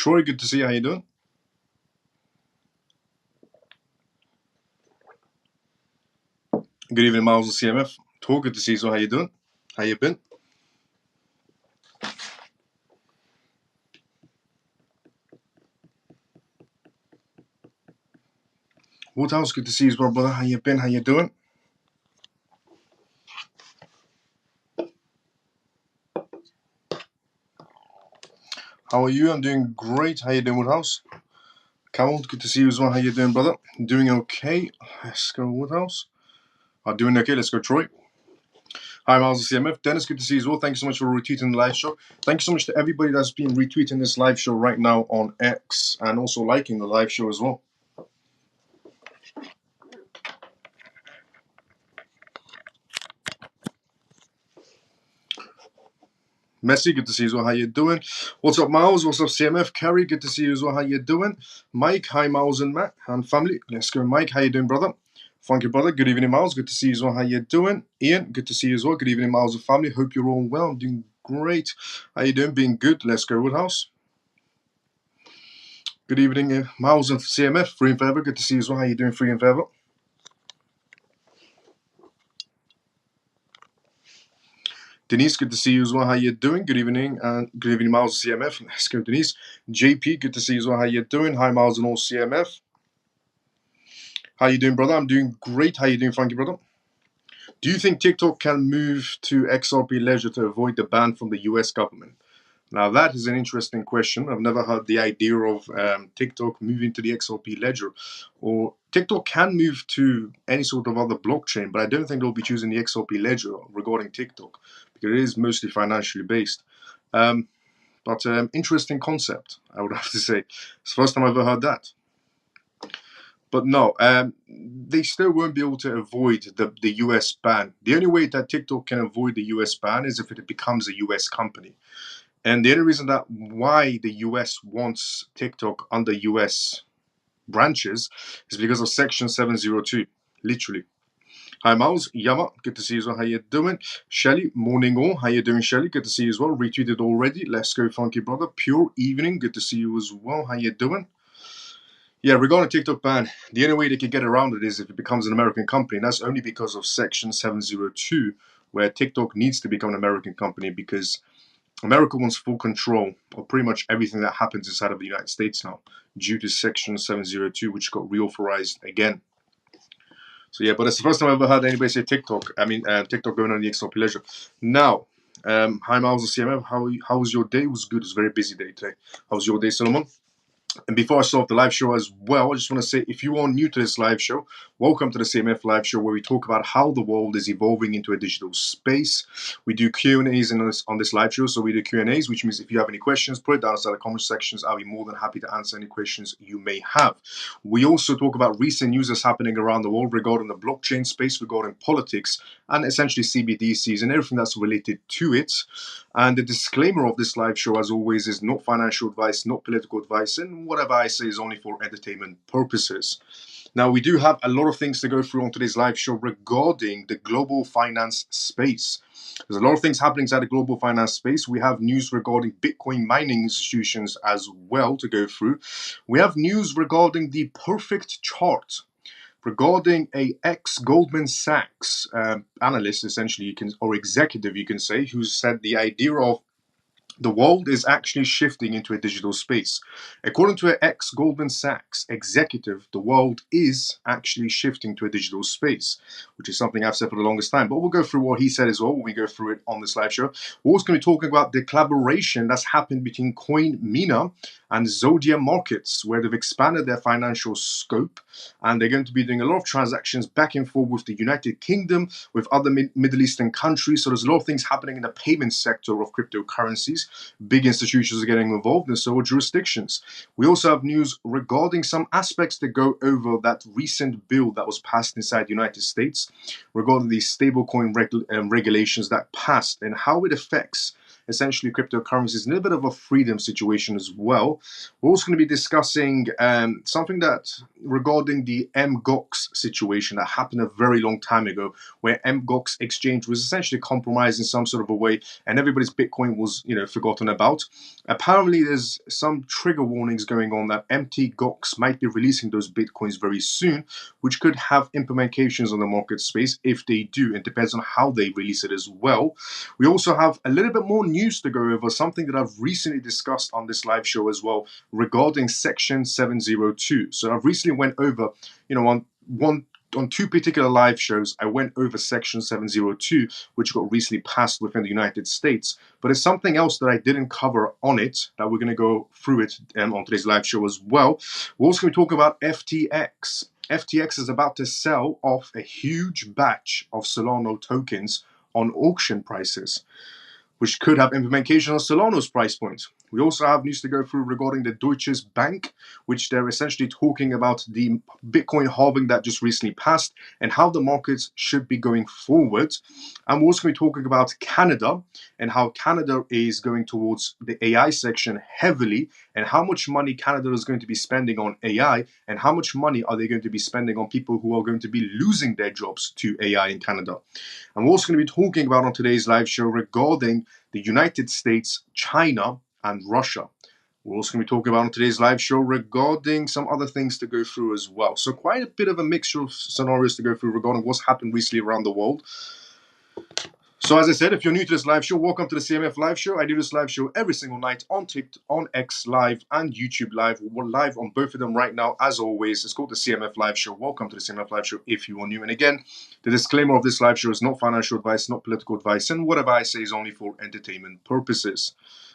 Troy, good to see you. How you doing? Good evening, Miles of CMF. Tor, good to see you. How you doing? How you been? Woodhouse, good to see you as well, brother. How you been? How you doing? How are you? I'm doing great. How you doing, Woodhouse? Carol, good to see you as well. How you doing, brother? Doing okay. Let's go, Woodhouse. Doing okay. Let's go, Troy. Hi, Miles of CMF. Dennis, good to see you as well. Thank you so much for retweeting the live show. Thank you so much to everybody that's been retweeting this live show right now on X and also liking the live show as well. Messi, good to see you as well. How you doing? What's up, Miles? What's up, CMF? Kerry, good to see you as well. How you doing? Mike, hi, Miles and Matt and family. Let's go, Mike. How you doing, brother? Funky brother, good evening, Miles. Good to see you as well. How you doing? Ian, good to see you as well. Good evening, Miles and family. Hope you're all well. I'm doing great. How you doing? Being good. Let's go, Woodhouse. Good evening, Miles and CMF. Free and forever. Good to see you as well. How you doing? Free and forever. Denise, good to see you as well. How you doing? Good evening, and good evening, Miles and CMF. Let's go, Denise. JP, good to see you as well. How you doing? Hi, Miles and all CMF. How you doing, brother? I'm doing great. How you doing, Funky brother? Do you think TikTok can move to XRP Ledger to avoid the ban from the US government? Now, that is an interesting question. I've never heard the idea of TikTok moving to the XRP Ledger. Or TikTok can move to any sort of other blockchain, but I don't think they'll be choosing the XRP Ledger regarding TikTok because it is mostly financially based. But interesting concept, I would have to say. It's the first time I've ever heard that. But no, they still won't be able to avoid the US ban. The only way that TikTok can avoid the US ban is if it becomes a US company. And the only reason that why the US wants TikTok under US branches is because of Section 702, literally. Hi, Miles. Yama, good to see you as well. How you doing? Shelly, morning all. How you doing, Shelly? Good to see you as well. Retweeted already. Let's go, Funky brother. Pure evening. Good to see you as well. How you doing? Yeah, regarding TikTok ban, the only way they can get around it is if it becomes an American company. And that's only because of Section 702, where TikTok needs to become an American company because America wants full control of pretty much everything that happens inside of the United States now, due to Section 702, which got reauthorized again. So yeah, but it's the first time I've ever heard anybody say TikTok. TikTok going on the XRP Ledger. Now, hi Miles and CMF. How was your day? It was good. It was a very busy day today. How was your day, Solomon? And before I start the live show as well, I just want to say, if you are new to this live show, welcome to the CMF live show where we talk about how the world is evolving into a digital space. We do Q&As on this live show. So we do Q&As, which means if you have any questions, put it down inside the comment sections. I'll be more than happy to answer any questions you may have. We also talk about recent news that's happening around the world regarding the blockchain space, regarding politics, and essentially CBDCs and everything that's related to it. And the disclaimer of this live show, as always, is not financial advice, not political advice, and whatever I say is only for entertainment purposes. Now, we do have a lot of things to go through on today's live show regarding the global finance space. There's a lot of things happening inside the global finance space. We have news regarding Bitcoin mining institutions as well to go through. We have news regarding the perfect chart regarding a ex-Goldman Sachs analyst, essentially, or executive, you can say, who said the idea of the world is actually shifting into a digital space. According to an ex-Goldman Sachs executive, the world is actually shifting to a digital space, which is something I've said for the longest time. But we'll go through what he said as well when we go through it on this live show. We're also going to be talking about the collaboration that's happened between Mina and Zodia markets, where they've expanded their financial scope, and they're going to be doing a lot of transactions back and forth with the United Kingdom, with other Middle Eastern countries. So there's a lot of things happening in the payment sector of cryptocurrencies. Big institutions are getting involved, and so are jurisdictions. We also have news regarding some aspects that go over that recent bill that was passed inside the United States regarding the stablecoin regulations that passed and how it affects essentially cryptocurrencies in a bit of a freedom situation as well. We're also going to be discussing something that regarding the MGOX situation that happened a very long time ago, where MGOX exchange was essentially compromised in some sort of a way, and everybody's Bitcoin was, forgotten about. Apparently, there's some trigger warnings going on that MTGOX might be releasing those Bitcoins very soon, which could have implications on the market space if they do. It depends on how they release it as well. We also have a little bit more news to go over, something that I've recently discussed on this live show as well regarding Section 702. So I've recently went over, on two particular live shows, I went over Section 702, which got recently passed within the United States. But there's something else that I didn't cover on it that we're going to go through it on today's live show as well. We're also going to talk about FTX. FTX is about to sell off a huge batch of Solana tokens on auction prices, which could have implications on Solana's price point. We also have news to go through regarding the Deutsche Bank, which they're essentially talking about the Bitcoin halving that just recently passed and how the markets should be going forward. And we're also going to be talking about Canada and how Canada is going towards the AI section heavily, and how much money Canada is going to be spending on AI, and how much money are they going to be spending on people who are going to be losing their jobs to AI in Canada. And we're also going to be talking about on today's live show regarding the United States, China, and Russia. We're also going to be talking about on today's live show regarding some other things to go through as well. So quite a bit of a mixture of scenarios to go through regarding what's happened recently around the world. So as I said, if you're new to this live show, welcome to the CMF live show. I do this live show every single night on TikTok, on X Live, and YouTube Live. We're live on both of them right now, as always. It's called the CMF live show. Welcome to the CMF live show if you are new. And again, the disclaimer of this live show is not financial advice, not political advice, and whatever I say is only for entertainment purposes.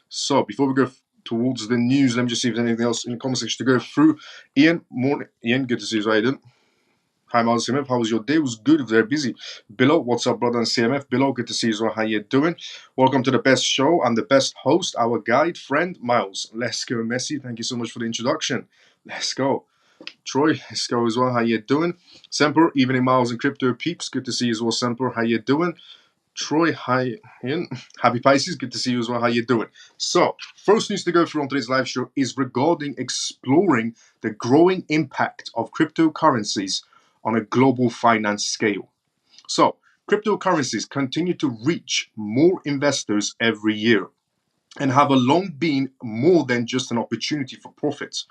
So before we go towards the news, let me just see if there's anything else in the comment section to go through. Ian, morning. Ian, good to see you, Aiden. Hi, Miles CMF. How was your day? It was good. Very busy. Billo, what's up, brother and CMF? Billo, good to see you. How you doing? Welcome to the best show. I'm the best host, our guide, friend, Miles. Let's go, Messi. Thank you so much for the introduction. Let's go. Troy, let's go as well. How you doing? Semper, evening, Miles and crypto peeps. Good to see you as well, Semper. How you doing? Troy, hi, Ian. Happy Pisces. Good to see you as well. How you doing? So, first news to go through on today's live show is regarding exploring the growing impact of cryptocurrencies on a global finance scale. So, cryptocurrencies continue to reach more investors every year and have long been more than just an opportunity for profits.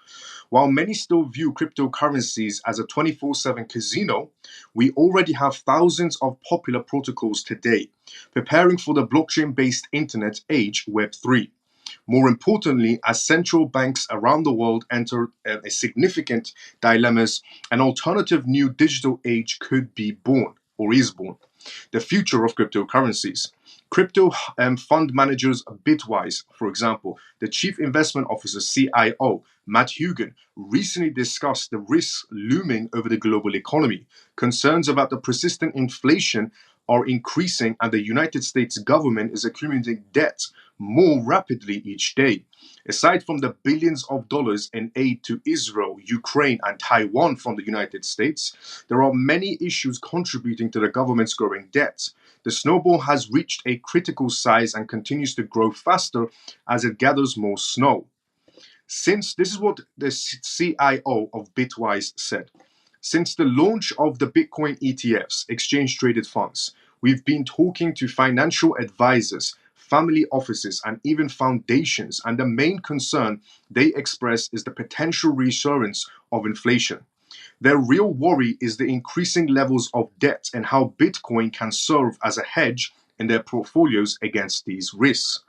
While many still view cryptocurrencies as a 24/7 casino, we already have thousands of popular protocols today, preparing for the blockchain-based internet age, Web3. More importantly, as central banks around the world enter a significant dilemmas, an alternative new digital age could be born or is born. The future of cryptocurrencies. Crypto fund managers Bitwise, for example, the chief investment officer CIO, Matt Hugan, recently discussed the risks looming over the global economy. Concerns about the persistent inflation are increasing, and the United States government is accumulating debt more rapidly each day. Aside from the billions of dollars in aid to Israel, Ukraine, and Taiwan from the United States, there are many issues contributing to the government's growing debt. The snowball has reached a critical size and continues to grow faster as it gathers more snow. This is what the CIO of Bitwise said. Since the launch of the Bitcoin ETFs, exchange traded funds, we've been talking to financial advisors, family offices, and even foundations, and the main concern they express is the potential resurgence of inflation. Their real worry is the increasing levels of debt and how Bitcoin can serve as a hedge in their portfolios against these risks.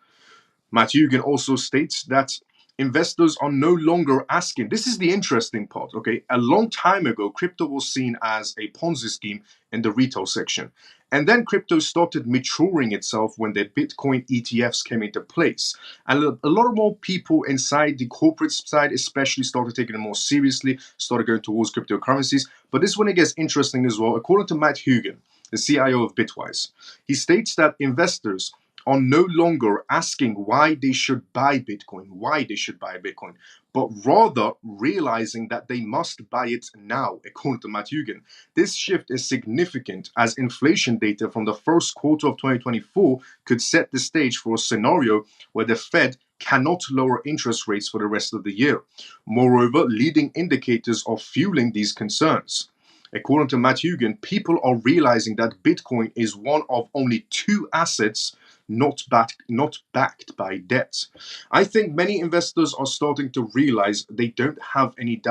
Matt Hugan also states that investors are no longer asking. This is the interesting part, okay? A long time ago, crypto was seen as a Ponzi scheme in the retail section. And then crypto started maturing itself when the Bitcoin ETFs came into place. And a lot more people inside the corporate side especially started taking it more seriously, started going towards cryptocurrencies. But this is when it gets interesting as well. According to Matt Hugan, the CIO of Bitwise, he states that investors are no longer asking why they should buy Bitcoin, but rather realizing that they must buy it now, according to Matt Hugin. This shift is significant as inflation data from the first quarter of 2024 could set the stage for a scenario where the Fed cannot lower interest rates for the rest of the year. Moreover, leading indicators are fueling these concerns. According to Matt Hugin, people are realizing that Bitcoin is one of only two assets not backed by debt. I think many investors are starting to realize they don't have any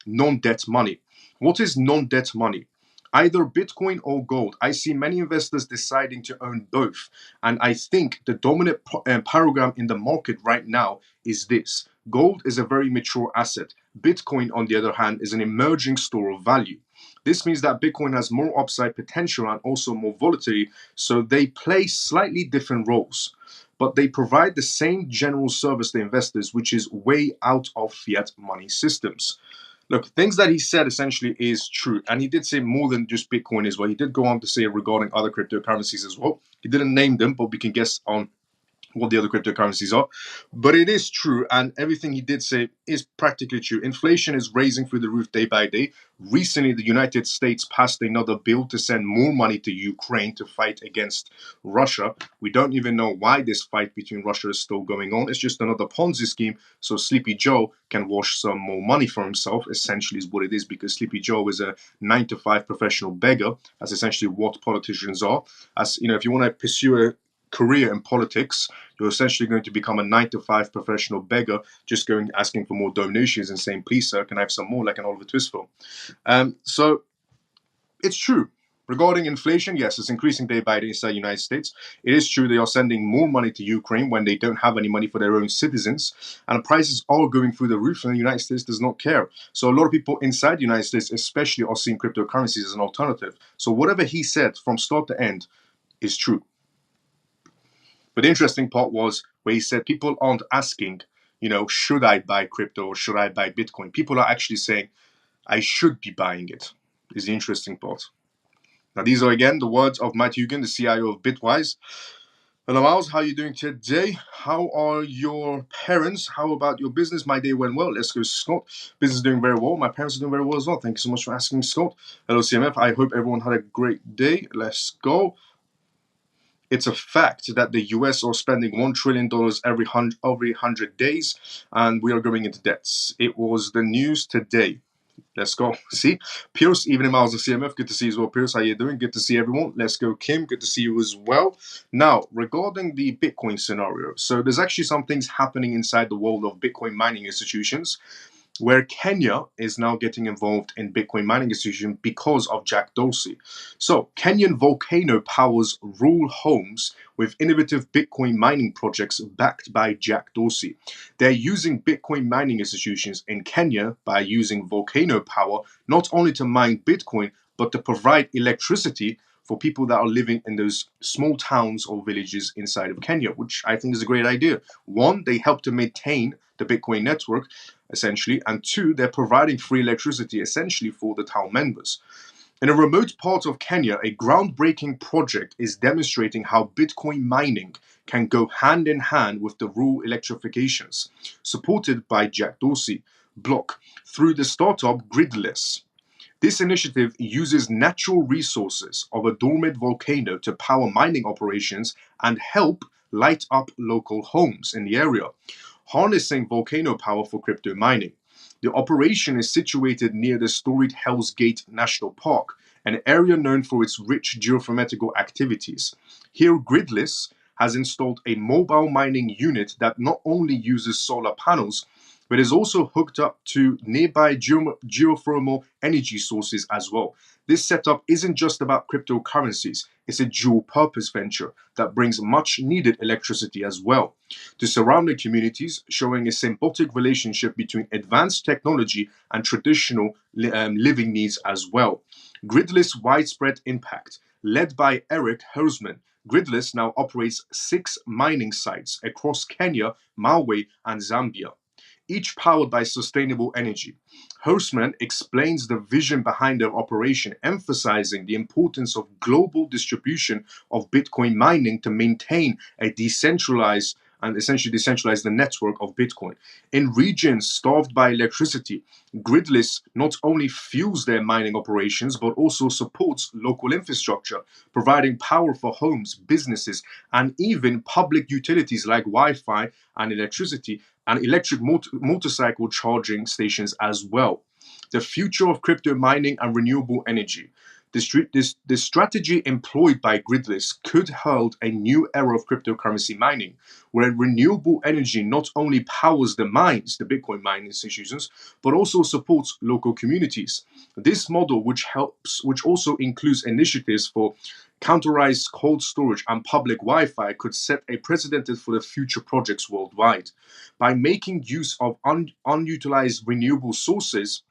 non-debt money. What is non-debt money? Either Bitcoin or gold. I see many investors deciding to own both. And I think the dominant paradigm in the market right now is this. Gold is a very mature asset. Bitcoin, on the other hand, is an emerging store of value. This means that Bitcoin has more upside potential and also more volatility, so they play slightly different roles. But they provide the same general service to investors, which is way out of fiat money systems. Look, things that he said essentially is true. And he did say more than just Bitcoin as well. He did go on to say regarding other cryptocurrencies as well. He didn't name them, but we can guess on what the other cryptocurrencies are. But it is true, and everything he did say is practically true. Inflation is raising through the roof day by day. Recently, the United States passed another bill to send more money to Ukraine to fight against Russia. We don't even know why this fight between Russia is still going on. It's just another Ponzi scheme so Sleepy Joe can wash some more money for himself, essentially is what it is, because Sleepy Joe is a 9-to-5 professional beggar. That's essentially what politicians are. As you know, if you want to pursue a career in politics, you're essentially going to become a 9-to-5 professional beggar, just going asking for more donations and saying, please sir, can I have some more, like an Oliver Twist film. So it's true. Regarding inflation, yes, it's increasing day by day inside the United States. It is true they are sending more money to Ukraine when they don't have any money for their own citizens. And prices are going through the roof and the United States does not care. So a lot of people inside the United States especially are seeing cryptocurrencies as an alternative. So whatever he said from start to end is true. But the interesting part was where he said people aren't asking, should I buy crypto or should I buy Bitcoin? People are actually saying, I should be buying it, is the interesting part. Now, these are again the words of Matt Hugin, the CIO of Bitwise. Hello, Miles. How are you doing today? How are your parents? How about your business? My day went well. Let's go, Scott. Business is doing very well. My parents are doing very well as well. Thank you so much for asking, Scott. Hello, CMF. I hope everyone had a great day. Let's go. It's a fact that the US are spending $1 trillion every 100 days, and we are going into debts. It was the news today. Let's go. See? Pierce, evening, Miles of CMF. Good to see you as well, Pierce. How you doing? Good to see everyone. Let's go, Kim. Good to see you as well. Now, regarding the Bitcoin scenario, so there's actually some things happening inside the world of Bitcoin mining institutions, where Kenya is now getting involved in Bitcoin mining institution because of Jack Dorsey. So, Kenyan Volcano powers rural homes with innovative Bitcoin mining projects backed by Jack Dorsey. They're using Bitcoin mining institutions in Kenya by using volcano power not only to mine Bitcoin, but to provide electricity for people that are living in those small towns or villages inside of Kenya, which I think is a great idea. One, they help to maintain the Bitcoin network, essentially, and two, they're providing free electricity, essentially, for the town members. In a remote part of Kenya, a groundbreaking project is demonstrating how Bitcoin mining can go hand in hand with the rural electrifications, supported by Jack Dorsey block through the startup Gridless. This initiative uses natural resources of a dormant volcano to power mining operations and help light up local homes in the area, harnessing volcano power for crypto mining. The operation is situated near the storied Hell's Gate National Park, an area known for its rich geothermal activities. Here, Gridless has installed a mobile mining unit that not only uses solar panels, but is also hooked up to nearby geothermal energy sources as well. This setup isn't just about cryptocurrencies, it's a dual purpose venture that brings much needed electricity as well to surrounding communities, showing a symbiotic relationship between advanced technology and traditional living needs as well. Gridless widespread impact. Led by Eric Hersman, Gridless now operates 6 mining sites across Kenya, Malawi, and Zambia. each powered by sustainable energy. Hostman explains the vision behind their operation, emphasizing the importance of global distribution of Bitcoin mining to maintain a decentralized and essentially decentralize the network of Bitcoin. In regions starved by electricity, Gridless not only fuels their mining operations but also supports local infrastructure, providing power for homes, businesses, and even public utilities like Wi-Fi and electricity and electric motorcycle charging stations as well. The future of crypto mining and renewable energy. The strategy employed by Gridless could herald a new era of cryptocurrency mining, where renewable energy not only powers the mines, the Bitcoin mining institutions, but also supports local communities. This model, which also includes initiatives for counterized cold storage and public Wi-Fi, could set a precedent for the future projects worldwide. By making use of unutilized renewable sources,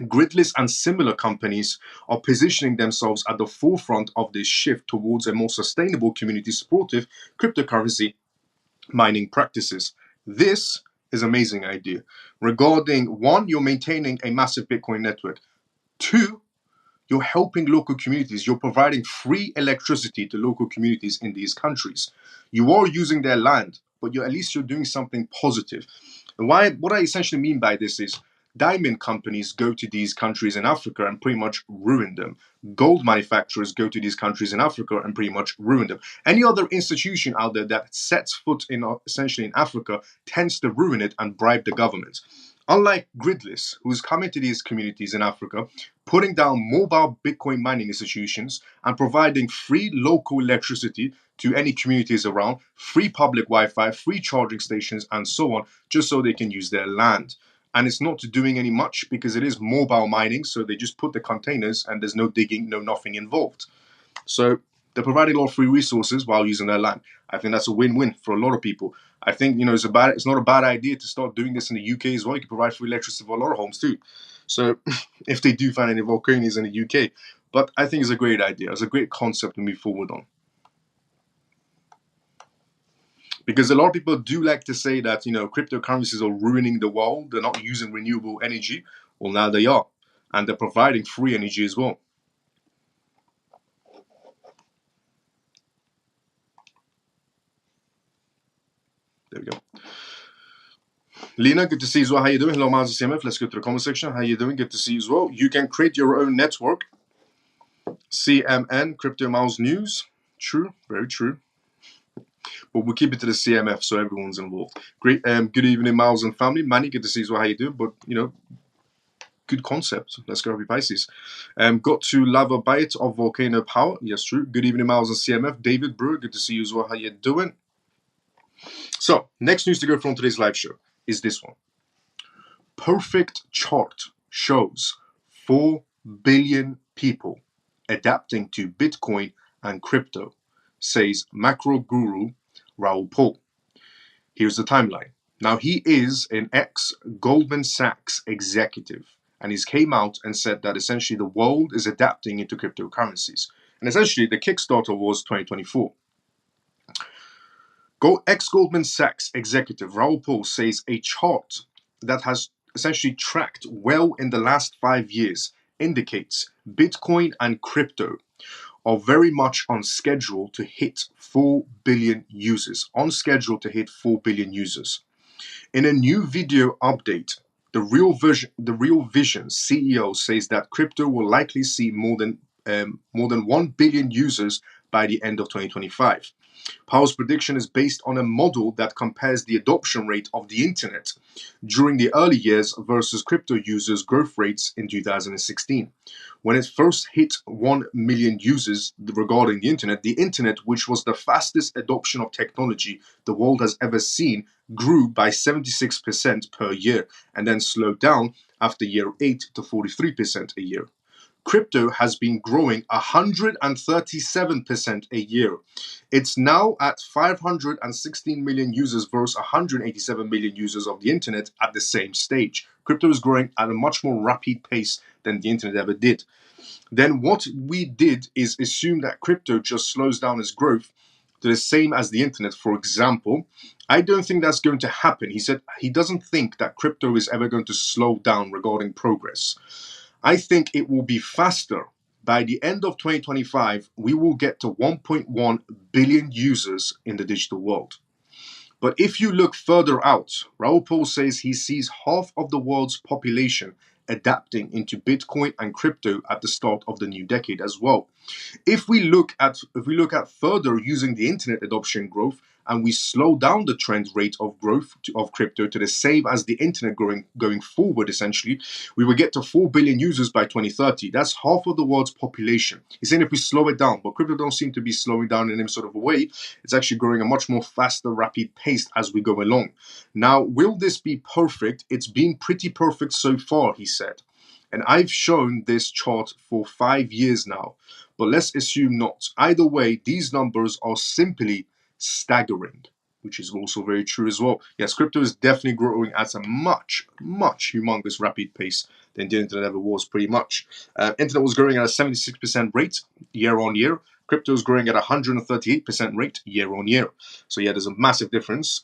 Gridless and similar companies are positioning themselves at the forefront of this shift towards a more sustainable, community-supportive cryptocurrency mining practices. This is an amazing idea. Regarding one, you're maintaining a massive Bitcoin network. Two, you're helping local communities. You're providing free electricity to local communities in these countries. You are using their land, but at least you're doing something positive. And what I essentially mean by this is diamond companies go to these countries in Africa and pretty much ruin them. Gold manufacturers go to these countries in Africa and pretty much ruin them. Any other institution out there that sets foot in essentially in Africa tends to ruin it and bribe the government. Unlike Gridless, who's coming to these communities in Africa, putting down mobile Bitcoin mining institutions and providing free local electricity to any communities around, free public Wi-Fi, free charging stations, and so on, just so they can use their land. And it's not doing any much because it is mobile mining, so they just put the containers and there's no digging, no nothing involved. So they're providing a lot of free resources while using their land. I think that's a win-win for a lot of people. I think it's not a bad idea to start doing this in the UK as well. You can provide free electricity for a lot of homes too. So if they do find any volcanoes in the UK, but I think it's a great idea. It's a great concept to move forward on. Because a lot of people do like to say that, cryptocurrencies are ruining the world. They're not using renewable energy. Well, now they are. And they're providing free energy as well. There we go. Lena, good to see you as well. How you doing? Hello, Miles of CMF. Let's go to the comment section. How you doing? Good to see you as well. You can create your own network. CMN, Crypto Miles News. True, very true. But we'll keep it to the CMF so everyone's involved. Great. Good evening, Miles and family. Manny, good to see you as well. How you doing? But, good concept. Let's go, happy Pisces. Got to love a bite of volcano power. Yes, true. Good evening, Miles and CMF. David Brewer, good to see you as well. How you doing? So, next news to go from today's live show is this one. Perfect chart shows 4 billion people adapting to Bitcoin and crypto, says macro guru Raoul Pal. Here's the timeline. Now, he is an ex-Goldman Sachs executive, and he's came out and said that essentially the world is adapting into cryptocurrencies. And essentially, the Kickstarter was 2024. Ex-Goldman Sachs executive Raoul Pal says a chart that has essentially tracked well in the last 5 years indicates Bitcoin and crypto are very much on schedule to hit 4 billion users. On schedule to hit 4 billion users. In a new video update, the Real Vision CEO says that crypto will likely see more than 1 billion users by the end of 2025. Powell's prediction is based on a model that compares the adoption rate of the internet during the early years versus crypto users' growth rates in 2016. When it first hit 1 million users regarding the internet, which was the fastest adoption of technology the world has ever seen, grew by 76% per year and then slowed down after year 8 to 43% a year. Crypto has been growing 137% a year. It's now at 516 million users versus 187 million users of the internet at the same stage. Crypto is growing at a much more rapid pace than the internet ever did. Then what we did is assume that crypto just slows down its growth to the same as the internet, for example, I don't think that's going to happen. He said he doesn't think that crypto is ever going to slow down regarding progress. I think it will be faster. By the end of 2025, we will get to 1.1 billion users in the digital world. But if you look further out, Raoul Pal says he sees half of the world's population adapting into Bitcoin and crypto at the start of the new decade as well. If we look at further using the internet adoption growth, and we slow down the trend rate of growth of crypto to the same as the internet going forward, essentially, we will get to 4 billion users by 2030. That's half of the world's population. He's saying if we slow it down, but crypto don't seem to be slowing down in any sort of a way. It's actually growing a much more faster, rapid pace as we go along. Now, will this be perfect? It's been pretty perfect so far, he said. And I've shown this chart for 5 years now. But let's assume not. Either way, these numbers are simply staggering, which is also very true as well. Yes, crypto is definitely growing at a much humongous rapid pace than the internet ever was, pretty much. Internet was growing at a 76% rate year on year. Crypto is growing at a 138% rate year on year. So yeah, there's a massive difference.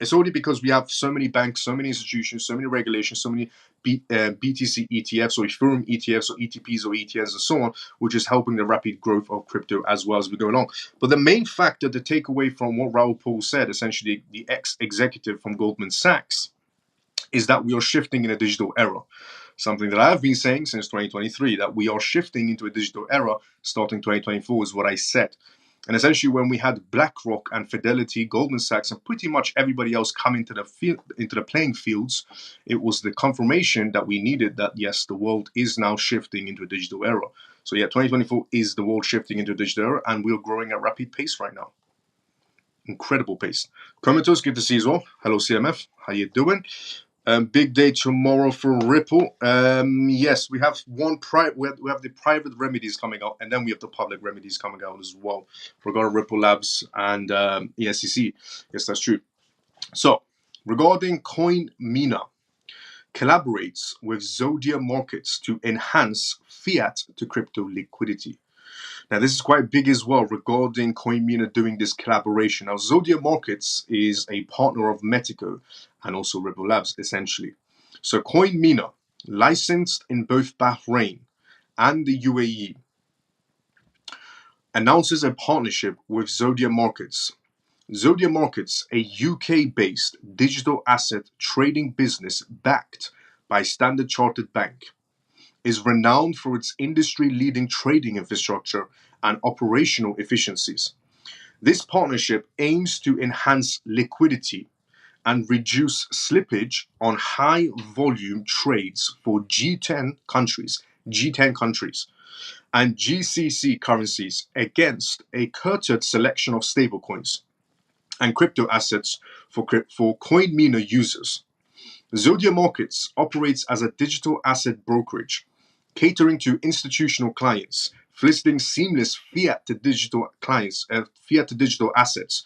It's only because we have so many banks, so many institutions, so many regulations, so many BTC ETFs or Ethereum ETFs or ETPs or ETNs and so on, which is helping the rapid growth of crypto as well as we go along. But the main factor to take away from what Raoul Pal said, essentially the ex-executive from Goldman Sachs, is that we are shifting in a digital era. Something that I've been saying since 2023, that we are shifting into a digital era starting 2024 is what I said. And essentially, when we had BlackRock and Fidelity, Goldman Sachs, and pretty much everybody else come into the playing fields, it was the confirmation that we needed that, yes, the world is now shifting into a digital era. So yeah, 2024 is the world shifting into a digital era, and we're growing at rapid pace right now. Incredible pace. Comatose, good to see you as well. Hello, CMF. How you doing? Big day tomorrow for Ripple. Yes, we have we have the private remedies coming out, and then we have the public remedies coming out as well regarding Ripple Labs and ESCC. Yes, that's true. So, regarding Mina collaborates with Zodia Markets to enhance fiat to crypto liquidity. Now, this is quite big as well regarding Mina doing this collaboration. Now, Zodia Markets is a partner of Metico and also Ripple Labs, essentially. So, Mina, licensed in both Bahrain and the UAE, announces a partnership with Zodia Markets. Zodia Markets, a UK-based digital asset trading business backed by Standard Chartered Bank, is renowned for its industry-leading trading infrastructure and operational efficiencies. This partnership aims to enhance liquidity and reduce slippage on high-volume trades for G10 countries, and GCC currencies against a curtailed selection of stablecoins and crypto assets for Mina users. Zodia Markets operates as a digital asset brokerage, catering to institutional clients, soliciting seamless fiat to digital assets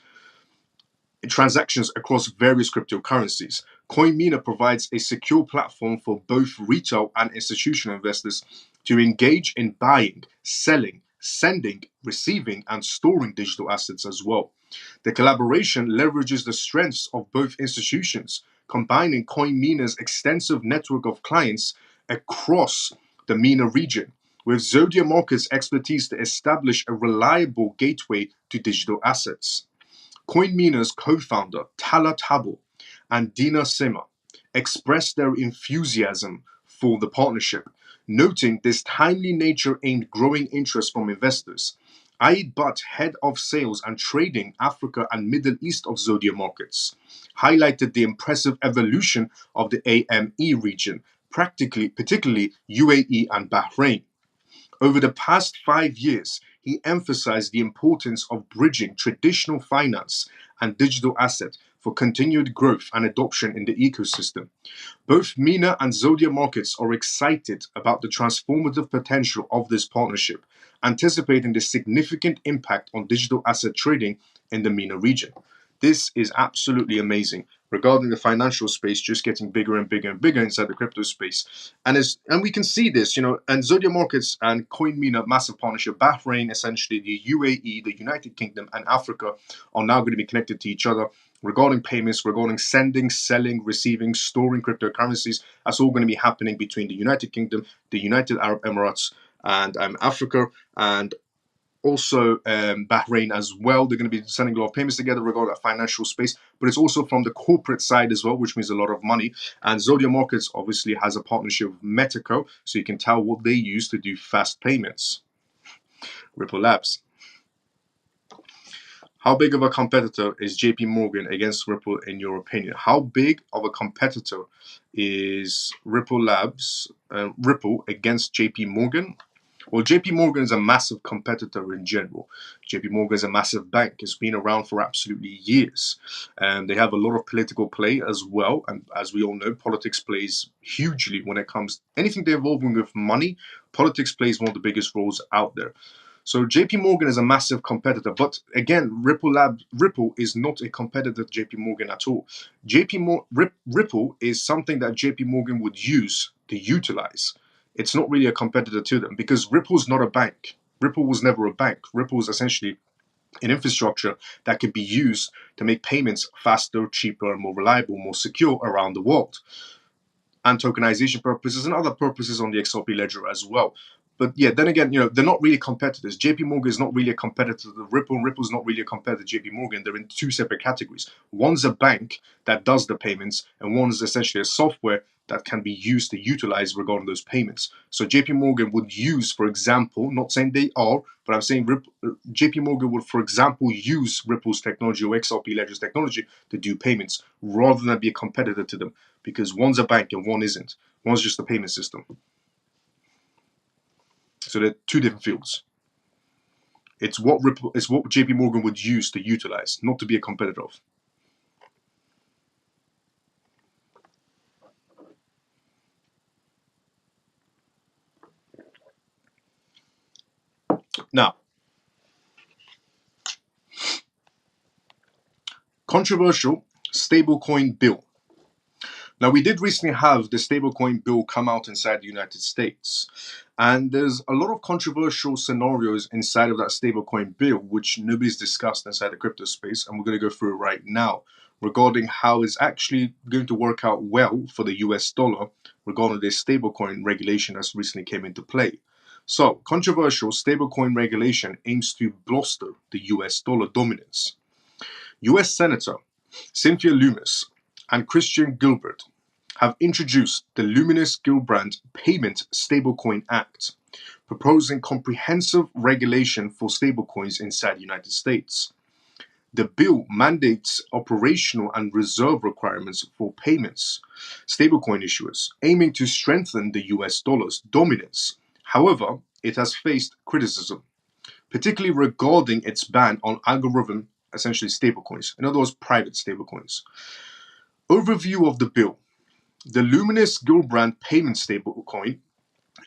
transactions across various cryptocurrencies. Mina provides a secure platform for both retail and institutional investors to engage in buying, selling, sending, receiving, and storing digital assets as well. The collaboration leverages the strengths of both institutions, combining Mina's extensive network of clients across the MENA region, with Zodia Markets' expertise to establish a reliable gateway to digital assets. Mina's co-founder, Tala Tabo, and Dina Sima expressed their enthusiasm for the partnership, noting this timely nature aimed growing interest from investors. Aid Butt, head of sales and trading Africa and Middle East of Zodia Markets, highlighted the impressive evolution of the AME region, particularly UAE and Bahrain. Over the past 5 years, he emphasized the importance of bridging traditional finance and digital assets for continued growth and adoption in the ecosystem. Both Mina and Zodia Markets are excited about the transformative potential of this partnership, anticipating the significant impact on digital asset trading in the MENA region. This is absolutely amazing. regarding the financial space just getting bigger and bigger and bigger inside the crypto space. And we can see this, and Zodia Markets and Mina, massive partnership. Bahrain, essentially the UAE, the United Kingdom, and Africa are now going to be connected to each other regarding payments, regarding sending, selling, receiving, storing cryptocurrencies. That's all going to be happening between the United Kingdom, the United Arab Emirates, and Africa, and also Bahrain as well. They're going to be sending a lot of payments together regarding that financial space, but it's also from the corporate side as well, which means a lot of money. And Zodia Markets obviously has a partnership with Metaco, so you can tell what they use to do fast payments. Ripple Labs. How big of a competitor is JP Morgan against Ripple in your opinion? How big of a competitor is Ripple Labs, Ripple against JP Morgan? Well, JP Morgan is a massive competitor in general. JP Morgan is a massive bank. It's been around for absolutely years. And they have a lot of political play as well. And as we all know, politics plays hugely when it comes anything they're involving with money. Politics plays one of the biggest roles out there. So JP Morgan is a massive competitor, but again, Ripple is not a competitor to JP Morgan at all. Ripple is something that JP Morgan would use to utilize. It's not really a competitor to them because Ripple's not a bank. Ripple was never a bank. Ripple is essentially an infrastructure that could be used to make payments faster, cheaper, and more reliable, more secure around the world, and tokenization purposes and other purposes on the XRP ledger as well. But yeah, then again, they're not really competitors. JP Morgan is not really a competitor to Ripple, and Ripple's not really a competitor to JP Morgan. They're in two separate categories. One's a bank that does the payments, and one's essentially a software that can be used to utilize regarding those payments. So JP Morgan would use, for example, not saying they are, but I'm saying JP Morgan would, for example, use Ripple's technology or XRP Ledger's technology to do payments rather than be a competitor to them, because one's a bank and one isn't. One's just a payment system. So they're two different fields. It's what JP Morgan would use to utilize, not to be a competitor of. Now, controversial stablecoin bill. Now, we did recently have the stablecoin bill come out inside the United States, and there's a lot of controversial scenarios inside of that stablecoin bill, which nobody's discussed inside the crypto space, and we're going to go through it right now regarding how it's actually going to work out well for the US dollar regarding this stablecoin regulation that's recently came into play. So, controversial stablecoin regulation aims to bolster the US dollar dominance. US Senator Cynthia Lummis and Christian Gilbert have introduced the Luminous-Gillibrand Payment Stablecoin Act, proposing comprehensive regulation for stablecoins inside the United States. The bill mandates operational and reserve requirements for payments, stablecoin issuers, aiming to strengthen the US dollar's dominance. However, it has faced criticism, particularly regarding its ban on algorithm, essentially stablecoins, in other words, private stablecoins. Overview of the bill. The Luminous-Gillibrand Payment Stablecoin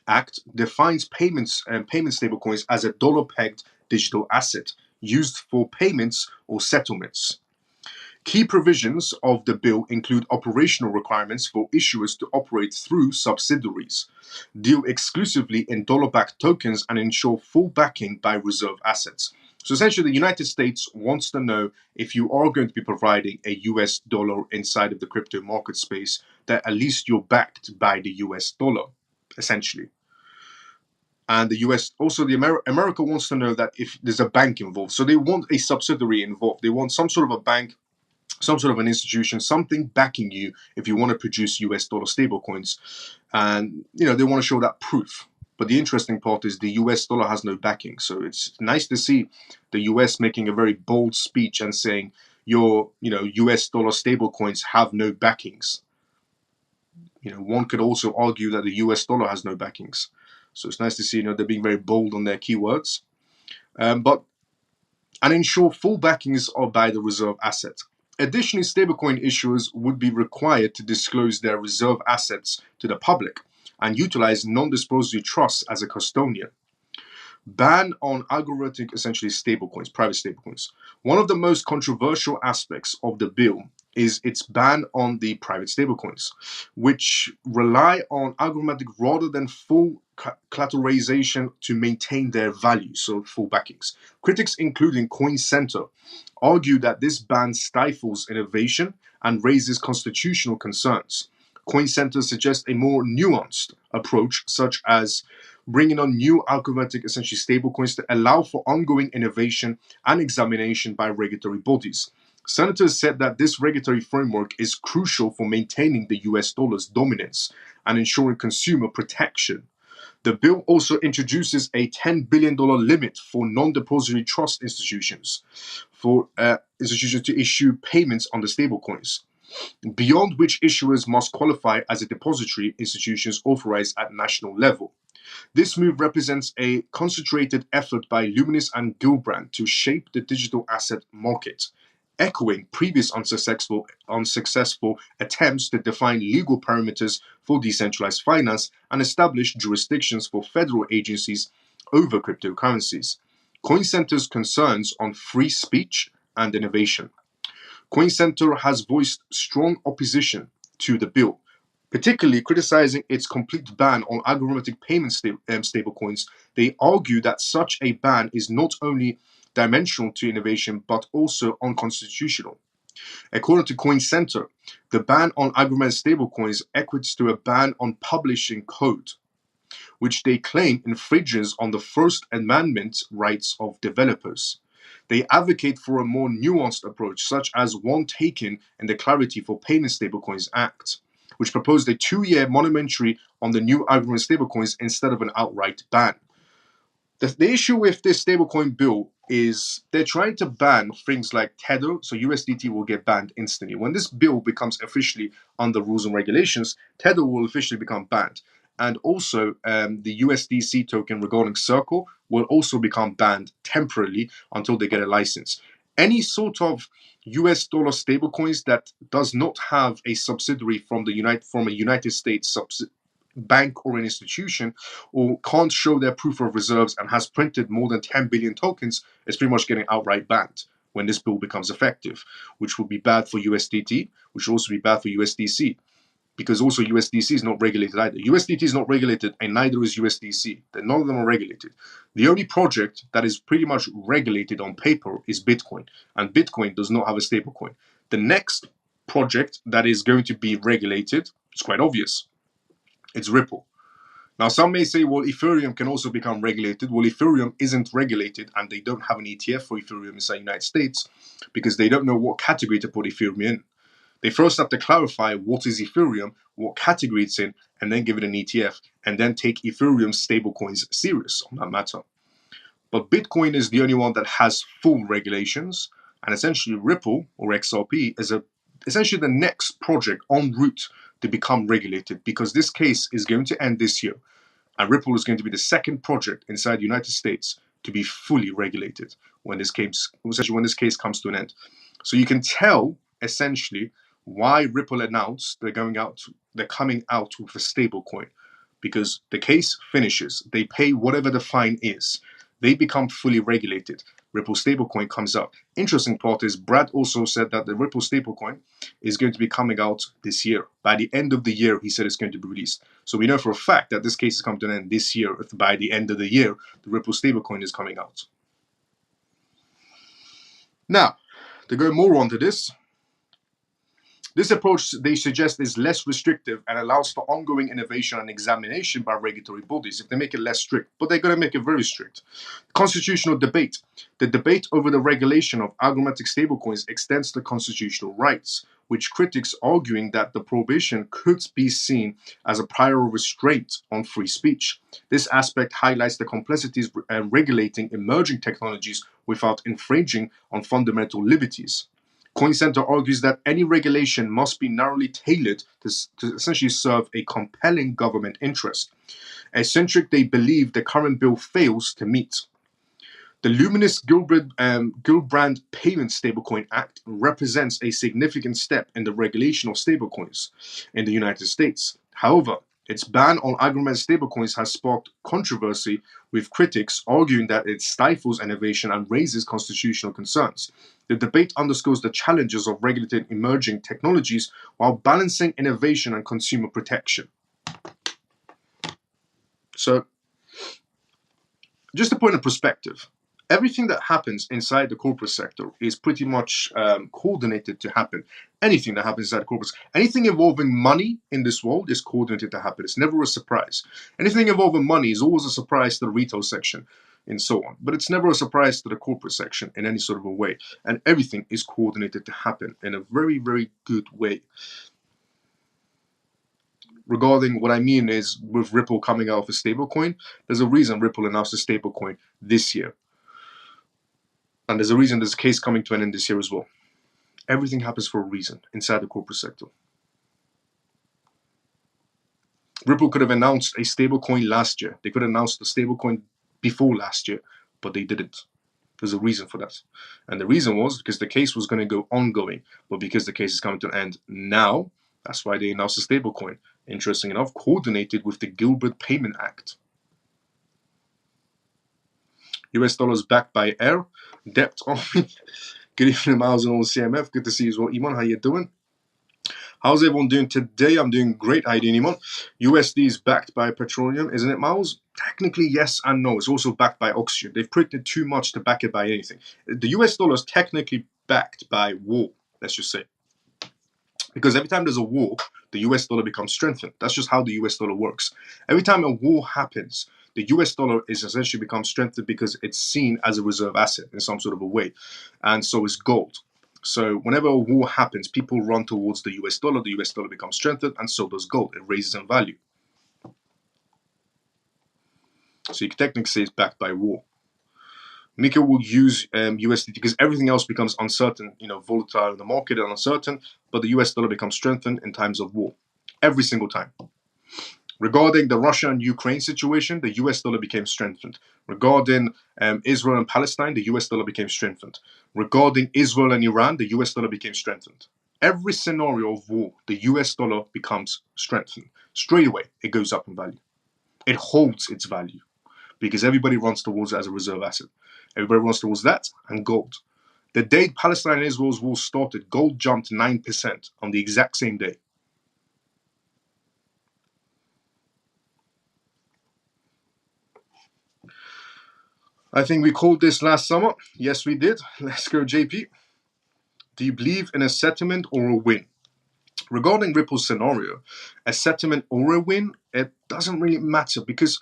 Act defines payment stablecoins as a dollar-pegged digital asset used for payments or settlements. Key provisions of the bill include operational requirements for issuers to operate through subsidiaries, deal exclusively in dollar-backed tokens, and ensure full backing by reserve assets. So essentially, the United States wants to know if you are going to be providing a US dollar inside of the crypto market space, that at least you're backed by the US dollar, essentially. And the US, also America wants to know that if there's a bank involved. So they want a subsidiary involved. They want some sort of a bank, some sort of an institution, something backing you if you want to produce US dollar stablecoins. And, they want to show that proof. But the interesting part is the US dollar has no backing. So it's nice to see the US making a very bold speech and saying your, US dollar stablecoins have no backings. One could also argue that the US dollar has no backings. So it's nice to see, they're being very bold on their keywords. And ensure full backings are by the reserve asset. Additionally, stablecoin issuers would be required to disclose their reserve assets to the public and utilize non-dispository trusts as a custodian. Ban on algorithmic, essentially stablecoins, private stablecoins. One of the most controversial aspects of the bill is its ban on the private stablecoins, which rely on algorithmic rather than full collateralization to maintain their value, so full backings. Critics, including Coin Center, argue that this ban stifles innovation and raises constitutional concerns. Coin Center suggests a more nuanced approach, such as bringing on new algorithmic, essentially stablecoins, to allow for ongoing innovation and examination by regulatory bodies. Senators said that this regulatory framework is crucial for maintaining the US dollar's dominance and ensuring consumer protection. The bill also introduces a $10 billion limit for non-depository trust institutions to issue payments on the stablecoins, beyond which issuers must qualify as a depository institutions authorized at national level. This move represents a concentrated effort by Luminous and Gilbrand to shape the digital asset market, echoing previous unsuccessful attempts to define legal parameters for decentralized finance and establish jurisdictions for federal agencies over cryptocurrencies. Coin Center's concerns on free speech and innovation. Coin Center has voiced strong opposition to the bill, particularly criticizing its complete ban on algorithmic payment stablecoins. They argue that such a ban is not only dimensional to innovation but also unconstitutional. According to Coin Center, the ban on algorithmic stablecoins equates to a ban on publishing code, which they claim infringes on the First Amendment rights of developers. They advocate for a more nuanced approach, such as one taken in the Clarity for Payment Stablecoins Act, which proposed a 2-year moratorium on the new algorithmic stablecoins instead of an outright ban. The issue with this stablecoin bill is they're trying to ban things like Tether, so USDT will get banned instantly. When this bill becomes officially under rules and regulations, Tether will officially become banned. And also, the USDC token regarding Circle will also become banned temporarily until they get a license. Any sort of US dollar stablecoins that does not have a subsidiary from a United States bank or an institution, or can't show their proof of reserves and has printed more than 10 billion tokens, is pretty much getting outright banned when this bill becomes effective, which will be bad for USDT, which will also be bad for USDC, because also USDC is not regulated either. USDT is not regulated, and neither is USDC. None of them are regulated. The only project that is pretty much regulated on paper is Bitcoin, and Bitcoin does not have a stablecoin. The next project that is going to be regulated is quite obvious. It's Ripple. Now, some may say, well, Ethereum can also become regulated. Well, Ethereum isn't regulated, and they don't have an ETF for Ethereum inside the United States because they don't know what category to put Ethereum in. They first have to clarify what is Ethereum, what category it's in, and then give it an ETF, and then take Ethereum's stablecoins serious on that matter. But Bitcoin is the only one that has full regulations, and essentially Ripple, or XRP, is essentially the next project en route to become regulated, because this case is going to end this year, and Ripple is going to be the second project inside the United States to be fully regulated when this case comes to an end. So you can tell essentially why Ripple announced they're coming out with a stable coin, because the case finishes, they pay whatever the fine is, they become fully regulated. Ripple stablecoin comes out. Interesting part is Brad also said that the Ripple stablecoin is going to be coming out this year. By the end of the year, he said it's going to be released. So we know for a fact that this case is coming to an end this year. If by the end of the year, the Ripple stablecoin is coming out. Now, to go more onto this approach, they suggest, is less restrictive and allows for ongoing innovation and examination by regulatory bodies if they make it less strict, but they're going to make it very strict. Constitutional debate. The debate over the regulation of algorithmic stablecoins extends to constitutional rights, which critics arguing that the prohibition could be seen as a prior restraint on free speech. This aspect highlights the complexities regulating emerging technologies without infringing on fundamental liberties. Coin Center argues that any regulation must be narrowly tailored to essentially serve a compelling government interest, a centric they believe the current bill fails to meet. The Luminous Gilbrand Payment Stablecoin Act represents a significant step in the regulation of stablecoins in the United States. However, Its ban on agreement stablecoins has sparked controversy, with critics arguing that it stifles innovation and raises constitutional concerns. The debate underscores the challenges of regulating emerging technologies while balancing innovation and consumer protection. So, just a point of perspective, everything that happens inside the corporate sector is pretty much coordinated to happen. Anything that happens inside the corporate, anything involving money in this world is coordinated to happen. It's never a surprise. Anything involving money is always a surprise to the retail section and so on. But it's never a surprise to the corporate section in any sort of a way. And everything is coordinated to happen in a very, very good way. Regarding what I mean is, with Ripple coming out of a stablecoin, there's a reason Ripple announced a stablecoin this year. And there's a reason there's a case coming to an end this year as well. Everything happens for a reason inside the corporate sector. Ripple could have announced a stablecoin last year. They could have announced the stablecoin before last year, but they didn't. There's a reason for that. And the reason was because the case was going to go ongoing, but because the case is coming to an end now, that's why they announced a stablecoin. Interesting enough, coordinated with the Gilbert Payment Act. US dollars backed by air, debt on. Good evening, Miles and all CMF. Good to see you as well, Iman. How you doing? How's everyone doing today? I'm doing great. How you doing, Iman? USD is backed by petroleum, isn't it, Miles? Technically, yes and no. It's also backed by oxygen. They've printed too much to back it by anything. The US dollar is technically backed by war, let's just say. Because every time there's a war, the US dollar becomes strengthened. That's just how the US dollar works. Every time a war happens, the US dollar is essentially becomes strengthened because it's seen as a reserve asset in some sort of a way. And so is gold. So whenever a war happens, people run towards the US dollar becomes strengthened, and so does gold. It raises in value. So you can technically say it's backed by war. Mika will use USD because everything else becomes uncertain, volatile in the market and uncertain, but the US dollar becomes strengthened in times of war. Every single time. Regarding the Russia and Ukraine situation, the US dollar became strengthened. Regarding Israel and Palestine, the US dollar became strengthened. Regarding Israel and Iran, the US dollar became strengthened. Every scenario of war, the US dollar becomes strengthened. Straight away, it goes up in value. It holds its value because everybody runs towards it as a reserve asset. Everybody runs towards that and gold. The day Palestine and Israel's war started, gold jumped 9% on the exact same day. I think we called this last summer. Yes, we did. Let's go, JP. Do you believe in a settlement or a win? Regarding Ripple's scenario, a settlement or a win, it doesn't really matter because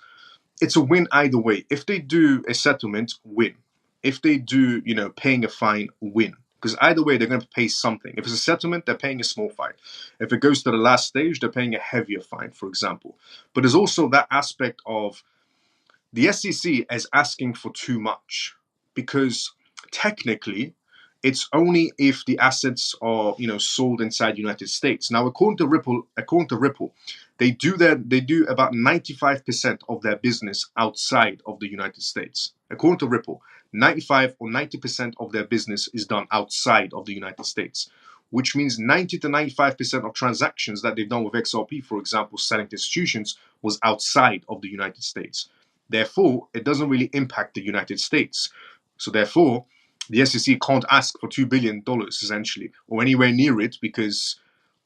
it's a win either way. If they do a settlement, win. If they do, paying a fine, win. Because either way, they're going to pay something. If it's a settlement, they're paying a small fine. If it goes to the last stage, they're paying a heavier fine, for example. But there's also that aspect of the SEC is asking for too much because technically it's only if the assets are sold inside the United States. Now, according to Ripple, they do about 95% of their business outside of the United States. According to Ripple, 95 or 90% of their business is done outside of the United States, which means 90 to 95% of transactions that they've done with XRP, for example, selling to institutions, was outside of the United States. Therefore, it doesn't really impact the United States. So therefore, the SEC can't ask for $2 billion, essentially, or anywhere near it, because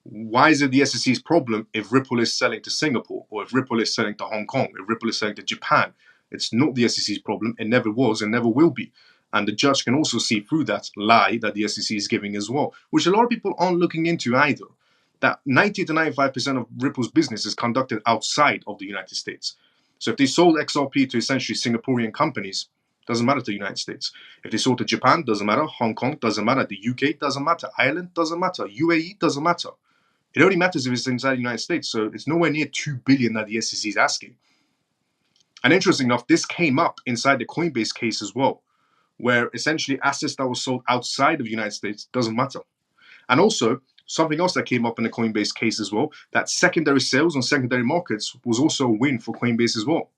why is it the SEC's problem if Ripple is selling to Singapore, or if Ripple is selling to Hong Kong, if Ripple is selling to Japan? It's not the SEC's problem. It never was and never will be. And the judge can also see through that lie that the SEC is giving as well, which a lot of people aren't looking into either. That 90 to 95% of Ripple's business is conducted outside of the United States. So if they sold XRP to essentially Singaporean companies, doesn't matter to the United States. If they sold to Japan, doesn't matter. Hong Kong, doesn't matter. The UK, doesn't matter. Ireland, doesn't matter. UAE, doesn't matter. It only matters if it's inside the United States. So it's nowhere near $2 billion that the SEC is asking. And interesting enough, this came up inside the Coinbase case as well, where essentially assets that were sold outside of the United States doesn't matter. And also, something else that came up in the Coinbase case as well, that secondary sales on secondary markets was also a win for Coinbase as well.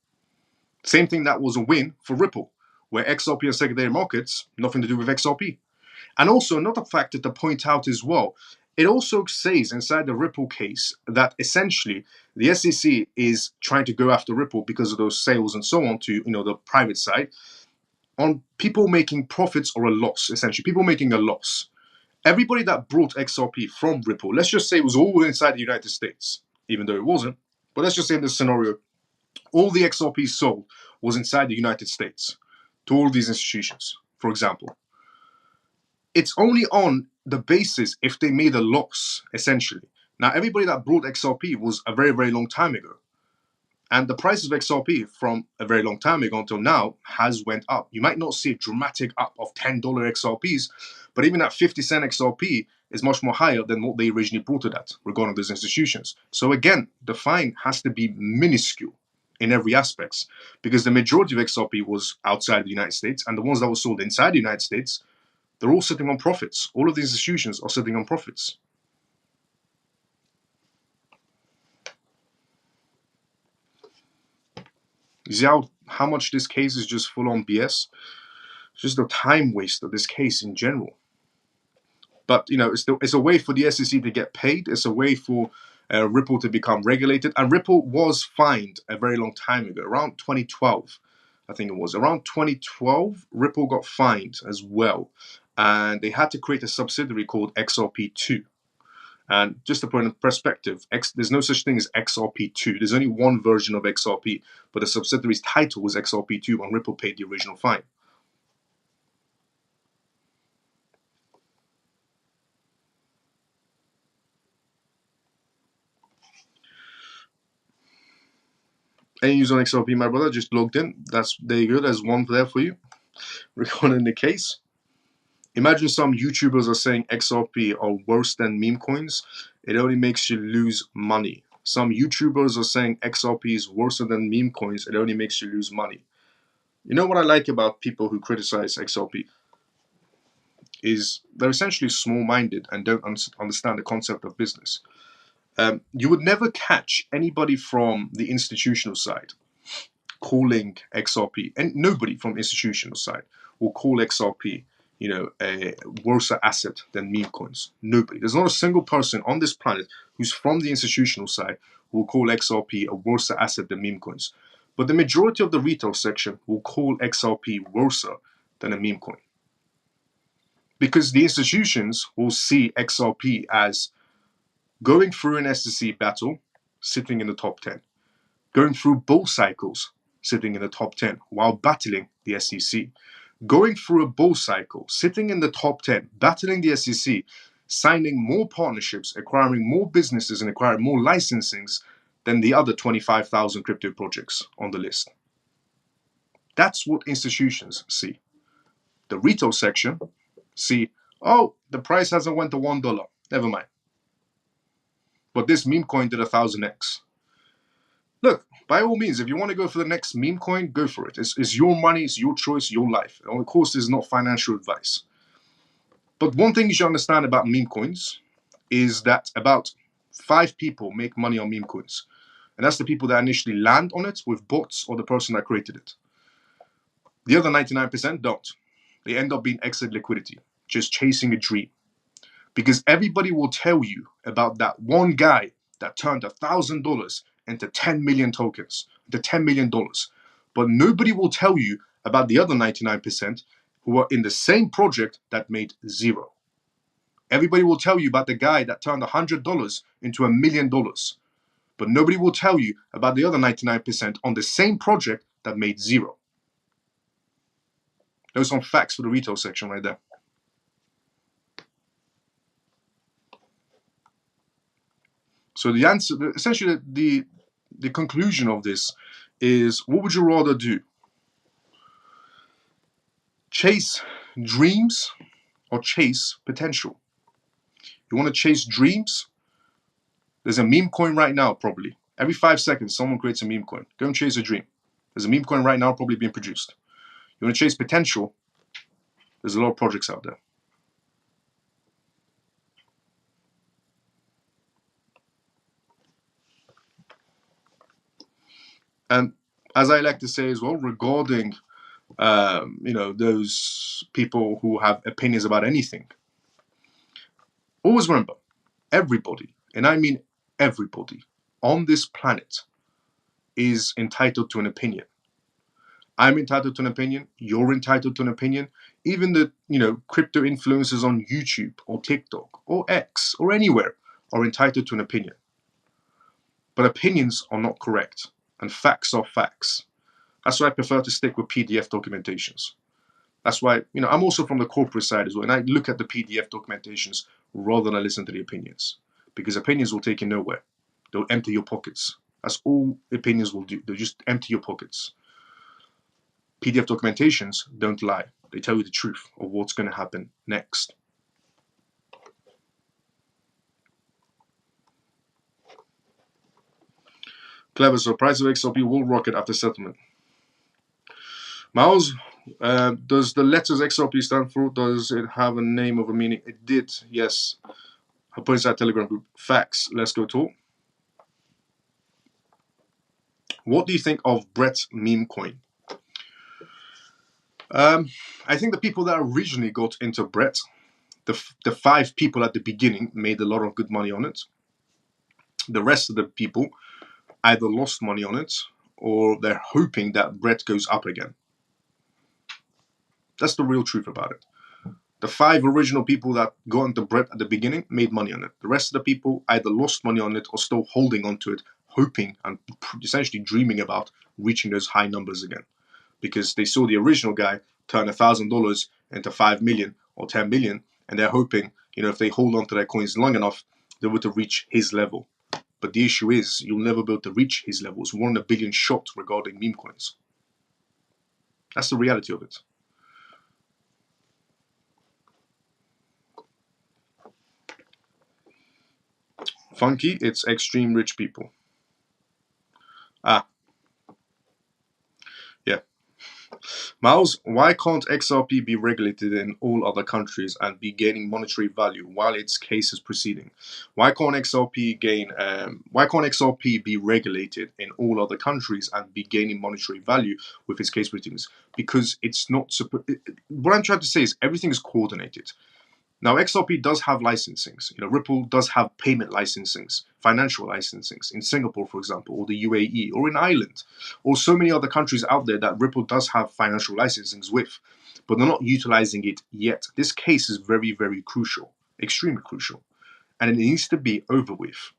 Same thing that was a win for Ripple, where XRP on secondary markets, nothing to do with XRP. And also, another factor to point out as well, It also says inside the Ripple case that essentially the SEC is trying to go after Ripple because of those sales and so on to the private side on people making profits or a loss. Essentially, people making a loss. Everybody that brought XRP from Ripple, let's just say it was all inside the United States, even though it wasn't. But let's just say in this scenario, all the XRP sold was inside the United States to all these institutions, for example. It's only on the basis if they made a loss, essentially. Now, everybody that brought XRP was a very, very long time ago. And the price of XRP from a very long time ago until now has went up. You might not see a dramatic up of $10 XRPs, but even at 50-cent XRP is much more higher than what they originally brought it at regarding those institutions. So again, the fine has to be minuscule in every aspect because the majority of XRP was outside the United States, and the ones that were sold inside the United States, they're all sitting on profits. All of these institutions are sitting on profits. You see how much this case is just full on BS? It's just a time waste of this case in general. But it's a way for the SEC to get paid. It's a way for Ripple to become regulated. And Ripple was fined a very long time ago, around 2012, I think it was. Around 2012, Ripple got fined as well. And they had to create a subsidiary called XRP2. And just to put it in perspective, there's no such thing as XRP2. There's only one version of XRP, but the subsidiary's title was XRP2 when Ripple paid the original fine. Any news on XRP, my brother? Just logged in. There you go. There's one there for you. Recording the case. Imagine some YouTubers are saying XRP are worse than meme coins. It only makes you lose money. Some YouTubers are saying XRP is worse than meme coins. It only makes you lose money. You know what I like about people who criticize XRP? Is they're essentially small-minded and don't understand the concept of business. You would never catch anybody from the institutional side calling XRP, and nobody from the institutional side will call XRP, a worse asset than meme coins. Nobody. There's not a single person on this planet who's from the institutional side who will call XRP a worse asset than meme coins. But the majority of the retail section will call XRP worse than a meme coin. Because the institutions will see XRP as going through an SEC battle, sitting in the top 10. Going through bull cycles, sitting in the top 10 while battling the SEC. Going through a bull cycle, sitting in the top 10, battling the SEC, signing more partnerships, acquiring more businesses and acquiring more licensings than the other 25,000 crypto projects on the list. That's what institutions see. The retail section see, oh, the price hasn't went to $1. Never mind. But this meme coin did 1,000x. Look, by all means, if you want to go for the next meme coin, go for it. It's your money, it's your choice, your life. And of course, this is not financial advice. But one thing you should understand about meme coins is that about 5 people make money on meme coins. And that's the people that initially land on it with bots or the person that created it. The other 99% don't. They end up being exit liquidity, just chasing a dream. Because everybody will tell you about that one guy that turned $1,000 into 10 million tokens, into $10 million. But nobody will tell you about the other 99% who are in the same project that made zero. Everybody will tell you about the guy that turned $100 into $1 million. But nobody will tell you about the other 99% on the same project that made zero. Those are some facts for the retail section right there. So the answer, essentially the conclusion of this is, what would you rather do? Chase dreams or chase potential? You want to chase dreams? There's a meme coin right now, probably. Every 5 seconds, someone creates a meme coin. Go and chase a dream. There's a meme coin right now probably being produced. You want to chase potential? There's a lot of projects out there. And as I like to say as well, regarding those people who have opinions about anything, always remember, Everybody, and I mean everybody, on this planet is entitled to an opinion. I'm entitled to an opinion. You're entitled to an opinion. Even the crypto influencers on YouTube or TikTok or X or anywhere are entitled to an opinion. But opinions are not correct, and facts are facts. That's why I prefer to stick with PDF documentations. That's why I'm also from the corporate side as well, and I look at the PDF documentations rather than I listen to the opinions, because opinions will take you nowhere. They'll empty your pockets. That's all opinions will do. They'll just empty your pockets. PDF documentations don't lie. They tell you the truth of what's going to happen next. Clever. So price of XRP will rocket after settlement. Miles, does the letters XRP stand for? Does it have a name of a meaning? It did, yes. I put inside Telegram group. Facts. Let's go talk. What do you think of Brett's meme coin? I think the people that originally got into Brett, the 5 people at the beginning, made a lot of good money on it. The rest of the people either lost money on it or they're hoping that Brett goes up again. That's the real truth about it. The 5 original people that got into Brett at the beginning made money on it. The rest of the people either lost money on it or still holding on to it, hoping and essentially dreaming about reaching those high numbers again. Because they saw the original guy turn $1,000 into 5 million or 10 million, and they're hoping, if they hold on to their coins long enough, they're able to reach his level. But the issue is, you'll never be able to reach his level. It's 1 in a billion shot regarding meme coins. That's the reality of it. Funky, it's extreme rich people. Yeah. Miles, why can't XRP be regulated in all other countries and be gaining monetary value while its case is proceeding? Why can't XRP be regulated in all other countries and be gaining monetary value with its case proceedings? Because it's not what I'm trying to say is everything is coordinated. Now, XRP does have licensings. Ripple does have payment licensings, financial licensings in Singapore, for example, or the UAE, or in Ireland, or so many other countries out there that Ripple does have financial licensings with, but they're not utilizing it yet. This case is very, very crucial, extremely crucial, and it needs to be over with.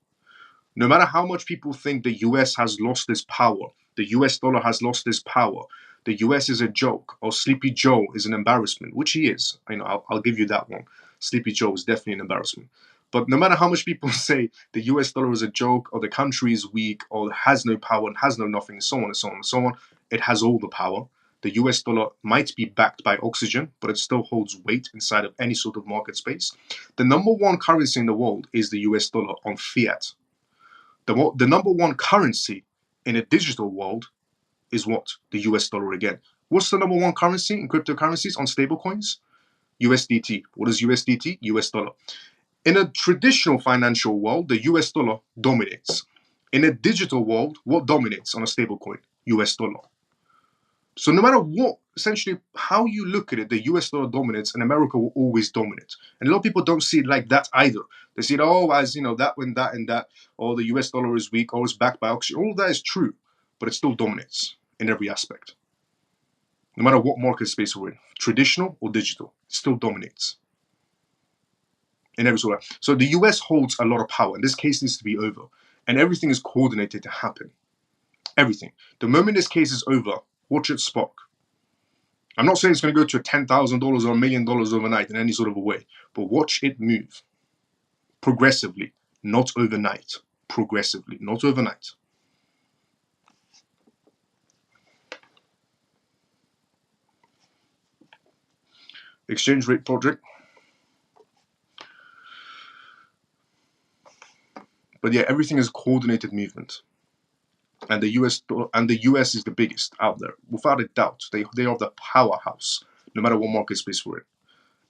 No matter how much people think the US has lost its power, the US dollar has lost its power, the US is a joke, or Sleepy Joe is an embarrassment, which he is. I'll give you that one. Sleepy Joe is definitely an embarrassment. But no matter how much people say the US dollar is a joke, or the country is weak, or has no power and has no nothing, and so on and so on and so on, it has all the power. The US dollar might be backed by oxygen, but it still holds weight inside of any sort of market space. The number 1 currency in the world is the US dollar on fiat. The number 1 currency in a digital world is what? The US dollar again. What's the number 1 currency in cryptocurrencies on stablecoins? USDT. What is USDT? US dollar. In a traditional financial world, the US dollar dominates. In a digital world, what dominates on a stablecoin? US dollar. So no matter what, essentially, how you look at it, the US dollar dominates and America will always dominate. And a lot of people don't see it like that either. They see it, as, that when that and that, or the US dollar is weak, or it's backed by oxygen. All that is true, but it still dominates in every aspect. No matter what market space we're in, traditional or digital, it still dominates in every sort of. So the US holds a lot of power, and this case needs to be over. And everything is coordinated to happen. Everything. The moment this case is over, watch it spark. I'm not saying it's going to go to $10,000 or $1 million overnight in any sort of a way, but watch it move. Progressively, not overnight. Progressively, not overnight. Exchange rate project. But yeah, everything is coordinated movement. And the US is the biggest out there. Without a doubt, they are the powerhouse, no matter what market space we're in.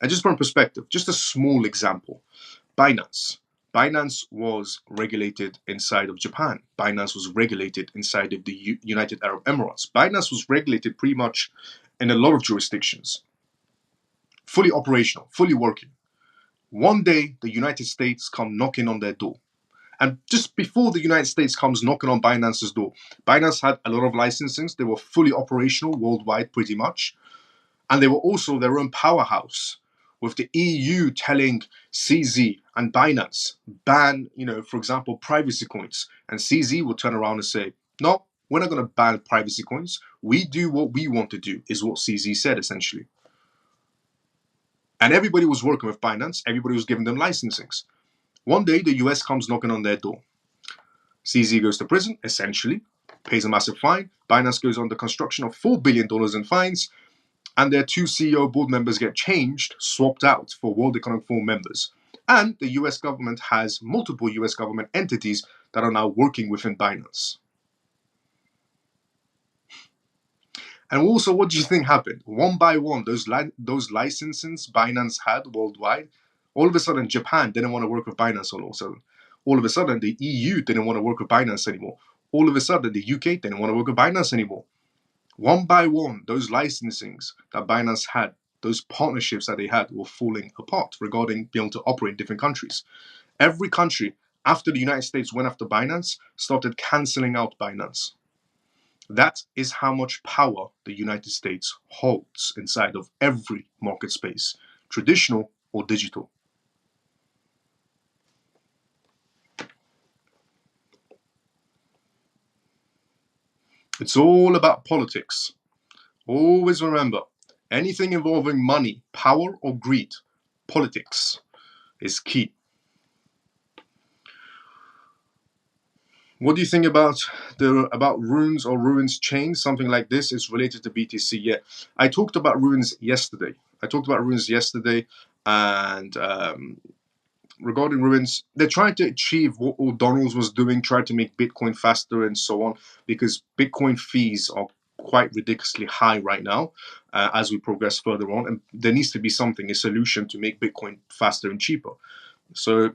And just from perspective, just a small example. Binance. Binance was regulated inside of Japan. Binance was regulated inside of the United Arab Emirates. Binance was regulated pretty much in a lot of jurisdictions. Fully operational, fully working. One day, the United States come knocking on their door. And just before the United States comes knocking on Binance's door, Binance had a lot of licensings. They were fully operational worldwide, pretty much. And they were also their own powerhouse, with the EU telling CZ and Binance, ban, for example, privacy coins. And CZ will turn around and say, no, we're not going to ban privacy coins. We do what we want to do, is what CZ said, essentially. And everybody was working with Binance. Everybody was giving them licensings. One day, the US comes knocking on their door. CZ goes to prison, essentially, pays a massive fine. Binance goes on the construction of $4 billion in fines, and their two CEO board members get changed, swapped out for World Economic Forum members. And the US government has multiple US government entities that are now working within Binance. And also, what do you think happened? One by one, those licenses Binance had worldwide, all of a sudden, Japan didn't want to work with Binance all of a sudden. All of a sudden, the EU didn't want to work with Binance anymore. All of a sudden, the UK didn't want to work with Binance anymore. One by one, those licensings that Binance had, those partnerships that they had, were falling apart regarding being able to operate in different countries. Every country, after the United States went after Binance, started canceling out Binance. That is how much power the United States holds inside of every market space, traditional or digital. It's all about politics. Always remember, anything involving money, power, or greed, politics is key. What do you think about runes or ruins chain? Something like this is related to BTC. Yeah, I talked about runes yesterday. And regarding ruins, they're trying to achieve what O'Donnell's was doing, trying to make Bitcoin faster and so on, because Bitcoin fees are quite ridiculously high right now as we progress further on, and there needs to be a solution to make Bitcoin faster and cheaper. So,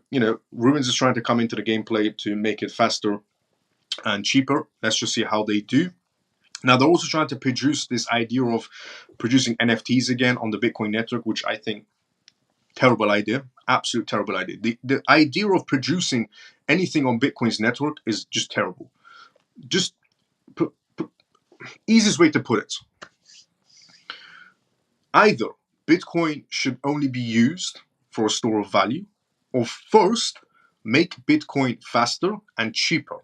Ruins is trying to come into the gameplay to make it faster and cheaper. Let's just see how they do. Now, they're also trying to produce this idea of producing NFTs again on the Bitcoin network, which I think terrible idea, absolute terrible idea. The idea of producing anything on Bitcoin's network is just terrible. Just easiest way to put it. Either Bitcoin should only be used for a store of value, or first make Bitcoin faster and cheaper,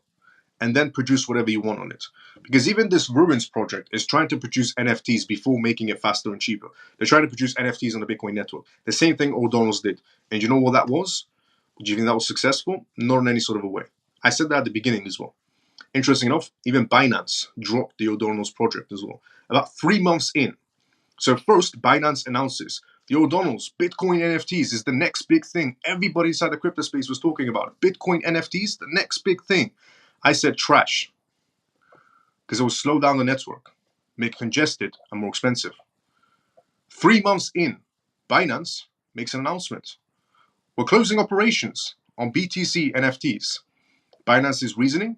and then produce whatever you want on it. Because even this Ruins project is trying to produce NFTs before making it faster and cheaper. They're trying to produce NFTs on the Bitcoin network. The same thing O'Donnell's did. And you know what that was? Do you think that was successful? Not in any sort of a way. I said that at the beginning as well. Interesting enough, even Binance dropped the O'Donnell's project as well. About 3 months in. So first, Binance announces the O'Donnell's Bitcoin NFTs is the next big thing. Everybody inside the crypto space was talking about it. Bitcoin NFTs, the next big thing. I said trash, because it will slow down the network, make it congested and more expensive. 3 months in, Binance makes an announcement. We're closing operations on BTC NFTs. Binance's reasoning,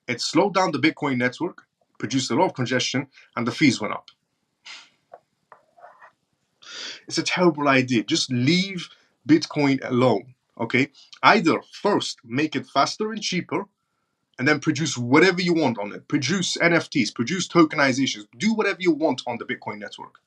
it slowed down the Bitcoin network, produced a lot of congestion, and the fees went up. It's a terrible idea. Just leave Bitcoin alone, okay? Either first make it faster and cheaper, and then produce whatever you want on it. Produce NFTs, produce tokenizations, do whatever you want on the Bitcoin network.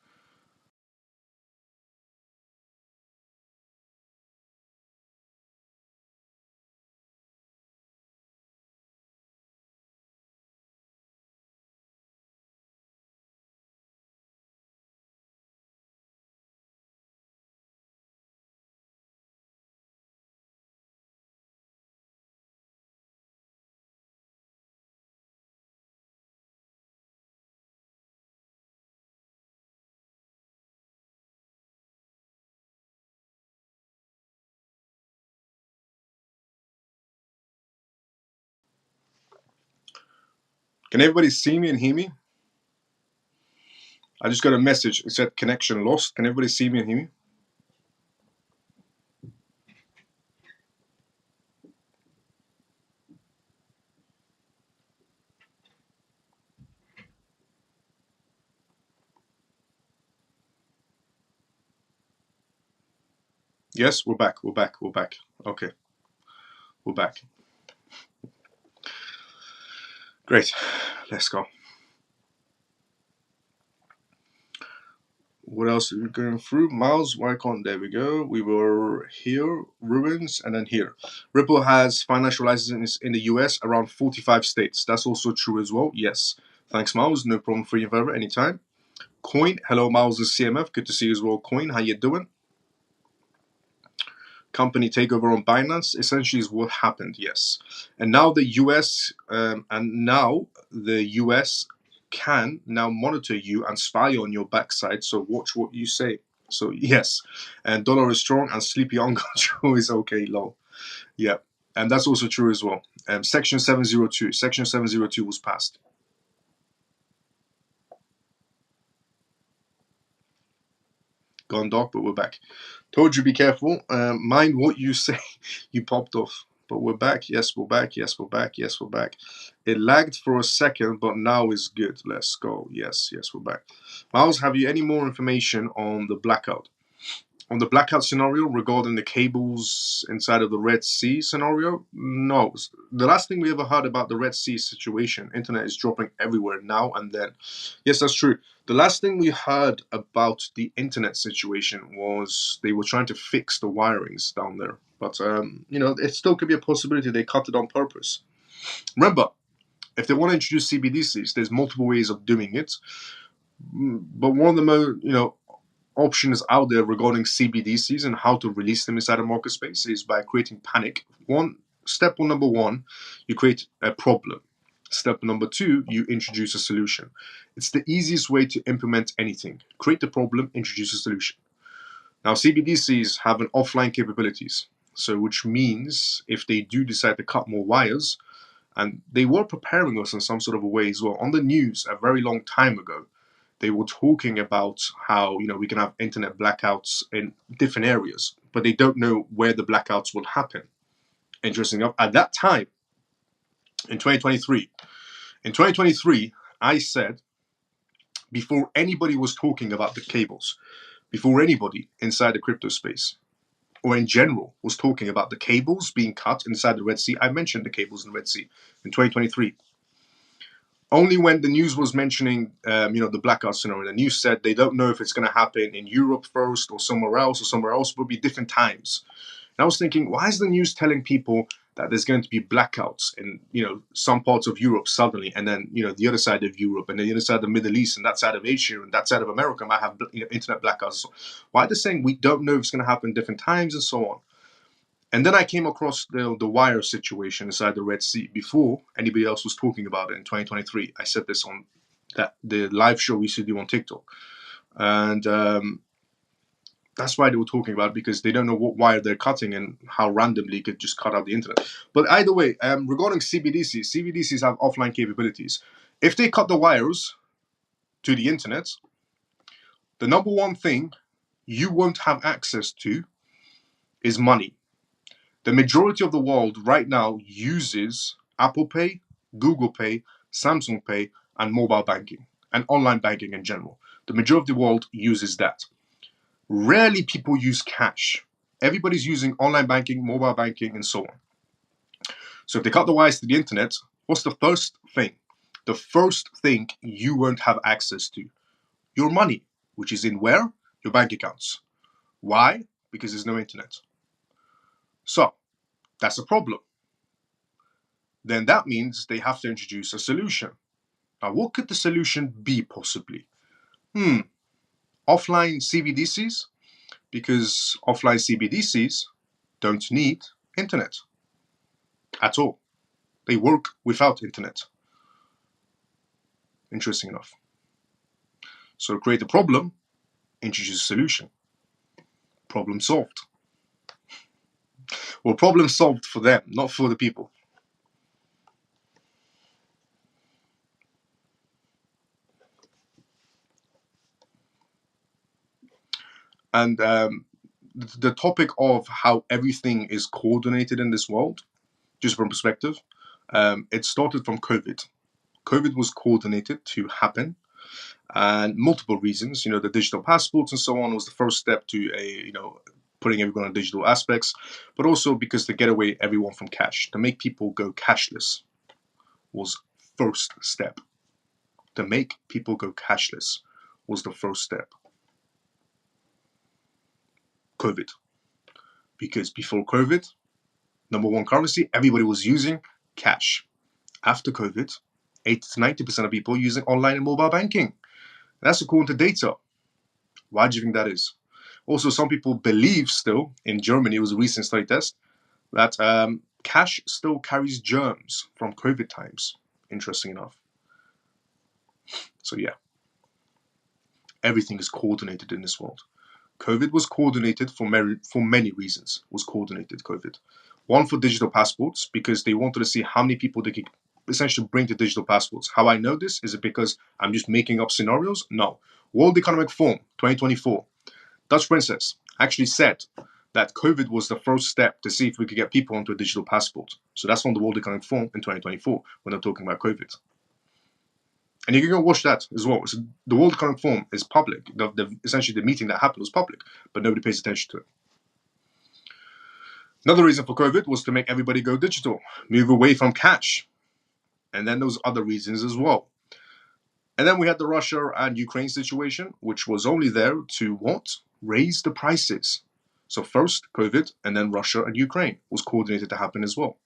Can everybody see me and hear me? I just got a message. It said connection lost. Can everybody see me and hear me? Yes, we're back. We're back. We're back. Okay, we're back. Great. Let's go. What else are we going through? Miles, why can't? There we go. We were here, ruins, and then here. Ripple has financial licenses in the US around 45 states. That's also true as well. Yes. Thanks, Miles. No problem. Free and forever, anytime. Coin. Hello, Miles is CMF. Good to see you as well. Coin, how you doing? Company takeover on Binance essentially is what happened. Yes, and now the US can now monitor you and spy on your backside. So watch what you say. So yes, and dollar is strong and sleepy uncontrol is okay. Low. Yeah, and that's also true as well. Section 702. Section 702 was passed. Gone dark, but we're back. Told you be careful. Mind what you say. You popped off. But we're back. Yes, we're back. Yes, we're back. Yes, we're back. It lagged for a second, but now is good. Let's go. Yes, yes, we're back. Miles, have you any more information on the blackout? On the blackout scenario regarding the cables inside of the Red Sea scenario? No. The last thing we ever heard about the Red Sea situation, internet is dropping everywhere now and then. Yes, that's true. The last thing we heard about the internet situation was they were trying to fix the wirings down there. But, it still could be a possibility they cut it on purpose. Remember, if they want to introduce CBDCs, there's multiple ways of doing it. But one of the most, options out there regarding CBDCs and how to release them inside a market space is by creating panic. Step number one, you create a problem. Step number two, you introduce a solution. It's the easiest way to implement anything. Create the problem, introduce a solution. Now, CBDCs have an offline capabilities, so which means if they do decide to cut more wires, and they were preparing us in some sort of a way as well. On the news a very long time ago, they were talking about how we can have internet blackouts in different areas, but they don't know where the blackouts will happen. Interesting enough, at that time in 2023, I said before anybody was talking about the cables, before anybody inside the crypto space or in general was talking about the cables being cut inside the Red Sea, I mentioned the cables in the Red Sea in 2023. Only when the news was mentioning, the blackout scenario, the news said they don't know if it's going to happen in Europe first or somewhere else, will be different times. And I was thinking, why is the news telling people that there's going to be blackouts in, some parts of Europe suddenly, and then, the other side of Europe, and then the other side of the Middle East, and that side of Asia, and that side of America might have, internet blackouts. Why are they saying we don't know if it's going to happen different times and so on? And then I came across the wire situation inside the Red Sea before anybody else was talking about it in 2023. I said this on the live show we used to do on TikTok. And that's why they were talking about it, because they don't know what wire they're cutting and how randomly it could just cut out the internet. But either way, regarding CBDCs have offline capabilities. If they cut the wires to the internet, the number one thing you won't have access to is money. The majority of the world right now uses Apple Pay, Google Pay, Samsung Pay, and mobile banking and online banking in general. The majority of the world uses that. Rarely people use cash. Everybody's using online banking, mobile banking, and so on. So if they cut the wires to the internet, what's the first thing? The first thing you won't have access to? Your money, which is in where? Your bank accounts. Why? Because there's no internet. So that's a problem. Then that means they have to introduce a solution. Now, what could the solution be possibly? Offline CBDCs? Because offline CBDCs don't need internet at all. They work without internet. Interesting enough. So create a problem, introduce a solution. Problem solved. Well, problem solved for them, not for the people. And the topic of how everything is coordinated in this world, just from perspective, it started from COVID. COVID was coordinated to happen, and multiple reasons. The digital passports and so on was the first step to a putting everyone on digital aspects, but also because to get away everyone from cash, to make people go cashless was first step. To make people go cashless was the first step. COVID. Because before COVID, number one currency, everybody was using cash. After COVID, 80 to 90% of people using online and mobile banking. That's according to data. Why do you think that is? Also, some people believe still, in Germany, it was a recent study test, that cash still carries germs from COVID times, interesting enough. So yeah, everything is coordinated in this world. COVID was coordinated for many reasons, was coordinated COVID. One, for digital passports, because they wanted to see how many people they could essentially bring to digital passports. How I know this, is it because I'm just making up scenarios? No. World Economic Forum 2024, Dutch princess actually said that COVID was the first step to see if we could get people onto a digital passport. So that's from the World Economic Forum in 2024 when they're talking about COVID. And you can go watch that as well. So the World Economic Forum is public. Essentially, the meeting that happened was public, but nobody pays attention to it. Another reason for COVID was to make everybody go digital, move away from cash. And then those other reasons as well. And then we had the Russia and Ukraine situation, which was only there to what? Raise the prices. So first COVID, and then Russia and Ukraine was coordinated to happen as well.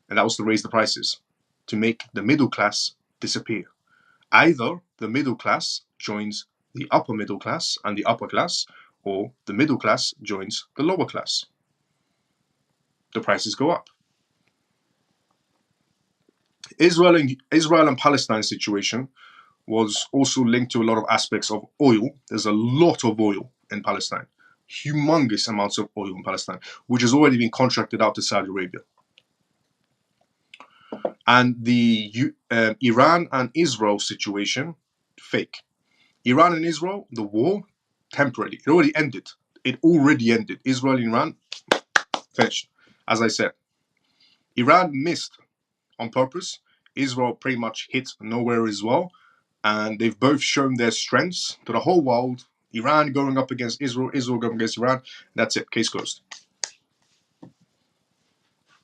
And that was to raise the prices, to make the middle class disappear. Either the middle class joins the upper middle class and the upper class, or the middle class joins the lower class. The prices go up. Israel and Palestine situation was also linked to a lot of aspects of oil. There's a lot of oil in Palestine, humongous amounts of oil in Palestine, which has already been contracted out to Saudi Arabia. And the Iran and Israel situation, fake. Iran and Israel, the war, temporarily. It already ended. Israel and Iran, finished. As I said, Iran missed on purpose. Israel pretty much hit nowhere as well. And they've both shown their strengths to the whole world. Iran going up against Israel, Israel going against Iran. That's it. Case closed.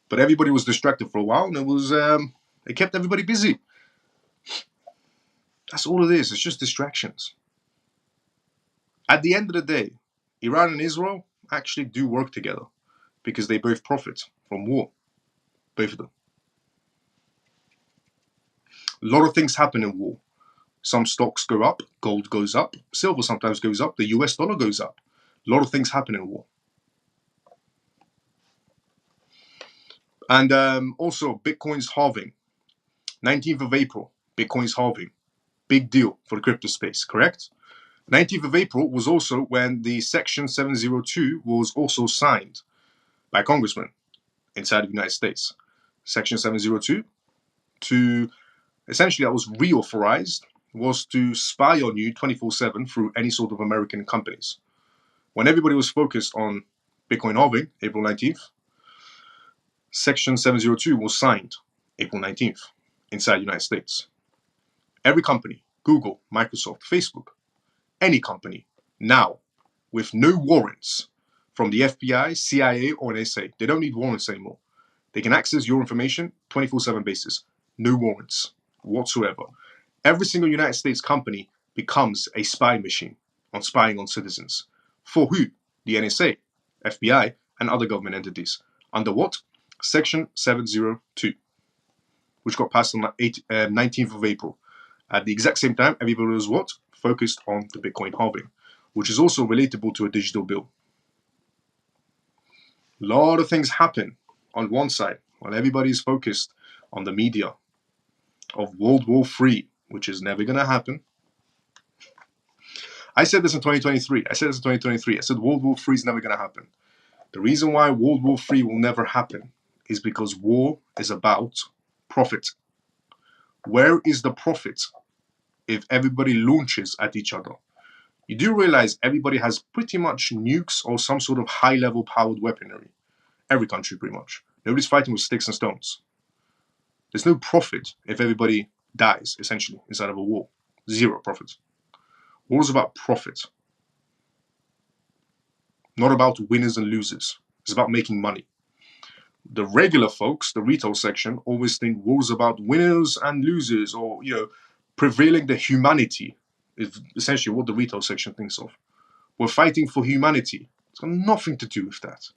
But everybody was distracted for a while, and it kept everybody busy. That's all it is. It's just distractions. At the end of the day, Iran and Israel actually do work together because they both profit from war. Both of them. A lot of things happen in war. Some stocks go up, gold goes up, silver sometimes goes up, the US dollar goes up. A lot of things happen in war. And also, Bitcoin's halving. 19th of April, Bitcoin's halving. Big deal for the crypto space, correct? 19th of April was also when the Section 702 was also signed by congressmen inside the United States. Section 702, to essentially that was reauthorized, was to spy on you 24/7 through any sort of American companies. When everybody was focused on Bitcoin halving, April 19th, Section 702 was signed April 19th inside the United States. Every company, Google, Microsoft, Facebook, any company, now, with no warrants from the FBI, CIA, or NSA, they don't need warrants anymore. They can access your information 24/7 basis. No warrants whatsoever. Every single United States company becomes a spy machine on spying on citizens. For who? The NSA, FBI, and other government entities. Under what? Section 702, which got passed on the 19th of April. At the exact same time, everybody was what? Focused on the Bitcoin halving, which is also relatable to a digital bill. A lot of things happen on one side while everybody is focused on the media of World War III, which is never going to happen. I said this in 2023. I said World War III is never going to happen. The reason why World War III will never happen is because war is about profit. Where is the profit if everybody launches at each other? You do realize everybody has pretty much nukes or some sort of high-level powered weaponry. Every country, pretty much. Nobody's fighting with sticks and stones. There's no profit if everybody dies, essentially, inside of a war. Zero profit. War is about profit. not about winners and losers. It's about making money. The regular folks, the retail section, always think war's about winners and losers, or prevailing the humanity is essentially what the retail section thinks of. We're fighting for humanity. It's got nothing to do with that.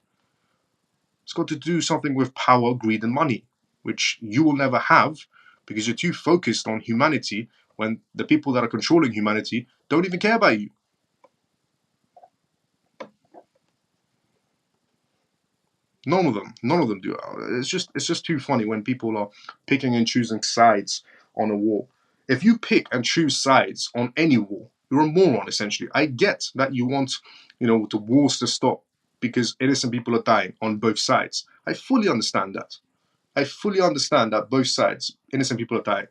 It's got to do something with power, greed, and money, which you will never have because you're too focused on humanity when the people that are controlling humanity don't even care about you. None of them do. It's just too funny when people are picking and choosing sides on a war. If you pick and choose sides on any war, you're a moron, essentially. I get that you want, the wars to stop because innocent people are dying on both sides. I fully understand that. I fully understand that both sides, innocent people are dying.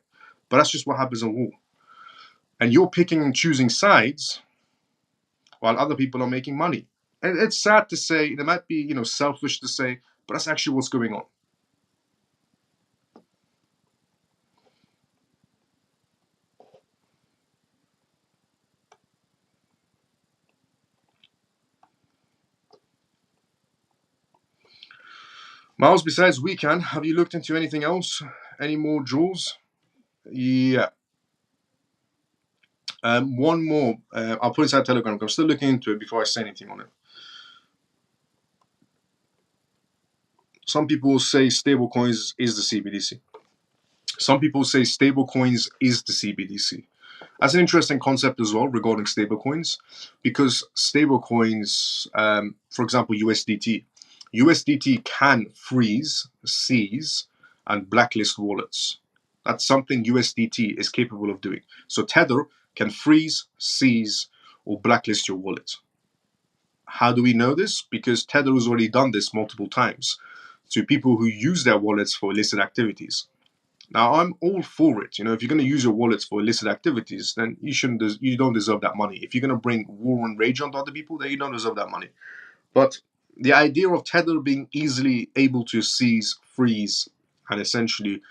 But that's just what happens in war. And you're picking and choosing sides while other people are making money. And it's sad to say, it might be, selfish to say, but that's actually what's going on. Miles, besides Weekend, have you looked into anything else? Any more jewels? Yeah. One more. I'll put it inside Telegram. I'm still looking into it before I say anything on it. Some people say stablecoins is the CBDC. Some people say stablecoins is the CBDC. That's an interesting concept as well regarding stablecoins, because stablecoins, for example, USDT can freeze, seize, and blacklist wallets. That's something USDT is capable of doing. So Tether can freeze, seize, or blacklist your wallet. How do we know this? Because Tether has already done this multiple times to people who use their wallets for illicit activities. Now, I'm all for it. If you're going to use your wallets for illicit activities, then you don't deserve that money. If you're going to bring war and rage onto other people, then you don't deserve that money. But the idea of Tether being easily able to seize, freeze, and essentially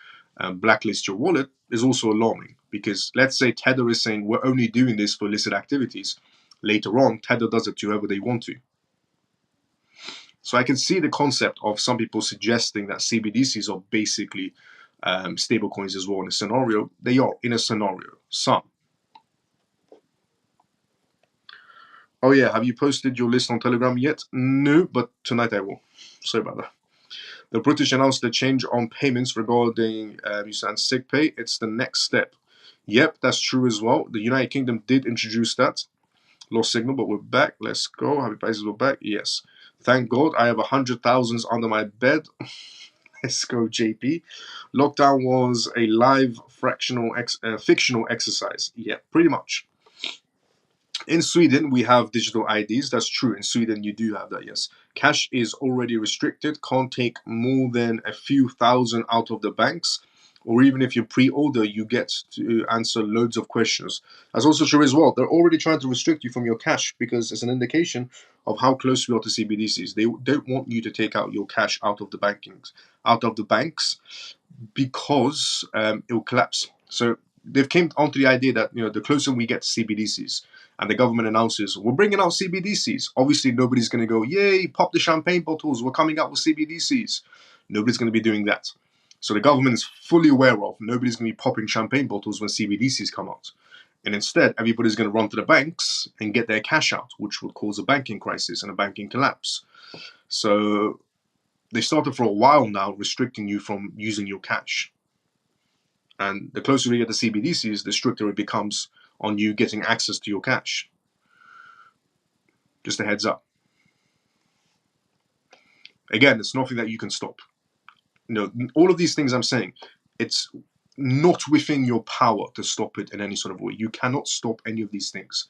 blacklist your wallet is also alarming. Because let's say Tether is saying we're only doing this for illicit activities. Later on, Tether does it to whoever they want to. So I can see the concept of some people suggesting that CBDCs are basically stable coins as well in a scenario. They are in a scenario. Some. Oh yeah, have you posted your list on Telegram yet? No, but tonight I will. Sorry about that. The British announced a change on payments regarding sick pay. It's the next step. Yep, that's true as well. The United Kingdom did introduce that. Lost signal, but we're back. Let's go. Happy prices, we're back. Yes. Thank God I have 100,000 under my bed. Let's go, JP. Lockdown was a live fictional exercise. Yeah, pretty much. In Sweden, we have digital IDs. That's true. In Sweden, you do have that, yes. Cash is already restricted. Can't take more than a few thousand out of the banks. Or even if you pre-order, you get to answer loads of questions. That's also true as well. They're already trying to restrict you from your cash because it's an indication of how close we are to CBDCs. They don't want you to take out your cash out of the banks, because it will collapse. So they've came onto the idea that the closer we get to CBDCs, and the government announces we're bringing out CBDCs, obviously nobody's going to go, yay, pop the champagne bottles, we're coming out with CBDCs. Nobody's going to be doing that. So the government is fully aware of nobody's going to be popping champagne bottles when CBDCs come out. And instead, everybody's going to run to the banks and get their cash out, which would cause a banking crisis and a banking collapse. So they started for a while now restricting you from using your cash. And the closer we get to CBDCs, the stricter it becomes on you getting access to your cash. Just a heads up. Again, it's nothing that you can stop. All of these things I'm saying, it's not within your power to stop it in any sort of way. You cannot stop any of these things.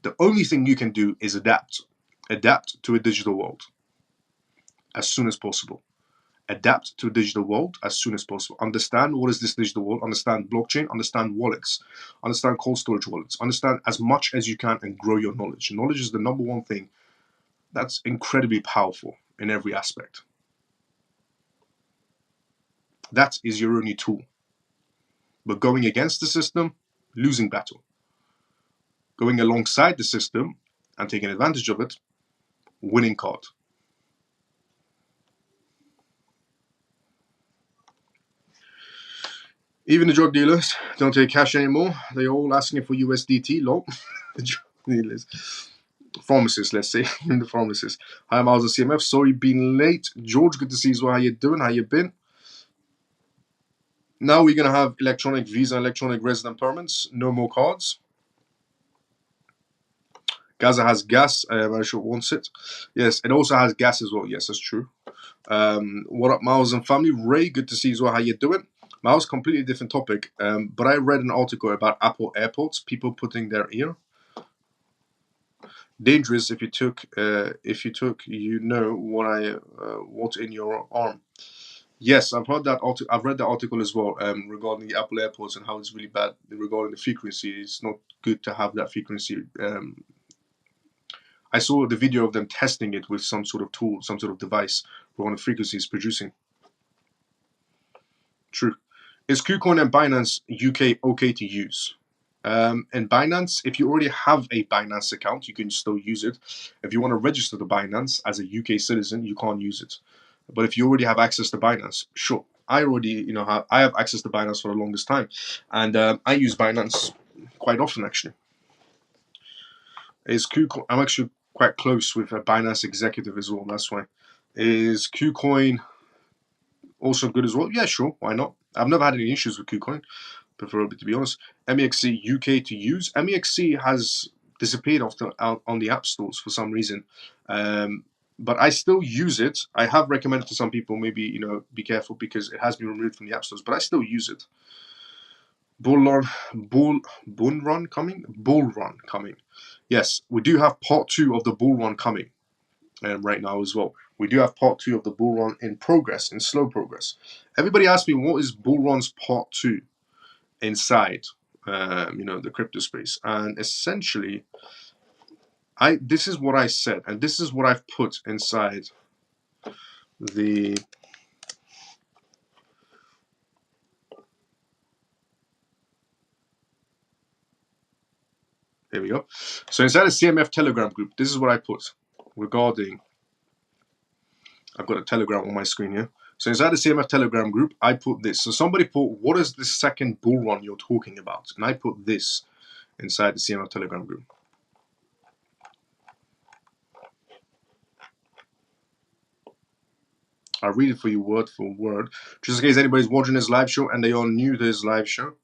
The only thing you can do is adapt. Adapt to a digital world as soon as possible. Adapt to a digital world as soon as possible. Understand what is this digital world. Understand blockchain. Understand wallets. Understand cold storage wallets. Understand as much as you can and grow your knowledge. Knowledge is the number one thing that's incredibly powerful in every aspect. That is your only tool. But going against the system, losing battle. Going alongside the system and taking advantage of it, winning card. Even the drug dealers don't take cash anymore. They're all asking for USDT. Lol. The drug dealers. Pharmacists, let's say. The pharmacists. Hi, Miles of CMF. Sorry being late. George, good to see you as well. How you doing? How you been? Now we're going to have electronic visa, electronic resident permits. No more cards. Gaza has gas. Very sure wants it. Yes, it also has gas as well. Yes, that's true. What up, Miles and family? Ray, good to see you as well. How you doing? Miles, completely different topic. But I read an article about Apple AirPods. People putting their ear. Dangerous if you took. You know what's in your arm. Yes, I've heard that. I've read the article as well regarding the Apple AirPods and how it's really bad regarding the frequency. It's not good to have that frequency. I saw the video of them testing it with some sort of tool, some sort of device, where the frequency is producing. True. Is KuCoin and Binance UK okay to use? And Binance, if you already have a Binance account, you can still use it. If you want to register to Binance as a UK citizen, you can't use it. But if you already have access to Binance, sure. I already, I have access to Binance for the longest time, and I use Binance quite often actually. Is KuCoin? I'm actually quite close with a Binance executive as well. That's why. Is KuCoin also good as well? Yeah, sure. Why not? I've never had any issues with KuCoin, preferably to be honest. MEXC UK to use. MEXC has disappeared out on the app stores for some reason. But I still use it. I have recommended to some people, maybe, be careful because it has been removed from the app stores, but I still use it. Bull run coming. Yes, we do have part 2 of the bull run coming right now as well. We do have part 2 of the bull run in progress, in slow progress. Everybody asks me, what is bull run's part 2 inside, the crypto space? And essentially, this is what I said, and this is what I've put inside the there we go. So inside the CMF Telegram group, this is what I put regarding. I've got a Telegram on my screen here. So inside the CMF Telegram group, I put this. So somebody put, what is the second bull run you're talking about? And I put this inside the CMF Telegram group. I'll read it for you word for word. Just in case anybody's watching this live show and they are new to this live show.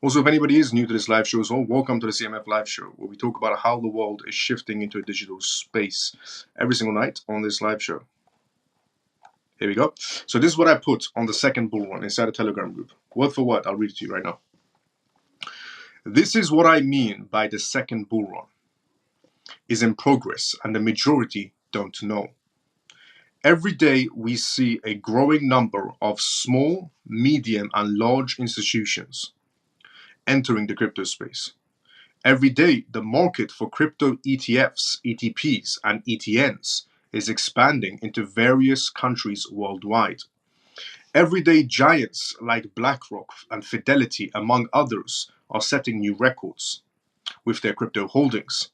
Also, if anybody is new to this live show as well, welcome to the CMF live show, where we talk about how the world is shifting into a digital space every single night on this live show. Here we go. So this is what I put on the second bull run inside the Telegram group. Word for word, I'll read it to you right now. This is what I mean by the second bull run is in progress and the majority don't know. Every day we see a growing number of small, medium and large institutions entering the crypto space. Every day the market for crypto ETFs, ETPs and ETNs is expanding into various countries worldwide. Everyday giants like BlackRock and Fidelity, among others, are setting new records with their crypto holdings.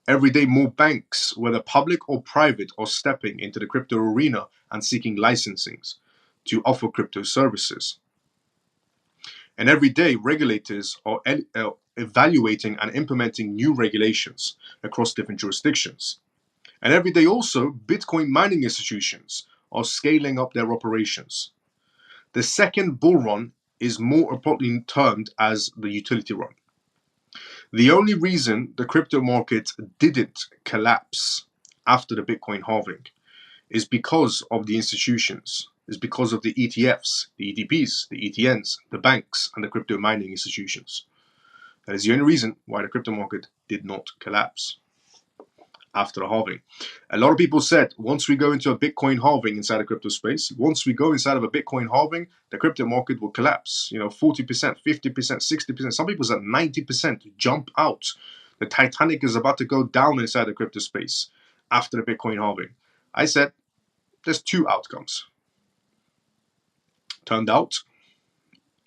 Every day more banks, whether public or private, are stepping into the crypto arena and seeking licensings to offer crypto services. And every day regulators are evaluating and implementing new regulations across different jurisdictions. And every day also, Bitcoin mining institutions are scaling up their operations. The second bull run is more appropriately termed as the utility run. The only reason the crypto market didn't collapse after the Bitcoin halving is because of the institutions, is because of the ETFs, the ETPs, the ETNs, the banks, and the crypto mining institutions. That is the only reason why the crypto market did not collapse after the halving. A lot of people said, once we go into a Bitcoin halving inside the crypto space, once we go inside of a Bitcoin halving, the crypto market will collapse. 40%, 50%, 60%. Some people said 90% jump out. The Titanic is about to go down inside the crypto space. after the Bitcoin halving? I said there's two outcomes. Turned out,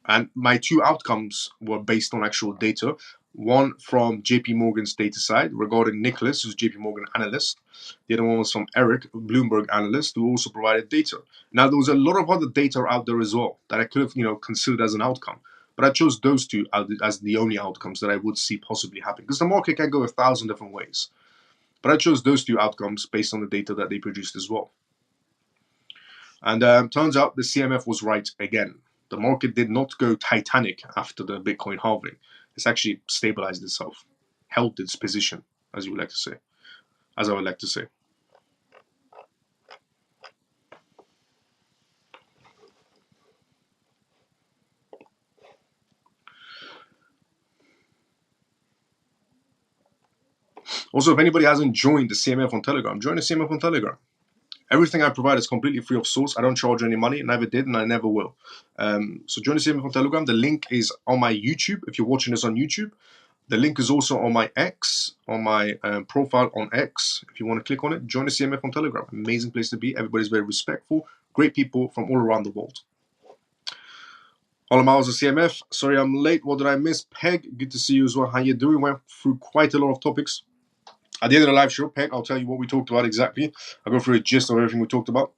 and my two outcomes were based on actual data. One from JP Morgan's data side regarding Nicholas, who's JP Morgan analyst. The other one was from Eric, Bloomberg analyst, who also provided data. Now, there was a lot of other data out there as well that I could have, considered as an outcome. But I chose those two as the only outcomes that I would see possibly happen, because the market can go 1,000 different ways. But I chose those two outcomes based on the data that they produced as well. And turns out the CMF was right again. The market did not go Titanic after the Bitcoin halving. It's actually stabilized itself, held its position, as I would like to say. Also, if anybody hasn't joined the CMF on Telegram, join the CMF on Telegram. Everything I provide is completely free of source. I don't charge any money, never did, and I never will. So join the CMF on Telegram. The link is on my YouTube. If you're watching this on YouTube, the link is also on my X, on my profile on X. If you want to click on it, join the CMF on Telegram. Amazing place to be. Everybody's very respectful. Great people from all around the world. All miles of CMF. Sorry I'm late. What did I miss? Peg, good to see you as well. How you doing? Went through quite a lot of topics. At the end of the live show, Peg, I'll tell you what we talked about exactly. I'll go through a gist of everything we talked about.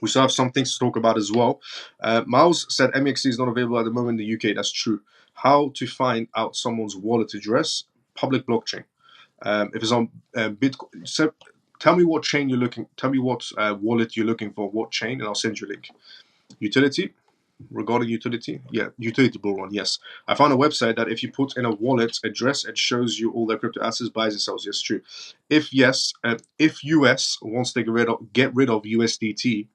We still have some things to talk about as well. Miles said MEXC is not available at the moment in the UK. That's true. How to find out someone's wallet address? Public blockchain. If it's on Bitcoin, so tell me what chain you're looking. Tell me what wallet you're looking for. What chain, and I'll send you a link. Utility. Regarding utility, yeah, utility bull run. Yes, I found a website that if you put in a wallet address, it shows you all their crypto assets, buys and sells. Yes, true. If US wants to get rid of USDT,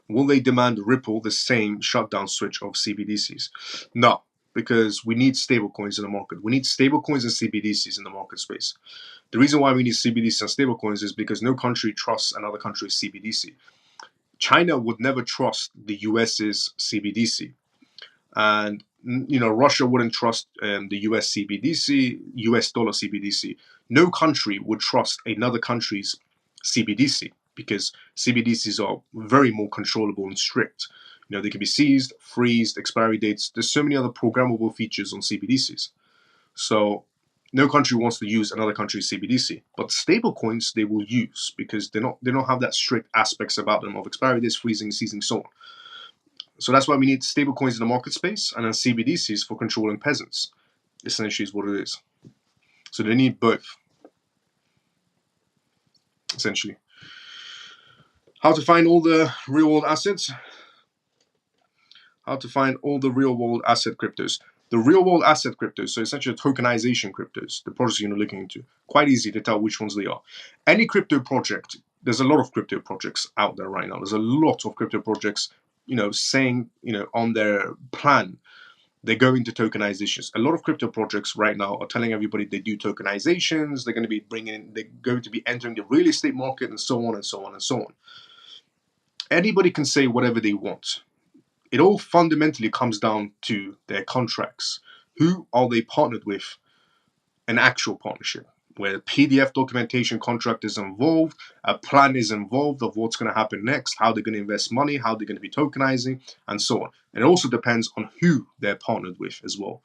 will they demand Ripple the same shutdown switch of CBDCs? No, because we need stablecoins in the market. We need stablecoins and CBDCs in the market space. The reason why we need CBDCs and stablecoins is because no country trusts another country's CBDC. China would never trust the US's CBDC, and Russia wouldn't trust the US CBDC, US dollar CBDC. No country would trust another country's CBDC because CBDCs are very more controllable and strict. They can be seized, freezed, expiry dates. There's so many other programmable features on CBDCs. So no country wants to use another country's CBDC, but stable coins they will use because they don't have that strict aspects about them of expiry dates, freezing, seizing, so on. So that's why we need stable coins in the market space and then CBDCs for controlling peasants. Essentially is what it is. So they need both. Essentially. How to find all the real world assets? How to find all the real world asset cryptos. The real world asset cryptos, so essentially tokenization cryptos, the projects you're looking into, quite easy to tell which ones they are. Any crypto project, there's a lot of crypto projects out there right now. There's a lot of crypto projects, saying, on their plan, they're going to tokenizations. A lot of crypto projects right now are telling everybody they do tokenizations, they're going to be entering the real estate market and so on and so on and so on. Anybody can say whatever they want. It all fundamentally comes down to their contracts. Who are they partnered with? An actual partnership where the PDF documentation contract is involved, a plan is involved of what's going to happen next, how they're going to invest money, how they're going to be tokenizing, and so on. And it also depends on who they're partnered with as well.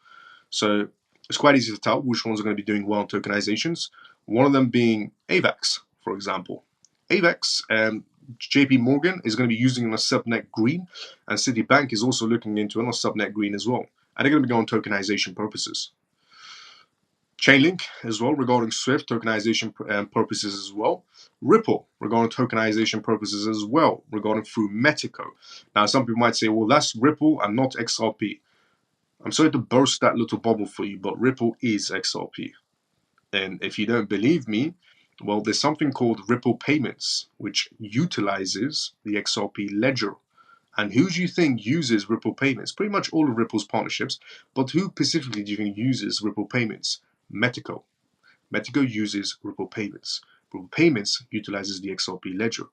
So it's quite easy to tell which ones are going to be doing well in tokenizations. One of them being AVAX, for example. AVAX, JP Morgan is going to be using on a subnet green, and Citibank is also looking into another subnet green as well. And they're going to be going tokenization purposes. Chainlink as well regarding Swift tokenization purposes as well. Ripple regarding tokenization purposes as well, regarding through Metico. Now, some people might say, well, that's Ripple and not XRP. I'm sorry to burst that little bubble for you, but Ripple is XRP. And if you don't believe me, well, there's something called Ripple Payments, which utilizes the XRP ledger. And who do you think uses Ripple Payments? Pretty much all of Ripple's partnerships, but who specifically do you think uses Ripple Payments? Metico. Metico uses Ripple Payments. Ripple Payments utilizes the XRP ledger.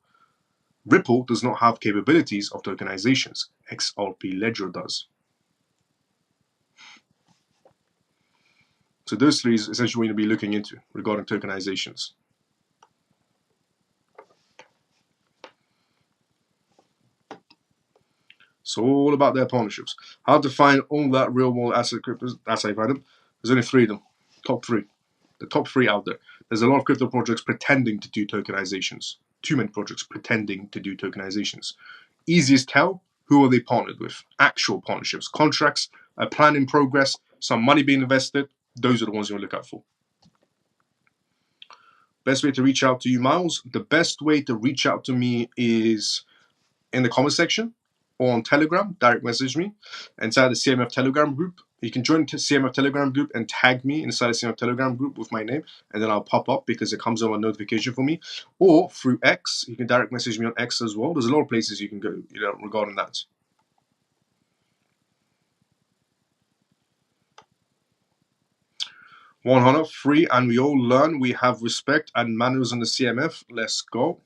Ripple does not have capabilities of tokenizations. XRP ledger does. So those three is essentially what you'll be looking into regarding tokenizations. So all about their partnerships. How to find all that real world asset cryptos. That's how you find them. There's only 3 of them. Top 3. The top 3 out there. There's a lot of crypto projects pretending to do tokenizations. Too many projects pretending to do tokenizations. Easiest tell, who are they partnered with? Actual partnerships, contracts, a plan in progress, some money being invested. Those are the ones you want to look out for. Best way to reach out to you, Miles? The best way to reach out to me is in the comment section or on Telegram. Direct message me inside the CMF Telegram group. You can join the CMF Telegram group and tag me inside the CMF Telegram group with my name, and then I'll pop up because it comes on a notification for me. Or through X, you can direct message me on X as well. There's a lot of places you can go, regarding that. 100, free, and we all learn. We have respect and manners on the CMF. Let's go.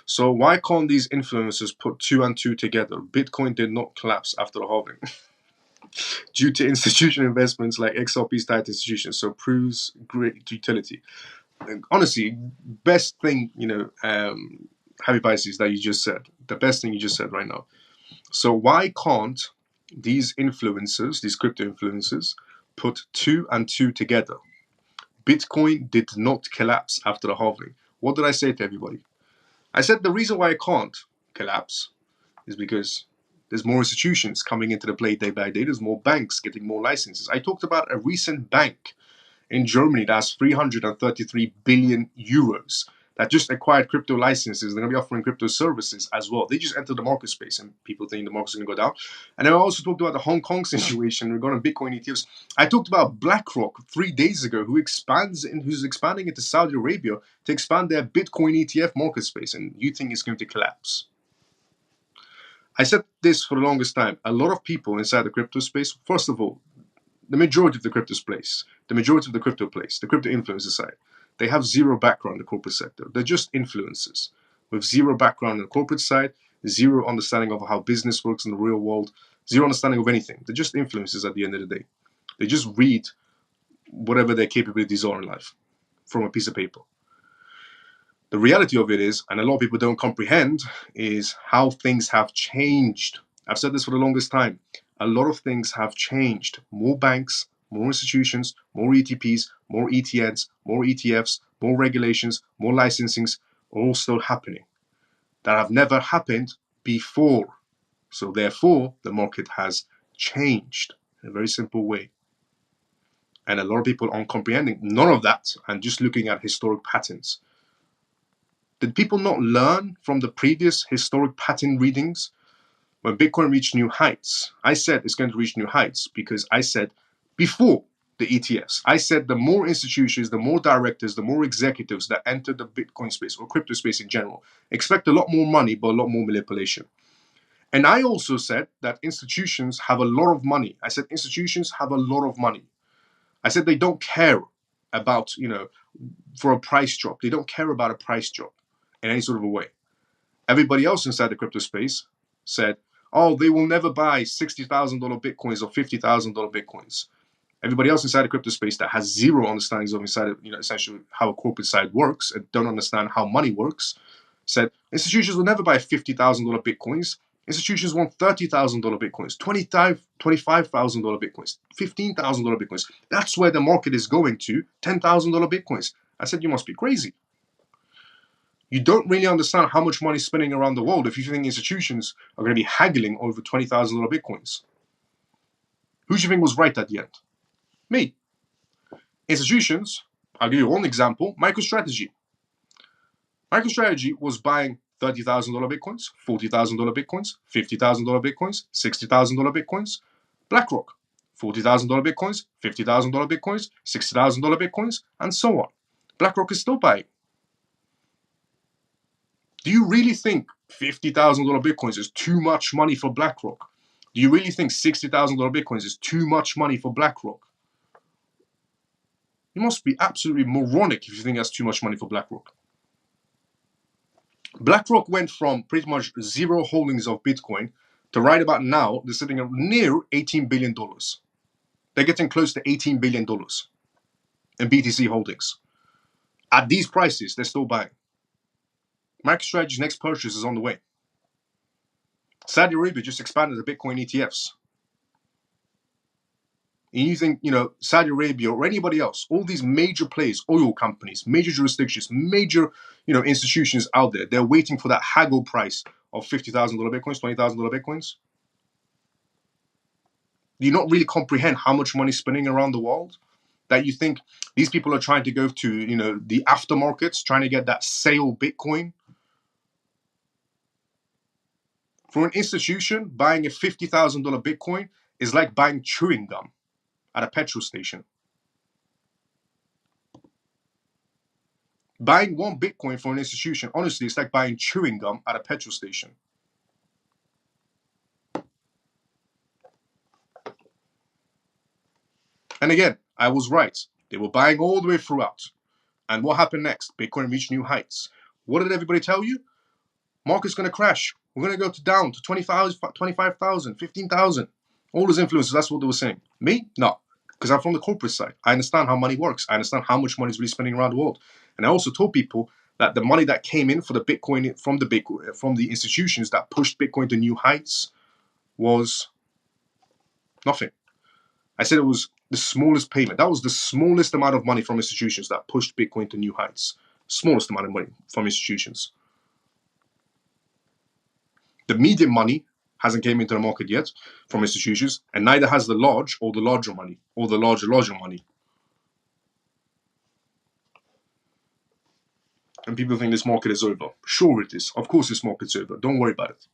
So why can't these influencers put 2 and 2 together? Bitcoin did not collapse after the halving due to institutional investments like XRP's tied institutions. So proves great utility. And honestly, best thing, Happy Pisces, that you just said. The best thing you just said right now. So why can't these influencers, these crypto influencers, put 2 and 2 together? Bitcoin did not collapse after the halving. What did I say to everybody? I said the reason why it can't collapse is because there's more institutions coming into the play day by day. There's more banks getting more licenses. I talked about a recent bank in Germany that has 333 billion euros that just acquired crypto licenses. They're going to be offering crypto services as well. They just entered the market space and people think the market's going to go down. And I also talked about the Hong Kong situation regarding Bitcoin ETFs. I talked about BlackRock 3 days ago, who's expanding into Saudi Arabia to expand their Bitcoin ETF market space. And you think it's going to collapse? I said this for the longest time. A lot of people inside the crypto space, first of all, the majority of the crypto space, the crypto influencer side, they have zero background in the corporate sector. They're just influencers with zero background in the corporate side, zero understanding of how business works in the real world, zero understanding of anything. They're just influencers at the end of the day. They just read whatever their capabilities are in life from a piece of paper. The reality of it is, and a lot of people don't comprehend, is how things have changed. I've said this for the longest time. A lot of things have changed. More banks, more institutions, more ETPs, more ETNs, more ETFs, more regulations, more licensings are all still happening that have never happened before. So therefore, the market has changed in a very simple way. And a lot of people aren't comprehending none of that and just looking at historic patterns. Did people not learn from the previous historic pattern readings? When Bitcoin reached new heights, I said it's going to reach new heights because I said before the ETFs, I said the more institutions, the more directors, the more executives that enter the Bitcoin space or crypto space in general, expect a lot more money, but a lot more manipulation. And I also said that institutions have a lot of money. I said institutions have a lot of money. I said they don't care about, for a price drop. They don't care about a price drop in any sort of a way. Everybody else inside the crypto space said, oh, they will never buy $60,000 Bitcoins or $50,000 Bitcoins. Everybody else inside the crypto space that has zero understandings of essentially how a corporate side works and don't understand how money works, said institutions will never buy $50,000 Bitcoins. Institutions want $30,000 Bitcoins, $25,000 Bitcoins, $15,000 Bitcoins. That's where the market is going to, $10,000 Bitcoins. I said, you must be crazy. You don't really understand how much money is spending around the world if you think institutions are going to be haggling over $20,000 Bitcoins. Who do you think was right at the end? Me. Institutions, I'll give you one example, MicroStrategy. MicroStrategy was buying $30,000 Bitcoins, $40,000 Bitcoins, $50,000 Bitcoins, $60,000 Bitcoins. BlackRock, $40,000 Bitcoins, $50,000 Bitcoins, $60,000 Bitcoins, and so on. BlackRock is still buying. Do you really think $50,000 Bitcoins is too much money for BlackRock? Do you really think $60,000 Bitcoins is too much money for BlackRock? You must be absolutely moronic if you think that's too much money for BlackRock. BlackRock went from pretty much zero holdings of Bitcoin to right about now, they're sitting at near $18 billion. They're getting close to $18 billion in BTC holdings. At these prices, they're still buying. MicroStrategy's next purchase is on the way. Saudi Arabia just expanded the Bitcoin ETFs. And you think, Saudi Arabia or anybody else, all these major players, oil companies, major jurisdictions, major, institutions out there, they're waiting for that haggle price of $50,000 Bitcoins, $20,000 Bitcoins. Do you not really comprehend how much money is spinning around the world? That you think these people are trying to go to, the aftermarkets, trying to get that sale Bitcoin? For an institution, buying a $50,000 Bitcoin is like buying chewing gum at a petrol station. Buying one Bitcoin for an institution, honestly, it's like buying chewing gum at a petrol station. And again, I was right. They were buying all the way throughout. And what happened next? Bitcoin reached new heights. What did everybody tell you? Market's going to crash. We're going to go down to 25,000, 15,000. All those influencers, that's what they were saying. Me? No. Because I'm from the corporate side. I understand how money works. I understand how much money is really spending around the world. And I also told people that the money that came in for the Bitcoin from the institutions that pushed Bitcoin to new heights was nothing. I said it was the smallest payment. That was the smallest amount of money from institutions that pushed Bitcoin to new heights. Smallest amount of money from institutions. The medium money hasn't came into the market yet from institutions, and neither has the large or the larger money or the larger money. And people think this market is over. Sure it is. Of course this market's over. Don't worry about it.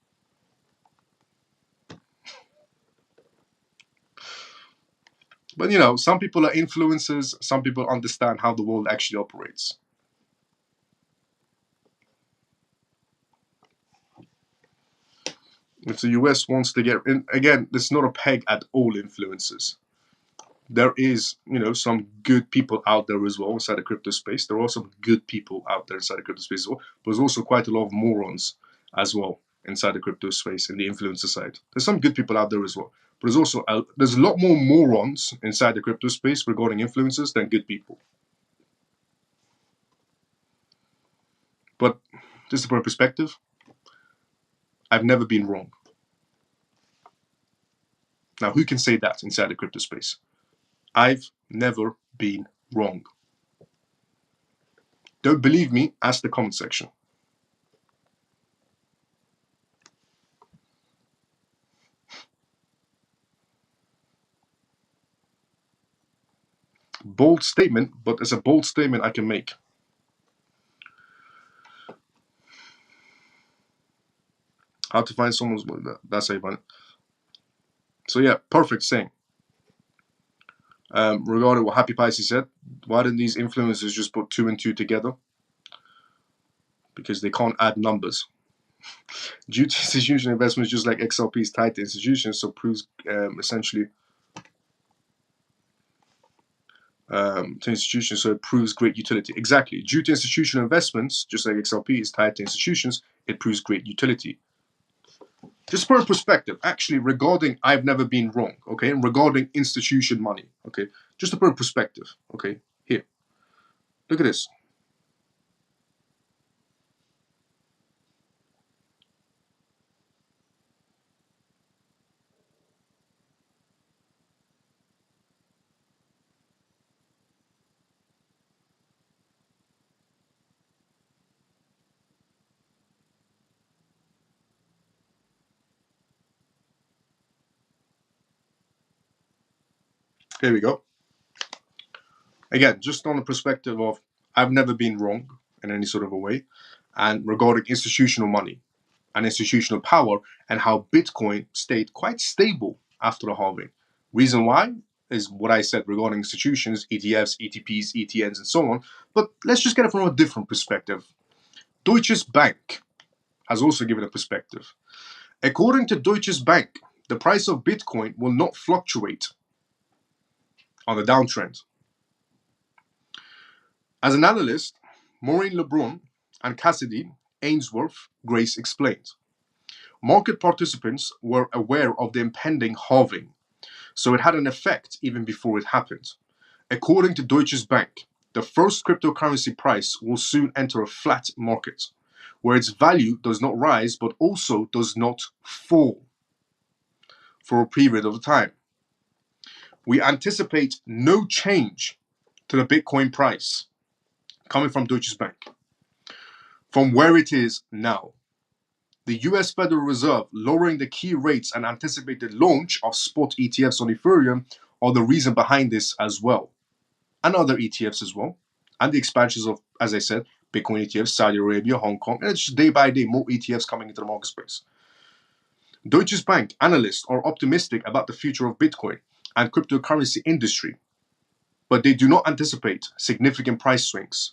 But some people are influencers. Some people understand how the world actually operates. If the US wants to get in, again, this is not a peg at all influencers. There is, some good people out there as well inside the crypto space. There are some good people out there inside the crypto space as well. But there's also quite a lot of morons as well inside the crypto space and the influencer side. There's some good people out there as well. But there's a lot more morons inside the crypto space regarding influencers than good people. But just to put in perspective, I've never been wrong. Now, who can say that inside the crypto space? I've never been wrong. Don't believe me? Ask the comment section. Bold statement, but it's a bold statement I can make. How to find someone's... That's how you find it. So yeah, perfect saying. Regarding what Happy Pisces said, why didn't these influencers just put 2 and 2 together? Because they can't add numbers. Due to institutional investments, just like XRP is tied to institutions, so proves essentially to institutions, so it proves great utility. Exactly. Due to institutional investments, just like XRP is tied to institutions, it proves great utility. Just for a perspective, actually, regarding I've never been wrong, okay, and regarding institution money, okay, just to put a perspective, okay, here, look at this. Here we go. Again, just on the perspective of I've never been wrong in any sort of a way, and regarding institutional money and institutional power and how Bitcoin stayed quite stable after the halving. Reason why is what I said regarding institutions, ETFs, ETPs, ETNs, and so on. But let's just get it from a different perspective. Deutsche Bank has also given a perspective. According to Deutsche Bank, the price of Bitcoin will not fluctuate on the downtrend. As an analyst, Maureen LeBrun and Cassidy Ainsworth Grace explained, market participants were aware of the impending halving, so it had an effect even before it happened. According to Deutsche Bank, the first cryptocurrency price will soon enter a flat market, where its value does not rise but also does not fall for a period of time. We anticipate no change to the Bitcoin price coming from Deutsche Bank from where it is now. The US Federal Reserve lowering the key rates and anticipated launch of spot ETFs on Ethereum are the reason behind this as well. And other ETFs as well. And the expansions of, as I said, Bitcoin ETFs, Saudi Arabia, Hong Kong, and it's just day by day more ETFs coming into the market space. Deutsche Bank analysts are optimistic about the future of Bitcoin and cryptocurrency industry, but they do not anticipate significant price swings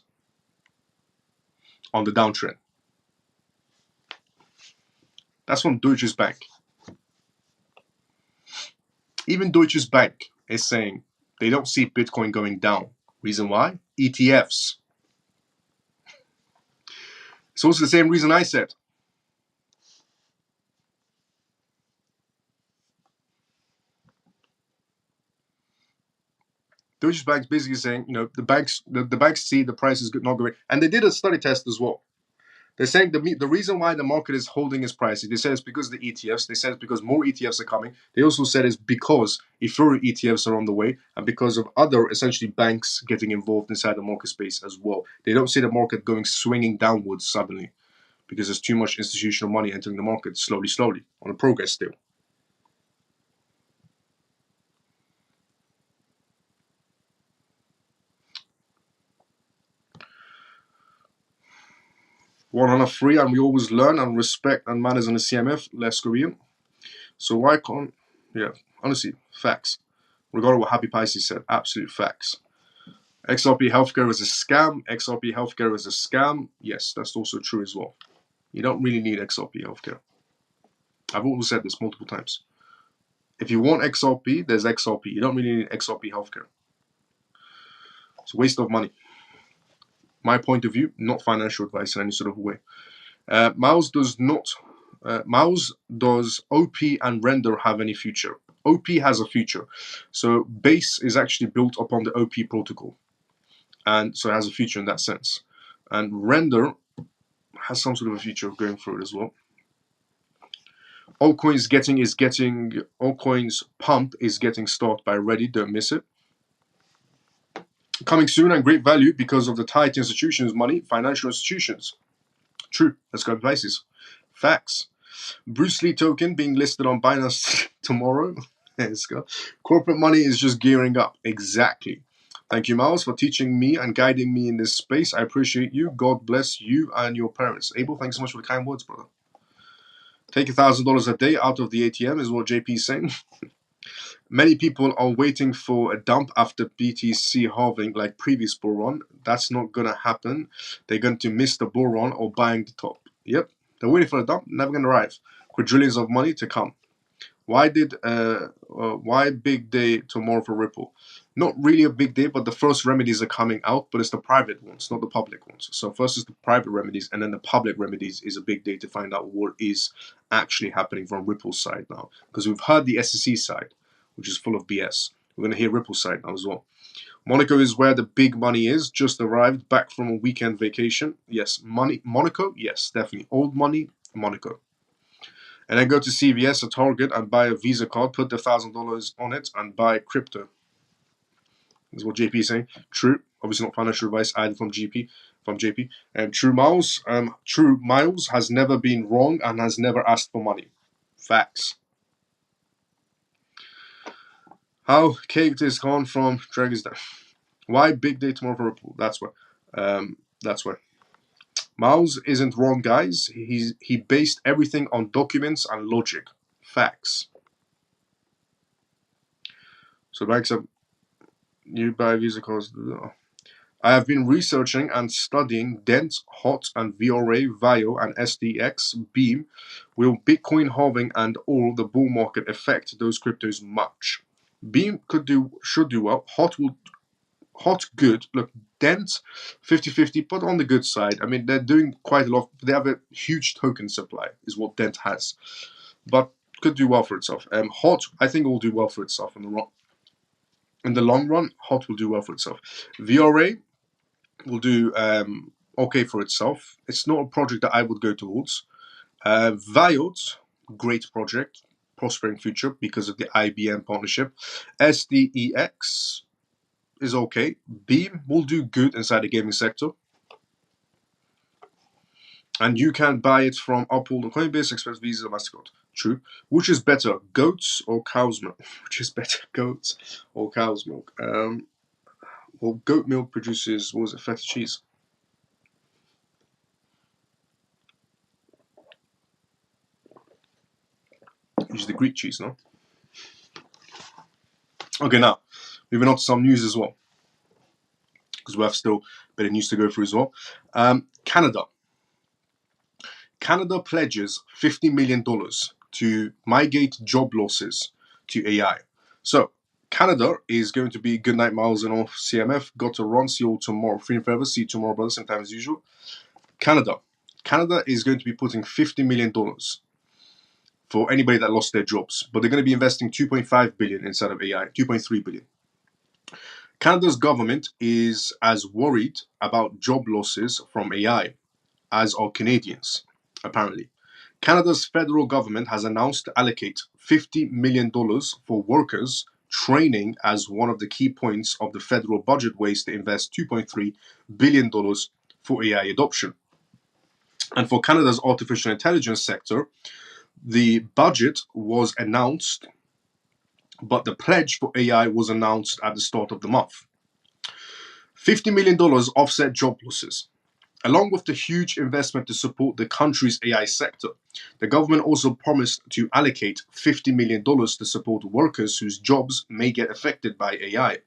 on the downtrend. That's from Deutsche Bank. Even Deutsche Bank is saying they don't see Bitcoin going down. Reason why? ETFs. It's also the same reason I said. Deutsche Bank's basically saying, the banks see the price is not going, and they did a study test as well. They're saying the reason why the market is holding its prices, they said it's because of the ETFs. They said it's because more ETFs are coming. They also said it's because Ethereum ETFs are on the way and because of other essentially banks getting involved inside the market space as well. They don't see the market swinging downwards suddenly because there's too much institutional money entering the market slowly on a progress still. One on a free, and we always learn and respect and manners in the CMF. Let's go in. So why can't, honestly, facts. Regarding what Happy Pisces said, absolute facts. XRP healthcare is a scam. XRP healthcare is a scam. Yes, that's also true as well. You don't really need XRP healthcare. I've always said this multiple times. If you want XRP, there's XRP. You don't really need XRP healthcare. It's a waste of money. My point of view, not financial advice in any sort of way. Mouse does OP and Render have any future? OP has a future. So Base is actually built upon the OP protocol. And so it has a future in that sense. And Render has some sort of a future going through it as well. Altcoins pump is getting started by Ready, don't miss it. Coming soon and great value because of the tight institutions money, financial institutions. True, let's go to places. Facts. Bruce Lee token being listed on Binance tomorrow. Let's go. Corporate money is just gearing up. Exactly. Thank you, Miles, for teaching me and guiding me in this space. I appreciate you. God bless you and your parents. Abel, thanks so much for the kind words, brother. Take $1,000 a day out of the ATM is what JP is saying. Many people are waiting for a dump after BTC halving like previous bull run. That's not going to happen. They're going to miss the bull run or buying the top. Yep, they're waiting for a dump. Never going to arrive. Quadrillions of money to come. Why big day tomorrow for Ripple? Not really a big day, but the first remedies are coming out, but it's the private ones, not the public ones. So first is the private remedies, and then the public remedies is a big day to find out what is actually happening from Ripple's side now. Because we've heard the SEC side, which is full of BS. We're going to hear Ripple's side now as well. Monaco is where the big money is. Just arrived back from a weekend vacation. Yes, Monaco, yes, definitely. Old money, Monaco. And then go to CVS or Target and buy a Visa card, put the $1,000 on it, and buy crypto. Is what JP is saying. True. Obviously not financial advice either from JP. And True Miles has never been wrong and has never asked for money. Facts. How caked is gone from Dragon's Den. Why big day tomorrow for Ripple? That's why. Miles isn't wrong, guys. He based everything on documents and logic. Facts. So banks have you buy Visa cards. I have been researching and studying DENT, HOT, and VRA, VIO, and SDX, Beam. Will Bitcoin halving and all the bull market affect those cryptos much? Beam should do well. Hot good. Look, Dent 50-50, but on the good side. I mean, they're doing quite a lot. They have a huge token supply, is what Dent has, but could do well for itself. Hot, I think, will do well for itself in the long run. Hot will do well for itself. VRA will do okay for itself. It's not a project that I would go towards. Viot, great project, prospering future because of the IBM partnership. SDEX is okay. Beam will do good inside the gaming sector. And you can buy it from Uphold or Coinbase, Express, Visa, MasterCard. True. Which is better, goats or cow's milk? Which is better, goats or cow's milk? Well, goat milk produces, what was it, feta cheese? Which is the Greek cheese, no? Okay, now, moving on to some news as well, because we have still a bit of news to go through as well. Canada. Canada pledges $50 million to mitigate job losses to AI. So, Canada is going to be good night, Miles and all. CMF got to run. See you all tomorrow. Free and forever. See you tomorrow, brother. Same time as usual. Canada is going to be putting $50 million for anybody that lost their jobs, but they're going to be investing $2.5 billion inside of AI. $2.3 billion. Canada's government is as worried about job losses from AI as are Canadians, apparently. Canada's federal government has announced to allocate $50 million for workers training as one of the key points of the federal budget ways to invest $2.3 billion for AI adoption. And for Canada's artificial intelligence sector, the budget was announced, but the pledge for AI was announced at the start of the month. $50 million offset job losses. Along with the huge investment to support the country's AI sector, the government also promised to allocate $50 million to support workers whose jobs may get affected by AI.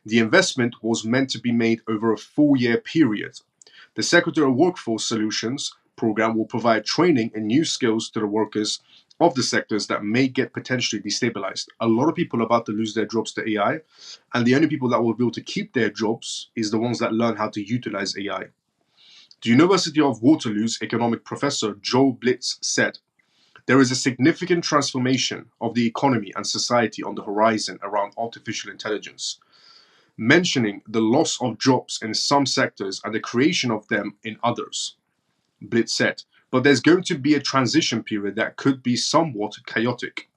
The investment was meant to be made over a 4-year period. The Secretary of Workforce Solutions program will provide training and new skills to the workers of the sectors that may get potentially destabilized. A lot of people are about to lose their jobs to AI, and the only people that will be able to keep their jobs is the ones that learn how to utilize AI. The University of Waterloo's economic professor Joe Blitz said, "There is a significant transformation of the economy and society on the horizon around artificial intelligence," mentioning the loss of jobs in some sectors and the creation of them in others. Blitz said, "But there's going to be a transition period that could be somewhat chaotic."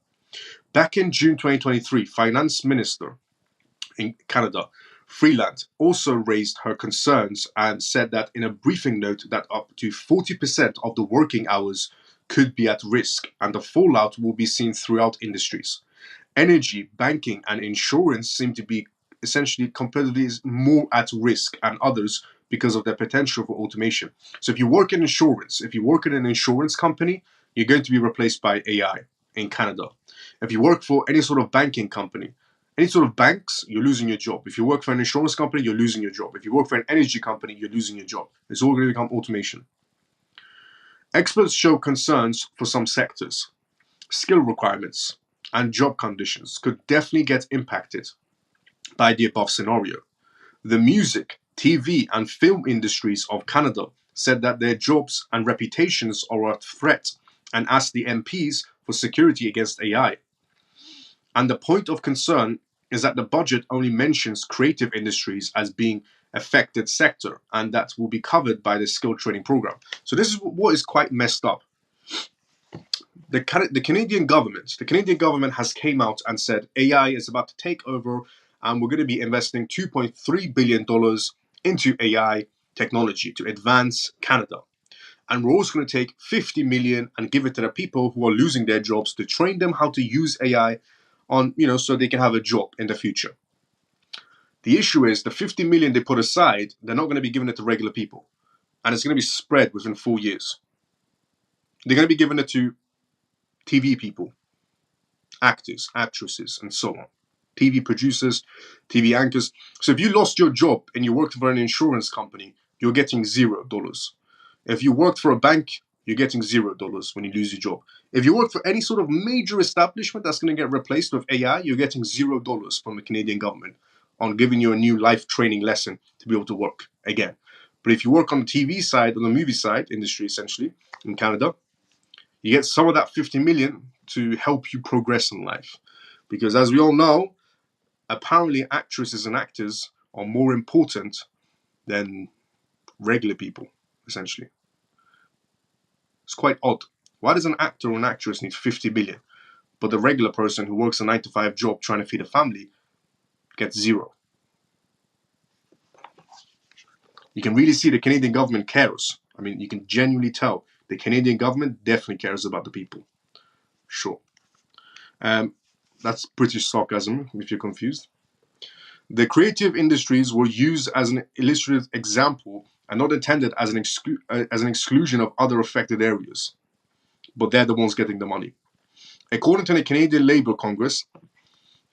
Back in June 2023, Finance Minister in Canada, Freeland, also raised her concerns and said that in a briefing note that up to 40% of the working hours could be at risk and the fallout will be seen throughout industries. Energy, banking, and insurance seem to be essentially comparatively more at risk and others because of their potential for automation. So if you work in insurance, if you work in an insurance company, you're going to be replaced by AI in Canada. If you work for any sort of banking company, any sort of banks, you're losing your job. If you work for an insurance company, you're losing your job. If you work for an energy company, you're losing your job. It's all going to become automation. Experts show concerns for some sectors. Skill requirements and job conditions could definitely get impacted by the above scenario. The music, TV, and film industries of Canada said that their jobs and reputations are at threat and asked the MPs for security against AI. And the point of concern is that the budget only mentions creative industries as being affected sector, and that will be covered by the skill training program. So this is what is quite messed up. The Canadian government has came out and said AI is about to take over, and we're going to be investing $2.3 billion into AI technology to advance Canada. And we're also going to take 50 million and give it to the people who are losing their jobs to train them how to use AI on, so they can have a job in the future. The issue is the 50 million they put aside, they're not going to be giving it to regular people. And it's going to be spread within 4 years. They're going to be giving it to TV people, actors, actresses, and so on. TV producers, TV anchors. So if you lost your job and you worked for an insurance company, you're getting $0. If you worked for a bank, you're getting $0 when you lose your job. If you work for any sort of major establishment that's going to get replaced with AI, you're getting $0 from the Canadian government on giving you a new life training lesson to be able to work again. But if you work on the TV side, on the movie side, industry essentially, in Canada, you get some of that 50 million to help you progress in life. Because as we all know, apparently actresses and actors are more important than regular people, essentially. It's quite odd. Why does an actor or an actress need 50 million, but the regular person who works a 9-to-5 job trying to feed a family gets zero? You can really see the Canadian government cares. I mean, you can genuinely tell the Canadian government definitely cares about the people. Sure. That's British sarcasm, if you're confused. The creative industries were used as an illustrative example and not intended as an exclusion of other affected areas. But they're the ones getting the money. According to the Canadian Labour Congress,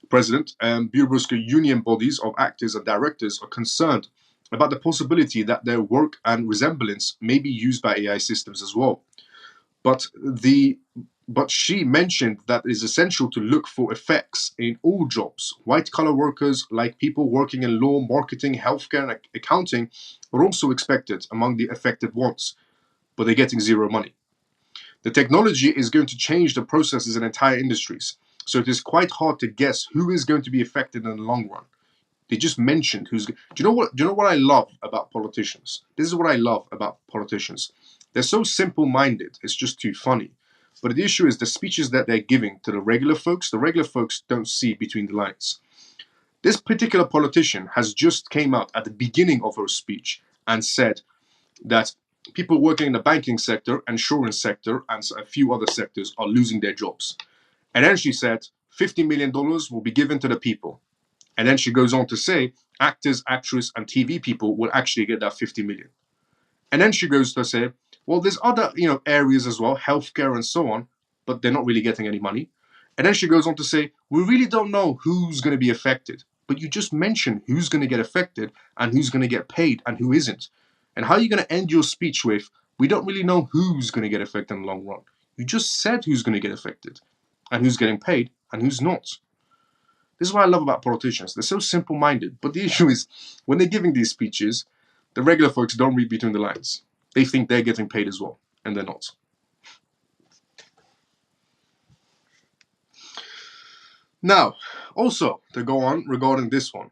President and bureaucratic union bodies of actors and directors are concerned about the possibility that their work and resemblance may be used by AI systems as well. But she mentioned that it is essential to look for effects in all jobs. White-collar workers, like people working in law, marketing, healthcare, and accounting, are also expected among the affected ones, but they're getting zero money. The technology is going to change the processes in entire industries, so it is quite hard to guess who is going to be affected in the long run. They just mentioned who's. Do you know what I love about politicians? This is what I love about politicians. They're so simple-minded. It's just too funny. But the issue is the speeches that they're giving to the regular folks don't see between the lines. This particular politician has just came out at the beginning of her speech and said that people working in the banking sector, insurance sector, and a few other sectors are losing their jobs. And then she said $50 million will be given to the people. And then she goes on to say actors, actresses, and TV people will actually get that 50 million. And then she goes to say, well, there's other areas as well, healthcare and so on, but they're not really getting any money. And then she goes on to say, we really don't know who's going to be affected. But you just mentioned who's going to get affected and who's going to get paid and who isn't. And how are you going to end your speech with, we don't really know who's going to get affected in the long run? You just said who's going to get affected and who's getting paid and who's not. This is what I love about politicians. They're so simple-minded. But the issue is, when they're giving these speeches, the regular folks don't read between the lines. They think they're getting paid as well, and they're not. Now, also, to go on regarding this one,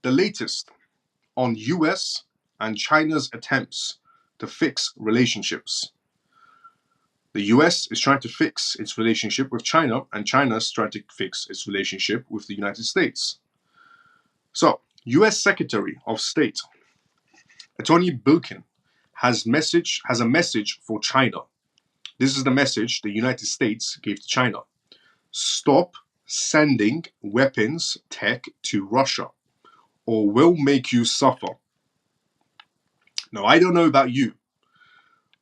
the latest on US and China's attempts to fix relationships. The US is trying to fix its relationship with China, and China's trying to fix its relationship with the United States. So, US Secretary of State Antony Blinken has a message for China. This is the message the United States gave to China. Stop sending weapons tech to Russia, or we'll make you suffer. Now, I don't know about you,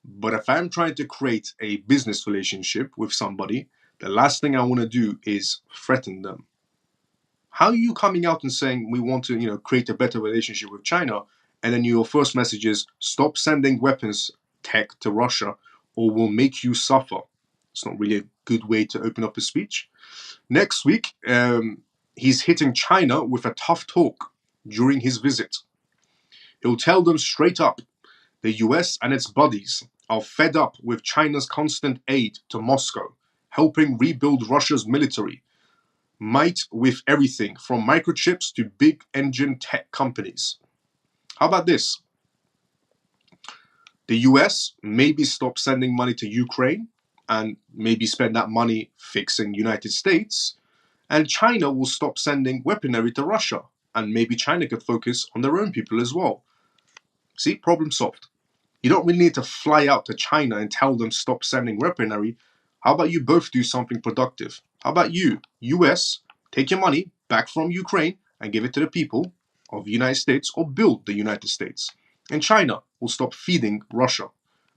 but if I'm trying to create a business relationship with somebody, the last thing I want to do is threaten them. How are you coming out and saying we want to, create a better relationship with China, and then your first message is stop sending weapons tech to Russia, or we'll make you suffer? It's not really a good way to open up a speech. Next week, he's hitting China with a tough talk during his visit. He'll tell them straight up, the US and its buddies are fed up with China's constant aid to Moscow, helping rebuild Russia's military might with everything from microchips to big engine tech companies. How about this? The US maybe stop sending money to Ukraine and maybe spend that money fixing United States, and China will stop sending weaponry to Russia, and maybe China could focus on their own people as well. See, problem solved. You don't really need to fly out to China and tell them stop sending weaponry. How about you both do something productive? How about you, US, take your money back from Ukraine and give it to the people of the United States, or build the United States. And China will stop feeding Russia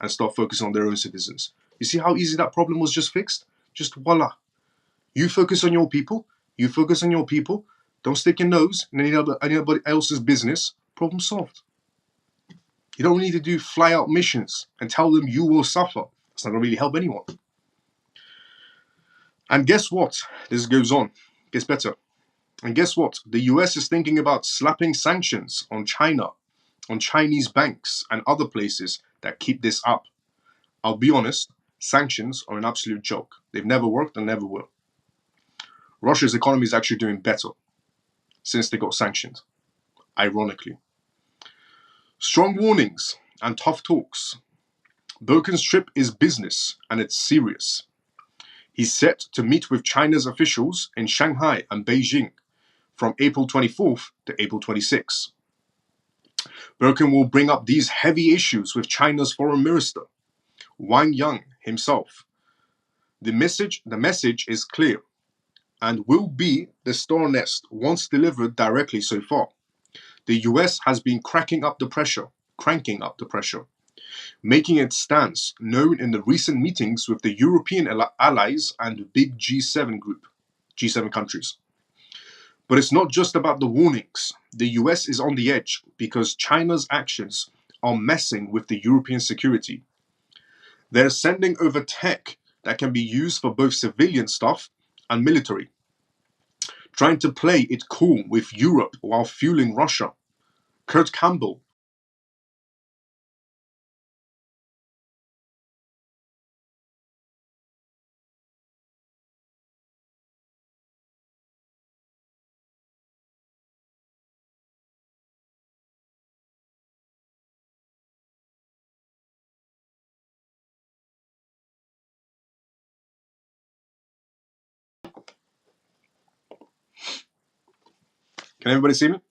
and start focusing on their own citizens. You see how easy that problem was just fixed? Just voila. You focus on your people. You focus on your people. Don't stick your nose in anybody else's business. Problem solved. You don't need to do fly-out missions and tell them you will suffer. It's not going to really help anyone. And guess what? This goes on. Gets better. And guess what? The US is thinking about slapping sanctions on China, on Chinese banks and other places that keep this up. I'll be honest, sanctions are an absolute joke. They've never worked and never will. Russia's economy is actually doing better since they got sanctioned, ironically. Strong warnings and tough talks. Birken's trip is business and it's serious. He's set to meet with China's officials in Shanghai and Beijing from April 24th to April 26th. Birken will bring up these heavy issues with China's foreign minister, Wang Yang himself. The message is clear and will be the star nest once delivered directly so far. The US has been cranking up the pressure, making its stance known in the recent meetings with the European allies and the big G7 group, G7 countries. But it's not just about the warnings. The US is on the edge because China's actions are messing with the European security. They're sending over tech that can be used for both civilian stuff and military, trying to play it cool with Europe while fueling Russia. Kurt Campbell. Can everybody see me?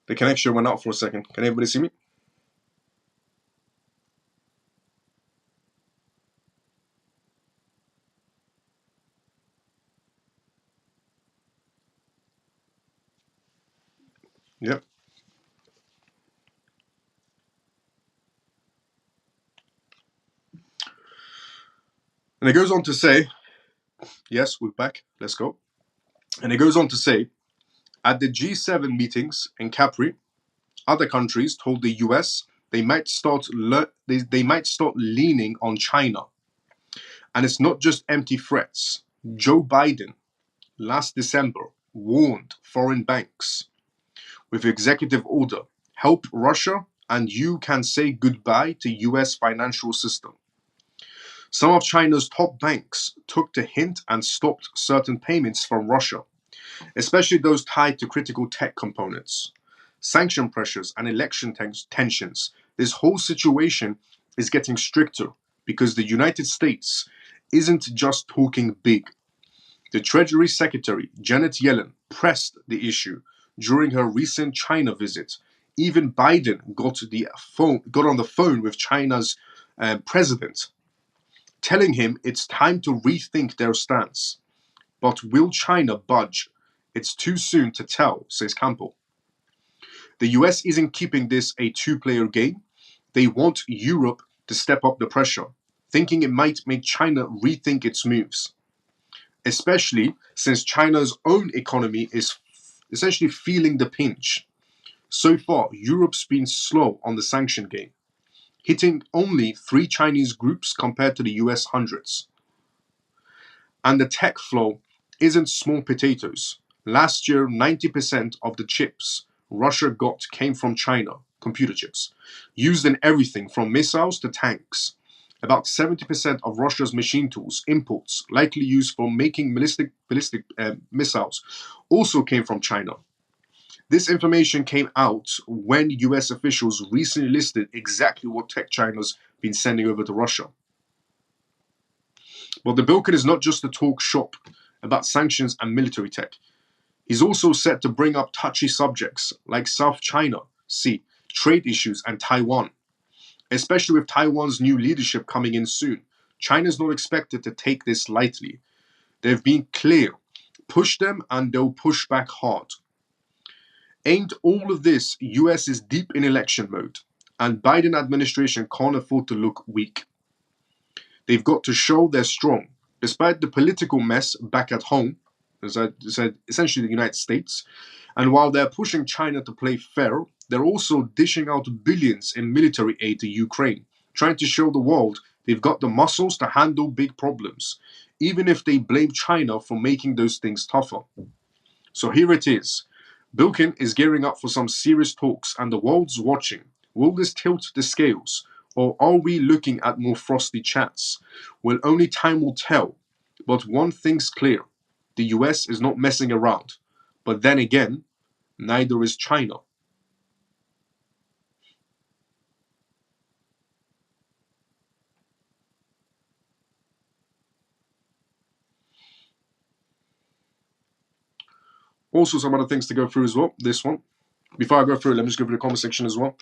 The connection went out for a second. Can everybody see me? Yep. And it goes on to say, yes, we're back. Let's go. And it goes on to say, at the G7 meetings in Capri, other countries told the US they might start leaning on China. And it's not just empty threats. Joe Biden last December warned foreign banks with executive order, help Russia and you can say goodbye to US financial system. Some of China's top banks took the hint and stopped certain payments from Russia, especially those tied to critical tech components. Sanction pressures and election tensions. This whole situation is getting stricter because the United States isn't just talking big. The Treasury Secretary, Janet Yellen, pressed the issue during her recent China visit. Even Biden got on the phone with China's president, telling him it's time to rethink their stance. But will China budge? It's too soon to tell, says Campbell. The US isn't keeping this a two-player game. They want Europe to step up the pressure, thinking it might make China rethink its moves, especially since China's own economy is essentially feeling the pinch. So far, Europe's been slow on the sanction game, hitting only 3 Chinese groups compared to the US hundreds. And the tech flow isn't small potatoes. Last year, 90% of the chips Russia got came from China, computer chips, used in everything from missiles to tanks. About 70% of Russia's machine tools imports, likely used for making ballistic missiles, also came from China. This information came out when US officials recently listed exactly what tech China's been sending over to Russia. But the Bilkin is not just a talk shop about sanctions and military tech. He's also set to bring up touchy subjects like South China Sea, trade issues, and Taiwan. Especially with Taiwan's new leadership coming in soon, China's not expected to take this lightly. They've been clear. Push them and they'll push back hard. Aimed all of this, US is deep in election mode, and Biden administration can't afford to look weak. They've got to show they're strong, despite the political mess back at home, as I said, essentially the United States. And while they're pushing China to play fair, they're also dishing out billions in military aid to Ukraine, trying to show the world they've got the muscles to handle big problems, even if they blame China for making those things tougher. So here it is. Bilkin is gearing up for some serious talks, and the world's watching. Will this tilt the scales, or are we looking at more frosty chats? Well, only time will tell. But one thing's clear. The US is not messing around. But then again, neither is China. Also, some other things to go through as well. This one. Before I go through it, let me just go through the comment section as well.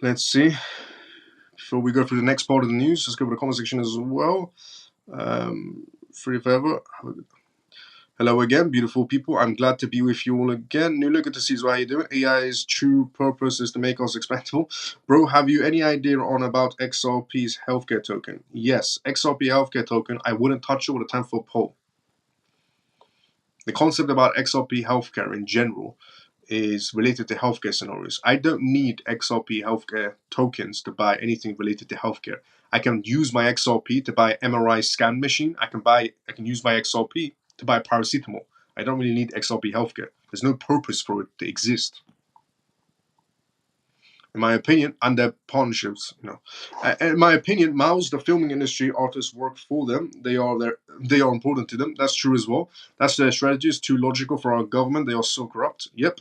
Let's see. Before we go through the next part of the news, let's go through the comment section as well. Free forever. Hello again, beautiful people. I'm glad to be with you all again. New look at to see how you doing. AI's true purpose is to make us expendable. Bro, have you any idea on about XRP's healthcare token? Yes, XRP healthcare token. I wouldn't touch it with a 10-foot pole. The concept about XRP healthcare in general is related to healthcare scenarios. I don't need XRP healthcare tokens to buy anything related to healthcare. I can use my XRP to buy MRI scan machine. I can use my XRP to buy paracetamol. I don't really need XRP healthcare. There's no purpose for it to exist. In my opinion, and their partnerships, in my opinion, Mao's the filming industry artists work for them. They are important to them. That's true as well. That's their strategy. It's too logical for our government. They are so corrupt. Yep.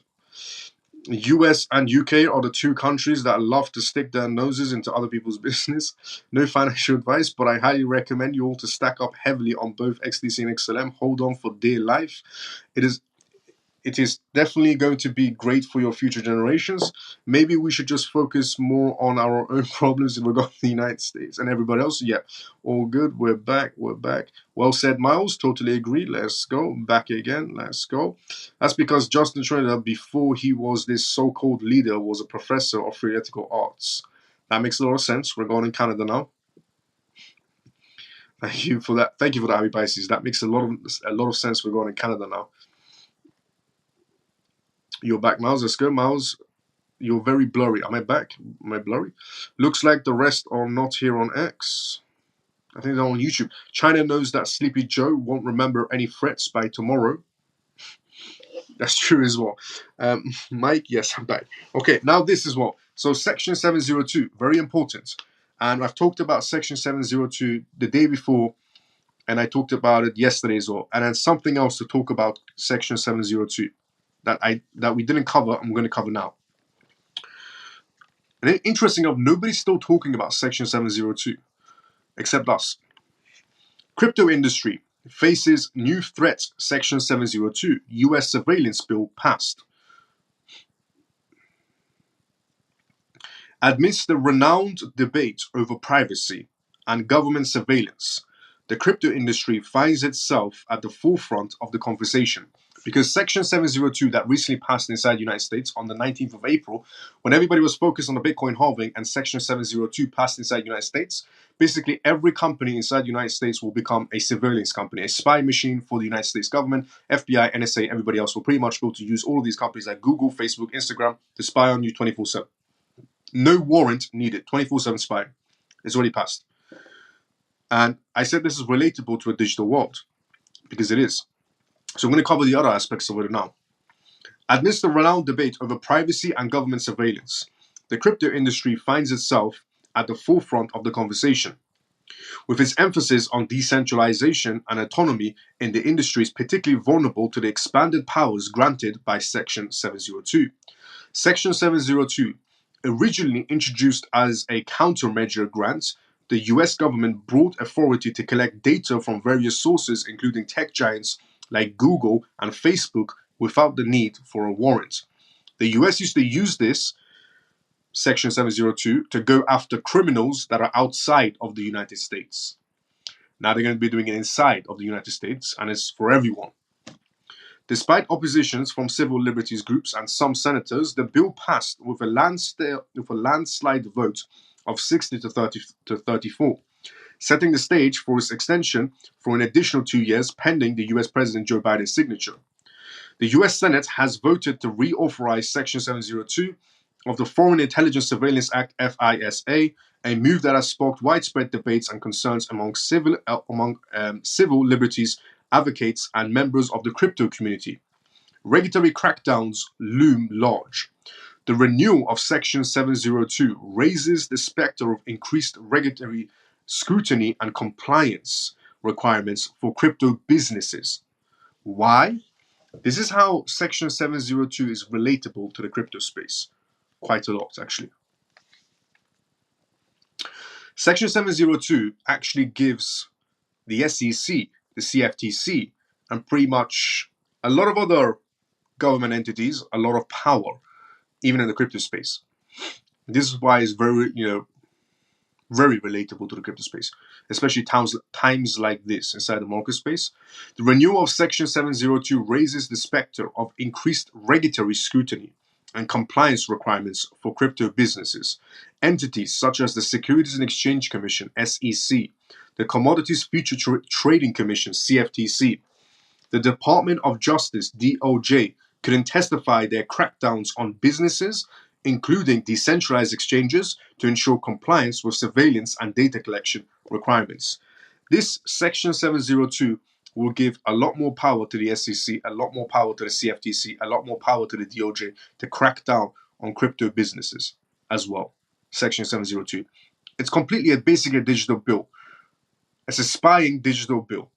US and UK are the two countries that love to stick their noses into other people's business. No financial advice, but I highly recommend you all to stack up heavily on both XDC and XLM. Hold on for dear life. It is definitely going to be great for your future generations. Maybe we should just focus more on our own problems in regard to the United States and everybody else. Yeah, all good. We're back. We're back. Well said, Miles. Totally agree. Let's go. Back again. Let's go. That's because Justin Schroeder, before he was this so-called leader, was a professor of theoretical arts. That makes a lot of sense. We're going in Canada now. Thank you for that. Thank you for that, Abby Pisces. That makes a lot of sense. We're going in Canada now. You're back, Miles. Let's go, Miles. You're very blurry. Am I back? Am I blurry? Looks like the rest are not here on X. I think they're on YouTube. China knows that Sleepy Joe won't remember any threats by tomorrow. That's true as well. Mike, yes, I'm back. Okay, now this as well. So Section 702, very important. And I've talked about Section 702 the day before, and I talked about it yesterday as well. And then something else to talk about Section 702 that we didn't cover, I'm going to cover now. And interesting enough, nobody's still talking about Section 702, except us. Crypto industry faces new threats. Section 702, US surveillance bill passed. Amidst the renowned debate over privacy and government surveillance, the crypto industry finds itself at the forefront of the conversation. Because Section 702 that recently passed inside the United States on the 19th of April, when everybody was focused on the Bitcoin halving and Section 702 passed inside the United States, basically every company inside the United States will become a surveillance company, a spy machine for the United States government, FBI, NSA, everybody else will pretty much be able to use all of these companies like Google, Facebook, Instagram to spy on you 24/7. No warrant needed, 24/7 spying. It's already passed. And I said this is relatable to a digital world, because it is. So I'm going to cover the other aspects of it now. Amidst the renowned debate over privacy and government surveillance, the crypto industry finds itself at the forefront of the conversation. With its emphasis on decentralization and autonomy in the industry is particularly vulnerable to the expanded powers granted by Section 702. Section 702, originally introduced as a countermeasure grant, the US government brought authority to collect data from various sources, including tech giants like Google and Facebook, without the need for a warrant. The US used to use this, Section 702, to go after criminals that are outside of the United States. Now they're going to be doing it inside of the United States, and it's for everyone. Despite oppositions from civil liberties groups and some senators, the bill passed with a landslide vote of 60 to 34, setting the stage for its extension for an additional 2 years pending the US President Joe Biden's signature. The US Senate has voted to reauthorize Section 702 of the Foreign Intelligence Surveillance Act, FISA, a move that has sparked widespread debates and concerns among civil liberties advocates and members of the crypto community. Regulatory crackdowns loom large. The renewal of Section 702 raises the specter of increased regulatory scrutiny and compliance requirements for crypto businesses. Why? This is how Section 702 is relatable to the crypto space. Quite a lot, actually. Section 702 actually gives the SEC, the CFTC, and pretty much a lot of other government entities a lot of power, even in the crypto space. This is why it's very, very relatable to the crypto space, especially times like this inside the market space. The renewal of Section 702 raises the specter of increased regulatory scrutiny and compliance requirements for crypto businesses. Entities such as the Securities and Exchange Commission, SEC, the Commodities Future Trading Commission, CFTC, the Department of Justice, DOJ, could intensify their crackdowns on businesses, including decentralized exchanges, to ensure compliance with surveillance and data collection requirements. This Section 702 will give a lot more power to the SEC, a lot more power to the CFTC, a lot more power to the DOJ to crack down on crypto businesses as well. Section 702. It's completely basically a digital bill. It's a spying digital bill.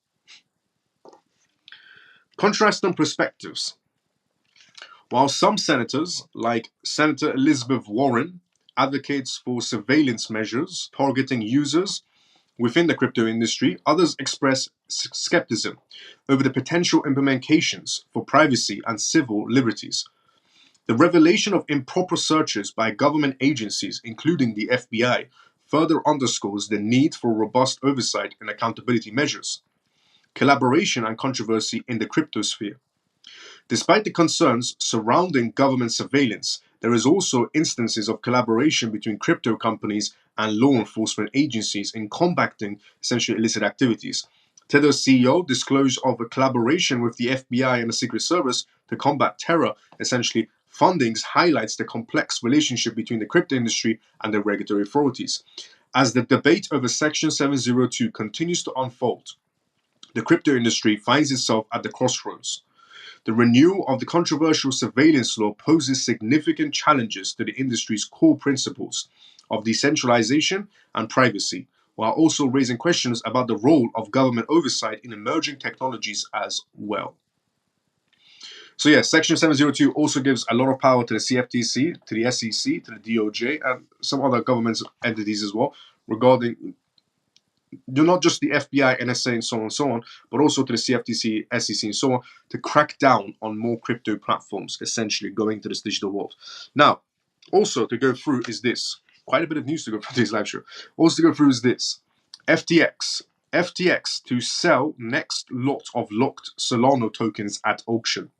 Contrasting perspectives. While some senators, like Senator Elizabeth Warren, advocates for surveillance measures targeting users within the crypto industry, others express skepticism over the potential implications for privacy and civil liberties. The revelation of improper searches by government agencies, including the FBI, further underscores the need for robust oversight and accountability measures. Collaboration and controversy in the cryptosphere. Despite the concerns surrounding government surveillance, there is also instances of collaboration between crypto companies and law enforcement agencies in combating essentially illicit activities. Tether's CEO disclosed of a collaboration with the FBI and the Secret Service to combat terror. Essentially, fundings highlights the complex relationship between the crypto industry and the regulatory authorities. As the debate over Section 702 continues to unfold, the crypto industry finds itself at the crossroads. The renewal of the controversial surveillance law poses significant challenges to the industry's core principles of decentralization and privacy, while also raising questions about the role of government oversight in emerging technologies as well. So yeah, Section 702 also gives a lot of power to the CFTC, to the SEC, to the DOJ, and some other government entities as well, regarding not just the FBI, NSA, and so on, but also to the CFTC, SEC, and so on, to crack down on more crypto platforms, essentially going to this digital world. Now, also to go through is this. Quite a bit of news to go through this live show. Also to go through is this. FTX to sell next lot of locked Solana tokens at auction.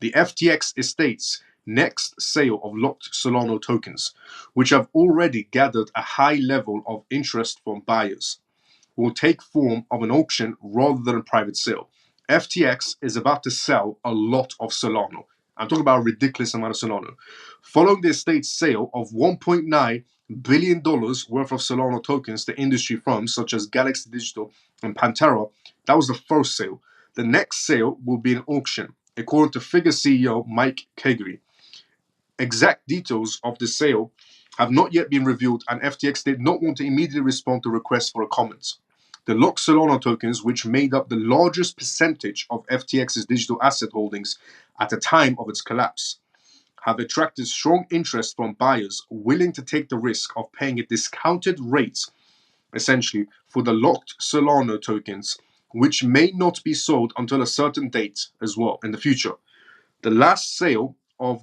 The FTX estate's next sale of locked Solana tokens, which have already gathered a high level of interest from buyers, will take form of an auction rather than a private sale. FTX is about to sell a lot of Solana. I'm talking about a ridiculous amount of Solana. Following the estate's sale of $1.9 billion worth of Solana tokens to industry firms such as Galaxy Digital and Pantera, that was the first sale. The next sale will be an auction, according to Figure CEO Mike Kegery. Exact details of the sale have not yet been revealed, and FTX did not want to immediately respond to requests for a comment. The locked Solana tokens, which made up the largest percentage of FTX's digital asset holdings at the time of its collapse, have attracted strong interest from buyers willing to take the risk of paying a discounted rate, essentially, for the locked Solana tokens, which may not be sold until a certain date as well in the future. The last sale of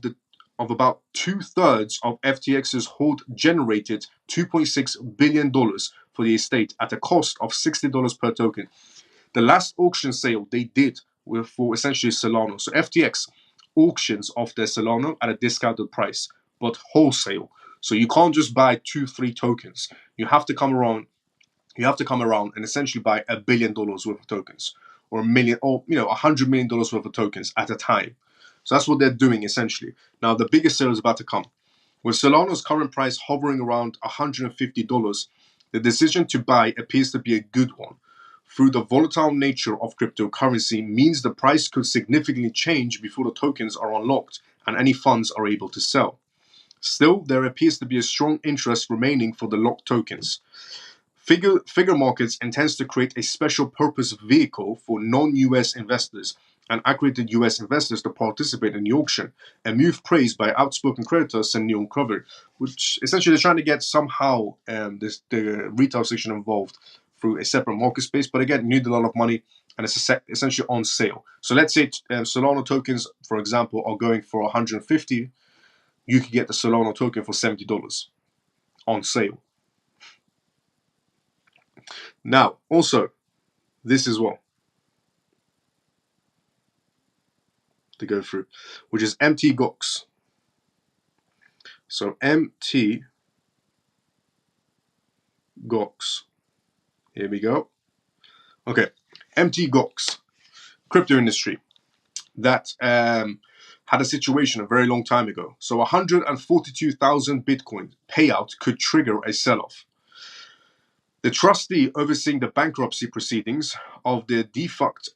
about 2/3 of FTX's hold generated $2.6 billion for the estate at a cost of $60 per token. The last auction sale they did were for essentially Solana. So FTX auctions off their Solana at a discounted price, but wholesale. So you can't just buy 2-3 tokens. You have to come around and essentially buy $1 billion worth of tokens, or $100 million worth of tokens at a time. So that's what they're doing essentially. Now the biggest sale is about to come. With Solana's current price hovering around $150, the decision to buy appears to be a good one. Through the volatile nature of cryptocurrency means the price could significantly change before the tokens are unlocked and any funds are able to sell. Still, there appears to be a strong interest remaining for the locked tokens. Figure Markets intends to create a special purpose vehicle for non-US investors and accredited US investors to participate in the auction, a move praised by outspoken creditors and Neil Cover, which essentially they're trying to get somehow the retail section involved through a separate market space. But again, you need a lot of money, and it's essentially on sale. So let's say Solana tokens, for example, are going for 150. You could get the Solana token for $70 on sale. Now, also, this as well to go through, which is MT Gox. So MT Gox. Here we go. Okay, MT Gox, crypto industry that had a situation a very long time ago. So 142,000 Bitcoin payout could trigger a sell-off. The trustee overseeing the bankruptcy proceedings of the defunct,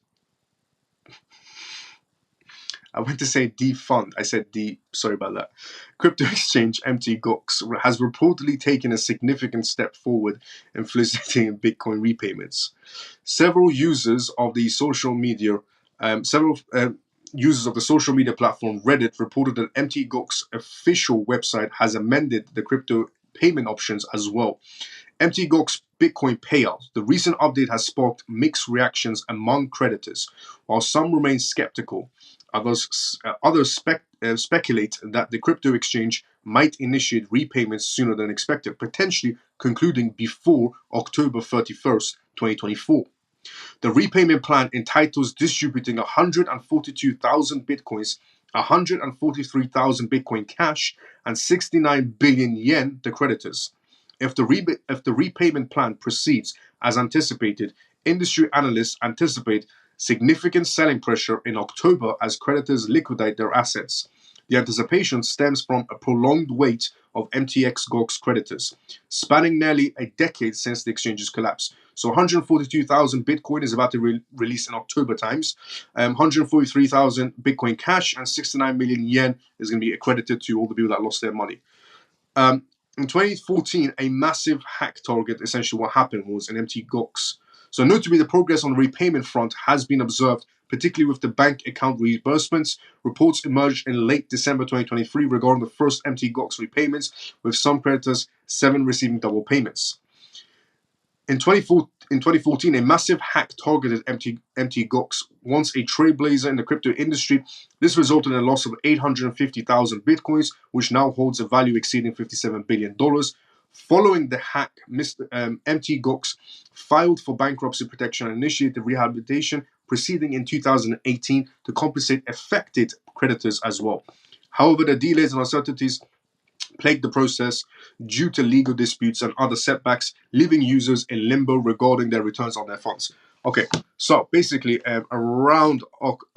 I went to say defund, I said sorry about that, crypto exchange MT Gox has reportedly taken a significant step forward in facilitating Bitcoin repayments. Several users of the social media platform Reddit reported that MT Gox official website has amended the crypto payment options as well. MT Gox Bitcoin payout. The recent update has sparked mixed reactions among creditors. While some remain skeptical, others speculate that the crypto exchange might initiate repayments sooner than expected, potentially concluding before October 31st, 2024. The repayment plan entitles distributing 142,000 bitcoins, 143,000 Bitcoin cash, and 69 billion yen to creditors. If the repayment plan proceeds as anticipated, industry analysts anticipate significant selling pressure in October as creditors liquidate their assets. The anticipation stems from a prolonged wait of MTX Gox creditors, spanning nearly a decade since the exchange's collapse. So 142,000 Bitcoin is about to release in October times. 143,000 Bitcoin cash and 69 million yen is going to be accredited to all the people that lost their money. In 2014, a massive hack target, essentially what happened was an MT Gox. So notably, the progress on the repayment front has been observed, particularly with the bank account reimbursements. Reports emerged in late December 2023 regarding the first MT Gox repayments, with some creditors, 7 receiving double payments. In 2014, a massive hack targeted MT Gox, once a trailblazer in the crypto industry. This resulted in a loss of 850,000 bitcoins, which now holds a value exceeding $57 billion. Following the hack, MT Gox filed for bankruptcy protection and initiated rehabilitation proceeding in 2018 to compensate affected creditors as well. However, the delays and uncertainties plagued the process due to legal disputes and other setbacks, leaving users in limbo regarding their returns on their funds. Okay, so basically, around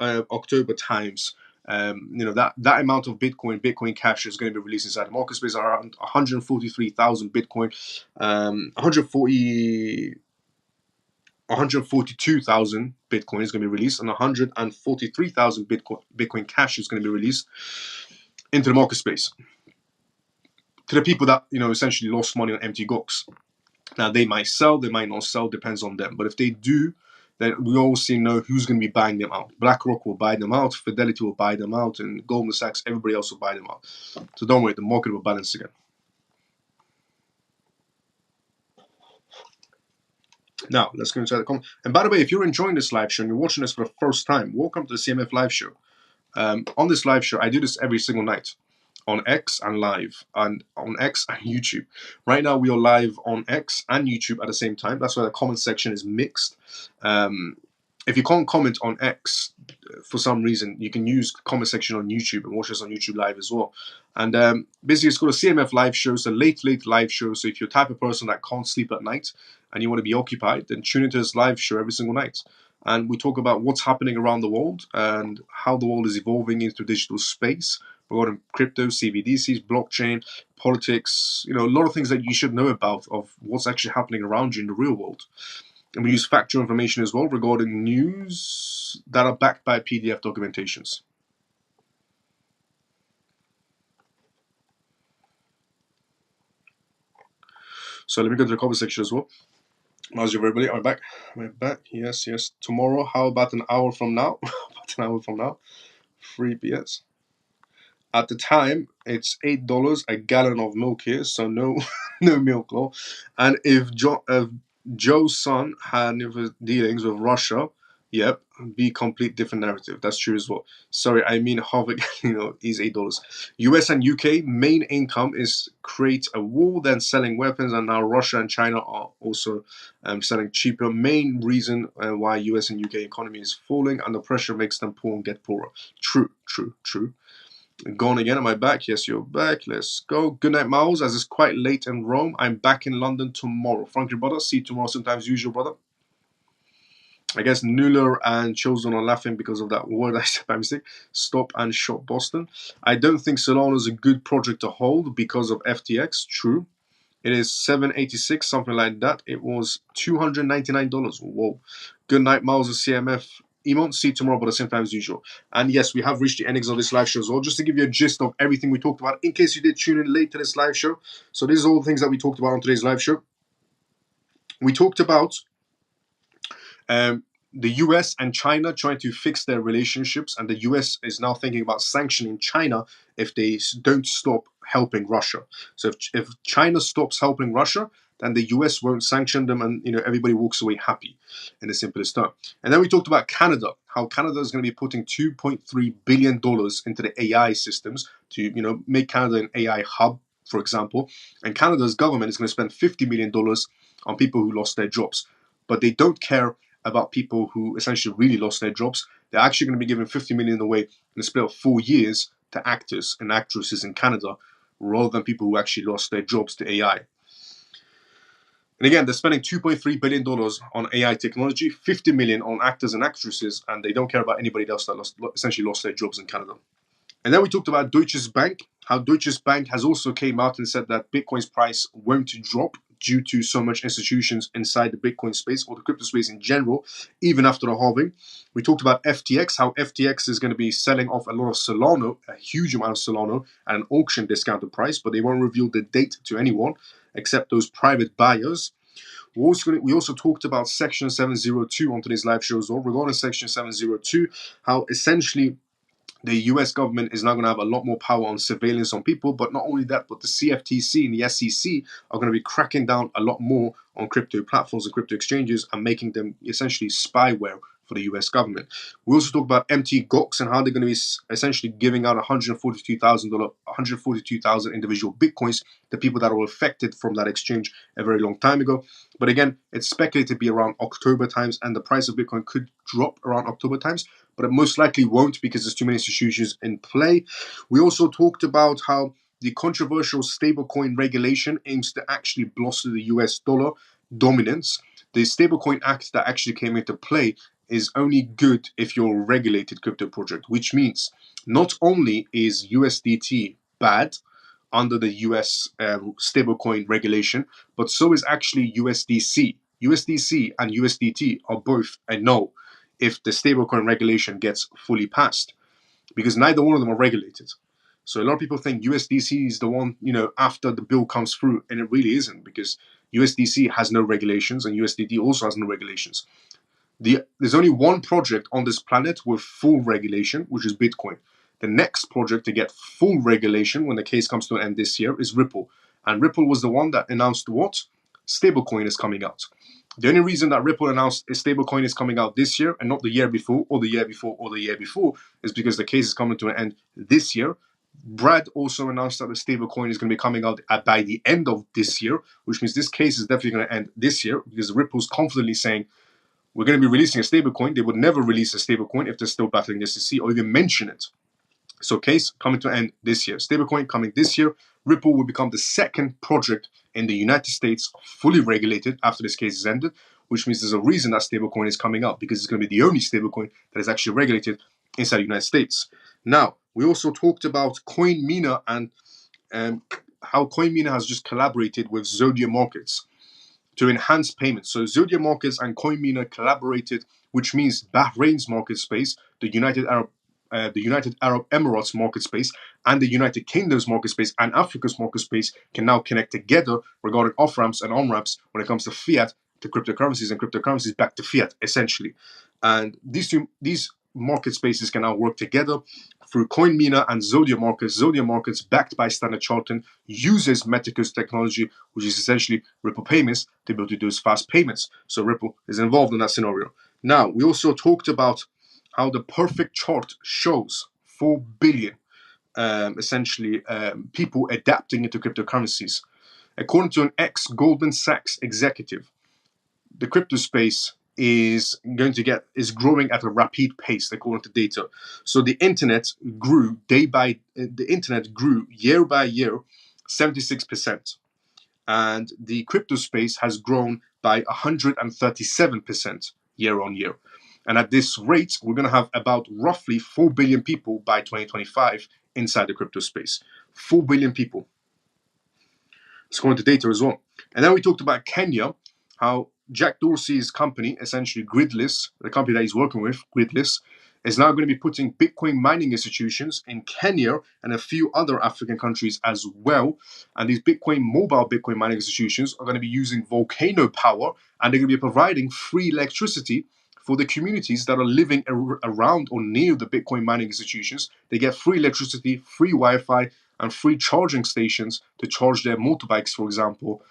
October times, that amount of Bitcoin Cash is going to be released inside the market space. Around 143,000 Bitcoin, 142,000 Bitcoin is going to be released, and 143,000 Bitcoin Cash is going to be released into the market space to the people that essentially lost money on MT Gox. Now they might sell, they might not sell, depends on them. But if they do, then we obviously know who's going to be buying them out. BlackRock will buy them out, Fidelity will buy them out, and Goldman Sachs, everybody else will buy them out. So don't worry, the market will balance again. Now let's go inside the comment. And by the way, if you're enjoying this live show and you're watching this for the first time, welcome to the CMF live show. On this live show, I do this every single night on X and live, and on X and YouTube. Right now, we are live on X and YouTube at the same time. That's why the comment section is mixed. If you can't comment on X for some reason, you can use the comment section on YouTube and watch us on YouTube live as well. And basically, it's called a CMF live show. It's a late live show. So if you're the type of person that can't sleep at night and you want to be occupied, then tune into this live show every single night. And we talk about what's happening around the world and how the world is evolving into digital space regarding crypto, CBDCs, blockchain, politics, a lot of things that you should know about of what's actually happening around you in the real world. And we use factual information as well regarding news that are backed by PDF documentations. So let me go to the comment section as well. How's everybody? Am I back? Am I back? Yes, yes. Tomorrow, how about an hour from now? About an hour from now, 3 PS. At the time, it's $8 a gallon of milk here, so no, no milk law. And if Joe's son had dealings with Russia, yep, be complete different narrative. That's true as well. Sorry, I mean half a gallon, is $8. US and UK main income is create a war, then selling weapons, and now Russia and China are also selling cheaper. Main reason why US and UK economy is falling, and the pressure makes them poor and get poorer. True, true, true. Gone again. Am I back? Yes, you're back. Let's go. Good night, Miles. As it's quite late in Rome, I'm back in London tomorrow. Frankie, brother. See you tomorrow. Sometimes usual, brother. I guess Nuller and Chosen are laughing because of that word I said by mistake. Stop and shop Boston. I don't think Solana is a good project to hold because of FTX. True. It is 786, something like that. It was $299. Whoa. Good night, Miles of CMF. Emont, see you tomorrow, but the same time as usual. And yes, we have reached the endings of this live show as well. Just to give you a gist of everything we talked about, in case you did tune in late to this live show. So these are all the things that we talked about on today's live show. We talked about the US and China trying to fix their relationships, and the US is now thinking about sanctioning China if they don't stop helping Russia. So if China stops helping Russia, then the US won't sanction them, and everybody walks away happy, in the simplest term. And then we talked about Canada, how Canada is going to be putting $2.3 billion into the AI systems to make Canada an AI hub, for example. And Canada's government is going to spend $50 million on people who lost their jobs, but they don't care about people who essentially really lost their jobs. They're actually going to be giving $50 million away in a split of 4 years to actors and actresses in Canada, rather than people who actually lost their jobs to AI. And again, they're spending $2.3 billion on AI technology, $50 million on actors and actresses, and they don't care about anybody else that essentially lost their jobs in Canada. And then we talked about Deutsche Bank, how Deutsche Bank has also came out and said that Bitcoin's price won't drop due to so much institutions inside the Bitcoin space or the crypto space in general, even after the halving. We talked about FTX, how FTX is going to be selling off a lot of Solana, a huge amount of Solana at an auction discounted price, but they won't reveal the date to anyone except those private buyers. We also talked about Section 702 on today's live show as well. Regarding Section 702, how essentially the US government is now going to have a lot more power on surveillance on people, but not only that, but the CFTC and the SEC are going to be cracking down a lot more on crypto platforms and crypto exchanges and making them essentially spyware for the US government. We also talked about MT Gox and how they're going to be essentially giving out $142,000 individual Bitcoins to people that were affected from that exchange a very long time ago. But again, it's speculated to be around October times, and the price of Bitcoin could drop around October times, but it most likely won't because there's too many institutions in play. We also talked about how the controversial stablecoin regulation aims to actually bolster the US dollar dominance. The Stablecoin Act that actually came into play is only good if you're a regulated crypto project, which means not only is USDT bad under the US stablecoin regulation, but so is actually USDC. USDC and USDT are both a no if the stablecoin regulation gets fully passed, because neither one of them are regulated. So a lot of people think USDC is the one, after the bill comes through, and it really isn't, because USDC has no regulations and USDT also has no regulations. There's only one project on this planet with full regulation, which is Bitcoin. The next project to get full regulation when the case comes to an end this year is Ripple. And Ripple was the one that announced what? Stablecoin is coming out. The only reason that Ripple announced a stablecoin is coming out this year and not the year before or the year before or the year before is because the case is coming to an end this year. Brad also announced that the stablecoin is going to be coming out by the end of this year, which means this case is definitely going to end this year because Ripple's confidently saying we're going to be releasing a stablecoin. They would never release a stablecoin if they're still battling the SEC or even mention it. So case coming to an end this year. Stablecoin coming this year. Ripple will become the second project in the United States fully regulated after this case is ended, which means there's a reason that stablecoin is coming out, because it's going to be the only stablecoin that is actually regulated inside the United States. Now, we also talked about CoinMina and how CoinMina has just collaborated with Zodia Markets to enhance payments. So Zodia Markets and CoinMina collaborated, which means Bahrain's market space, the United Arab Emirates market space, and the United Kingdom's market space and Africa's market space can now connect together regarding off-ramps and on-ramps when it comes to fiat to cryptocurrencies and cryptocurrencies back to fiat, essentially. And these market spaces can now work together through Mina and Zodia markets. Zodia markets, backed by Standard Chartered, uses Meticus technology, which is essentially Ripple payments, to be able to do fast payments. So Ripple is involved in that scenario. Now, we also talked about how the perfect chart shows 4 billion people adapting into cryptocurrencies. According to an ex-Goldman Sachs executive, the crypto space is growing at a rapid pace according to data. So the internet grew year by year 76%, and the crypto space has grown by 137% year on year. And at this rate, we're going to have about roughly 4 billion people by 2025 inside the crypto space. 4 billion people. It's according to data as well. And then we talked about Kenya, how Jack Dorsey's company, essentially Gridless, the company that he's working with, Gridless, is now going to be putting Bitcoin mining institutions in Kenya and a few other African countries as well. And these mobile Bitcoin mining institutions are going to be using volcano power, and they're going to be providing free electricity for the communities that are living around or near the Bitcoin mining institutions. They get free electricity, free Wi-Fi, and free charging stations to charge their motorbikes, for example,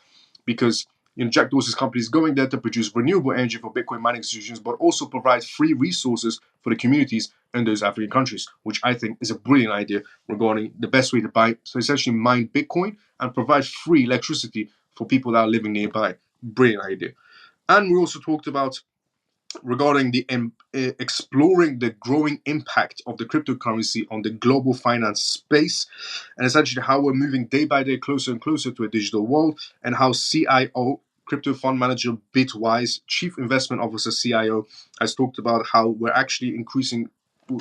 because Jack Dorsey's company is going there to produce renewable energy for Bitcoin mining institutions, but also provide free resources for the communities in those African countries, which I think is a brilliant idea regarding the best way to buy. So essentially mine Bitcoin and provide free electricity for people that are living nearby. Brilliant idea. And we also talked about regarding the exploring the growing impact of the cryptocurrency on the global finance space, and essentially how we're moving day by day closer and closer to a digital world, and how CIO, crypto fund manager Bitwise, chief investment officer CIO, has talked about how we're actually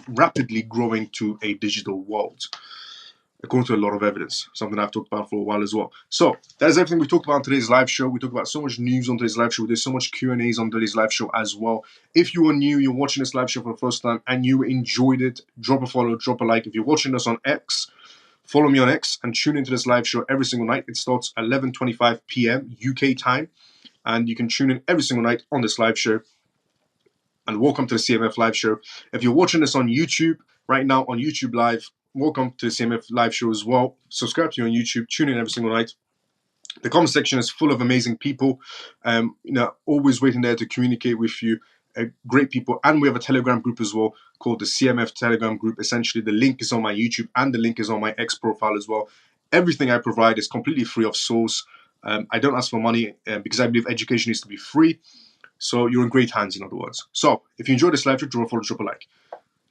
rapidly growing to a digital world, according to a lot of evidence, something I've talked about for a while as well. So that is everything we talked about on today's live show. We talked about so much news on today's live show. There's so much Q&As on today's live show as well. If you are new, you're watching this live show for the first time, and you enjoyed it, drop a follow, drop a like. If you're watching us on X, follow me on X and tune into this live show every single night. It starts at 11:25 p.m. UK time, and you can tune in every single night on this live show. And welcome to the CMF live show. If you're watching this on YouTube right now on YouTube Live, welcome to the CMF live show as well. Subscribe to you on YouTube. Tune in every single night. The comment section is full of amazing people, always waiting there to communicate with you. Great people. And we have a Telegram group as well called the CMF Telegram group. Essentially, the link is on my YouTube and the link is on my X profile as well. Everything I provide is completely free of source. I don't ask for money because I believe education needs to be free. So you're in great hands, in other words. So if you enjoyed this live show, drop a follow, drop a like.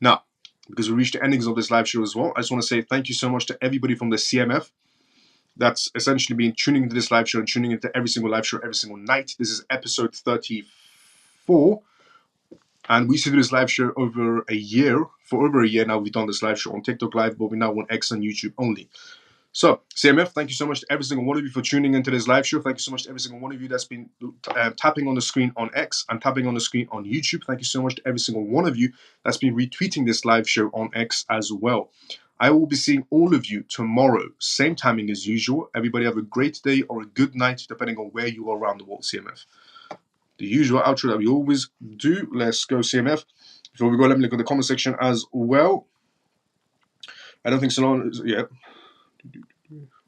Now, because we reached the endings of this live show as well, I just want to say thank you so much to everybody from the CMF that's essentially been tuning into this live show and tuning into every single live show every single night. This is episode 34. And we used to do this live show for over a year now. We've done this live show on TikTok Live, but we now on X and YouTube only. So, CMF, thank you so much to every single one of you for tuning into this live show. Thank you so much to every single one of you that's been tapping on the screen on X and tapping on the screen on YouTube. Thank you so much to every single one of you that's been retweeting this live show on X as well. I will be seeing all of you tomorrow, same timing as usual. Everybody have a great day or a good night, depending on where you are around the world, CMF. The usual outro that we always do. Let's go, CMF. Before we go, let me look at the comment section as well. I don't think Salon is... Yeah.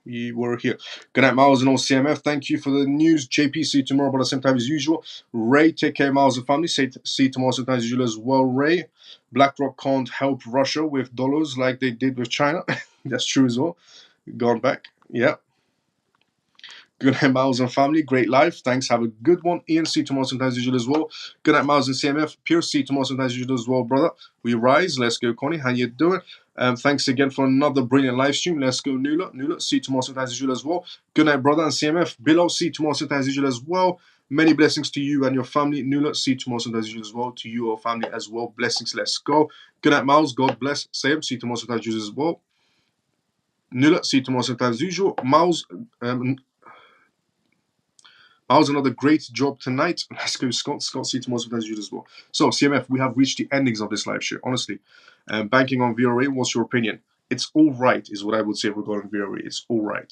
We were here. Good night, Miles and all CMF. Thank you for the news. JP, see you tomorrow, but at the same time as usual. Ray, take care, Miles and family. See you tomorrow, sometimes as usual as well, Ray. BlackRock can't help Russia with dollars like they did with China. That's true as well. Gone back. Yeah. Good night, Miles and family. Great life. Thanks. Have a good one. Ian, see you tomorrow, sometimes as usual as well. Good night, Miles and CMF. Pierce, see you tomorrow, sometimes as usual as well, brother. We rise. Let's go, Connie. How you doing? Thanks again for another brilliant live stream. Let's go, Nula. Nula, see you tomorrow, sometimes as usual as well. Good night, brother and CMF. Bilal, see you tomorrow, sometimes as usual as well. Many blessings to you and your family. Nula, see you tomorrow, sometimes as usual as well. To you or family as well. Blessings. Let's go. Good night, Miles. God bless. Sam, see you tomorrow, sometimes as usual as well. Nula, see you tomorrow, sometimes as usual. Miles, another great job tonight. Let's go, Scott. Scott, see you tomorrow, sometimes as usual as well. So, CMF, we have reached the endings of this live show. Honestly, banking on VRA, what's your opinion? It's all right, is what I would say regarding VRA. It's all right.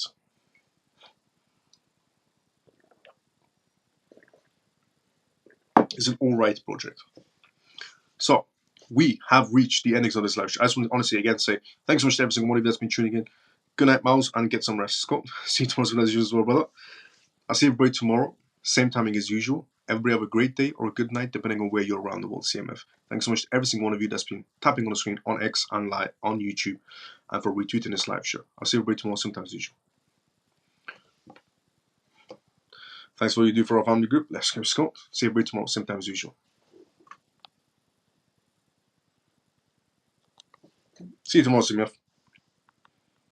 is an alright project. So we have reached the ending of this live show. I just want to honestly again say thanks so much to every single one of you that's been tuning in. Good night, Miles, and get some rest. Scott, see you tomorrow as usual, brother. I'll see everybody tomorrow, same timing as usual. Everybody have a great day or a good night, depending on where you're around the world, CMF. Thanks so much to every single one of you that's been tapping on the screen on X and live on YouTube, and for retweeting this live show. I'll see everybody tomorrow, same time as usual. Thanks for what you do for our family group. Let's go, Scott. See everybody tomorrow, same time as usual. See you tomorrow, CMF.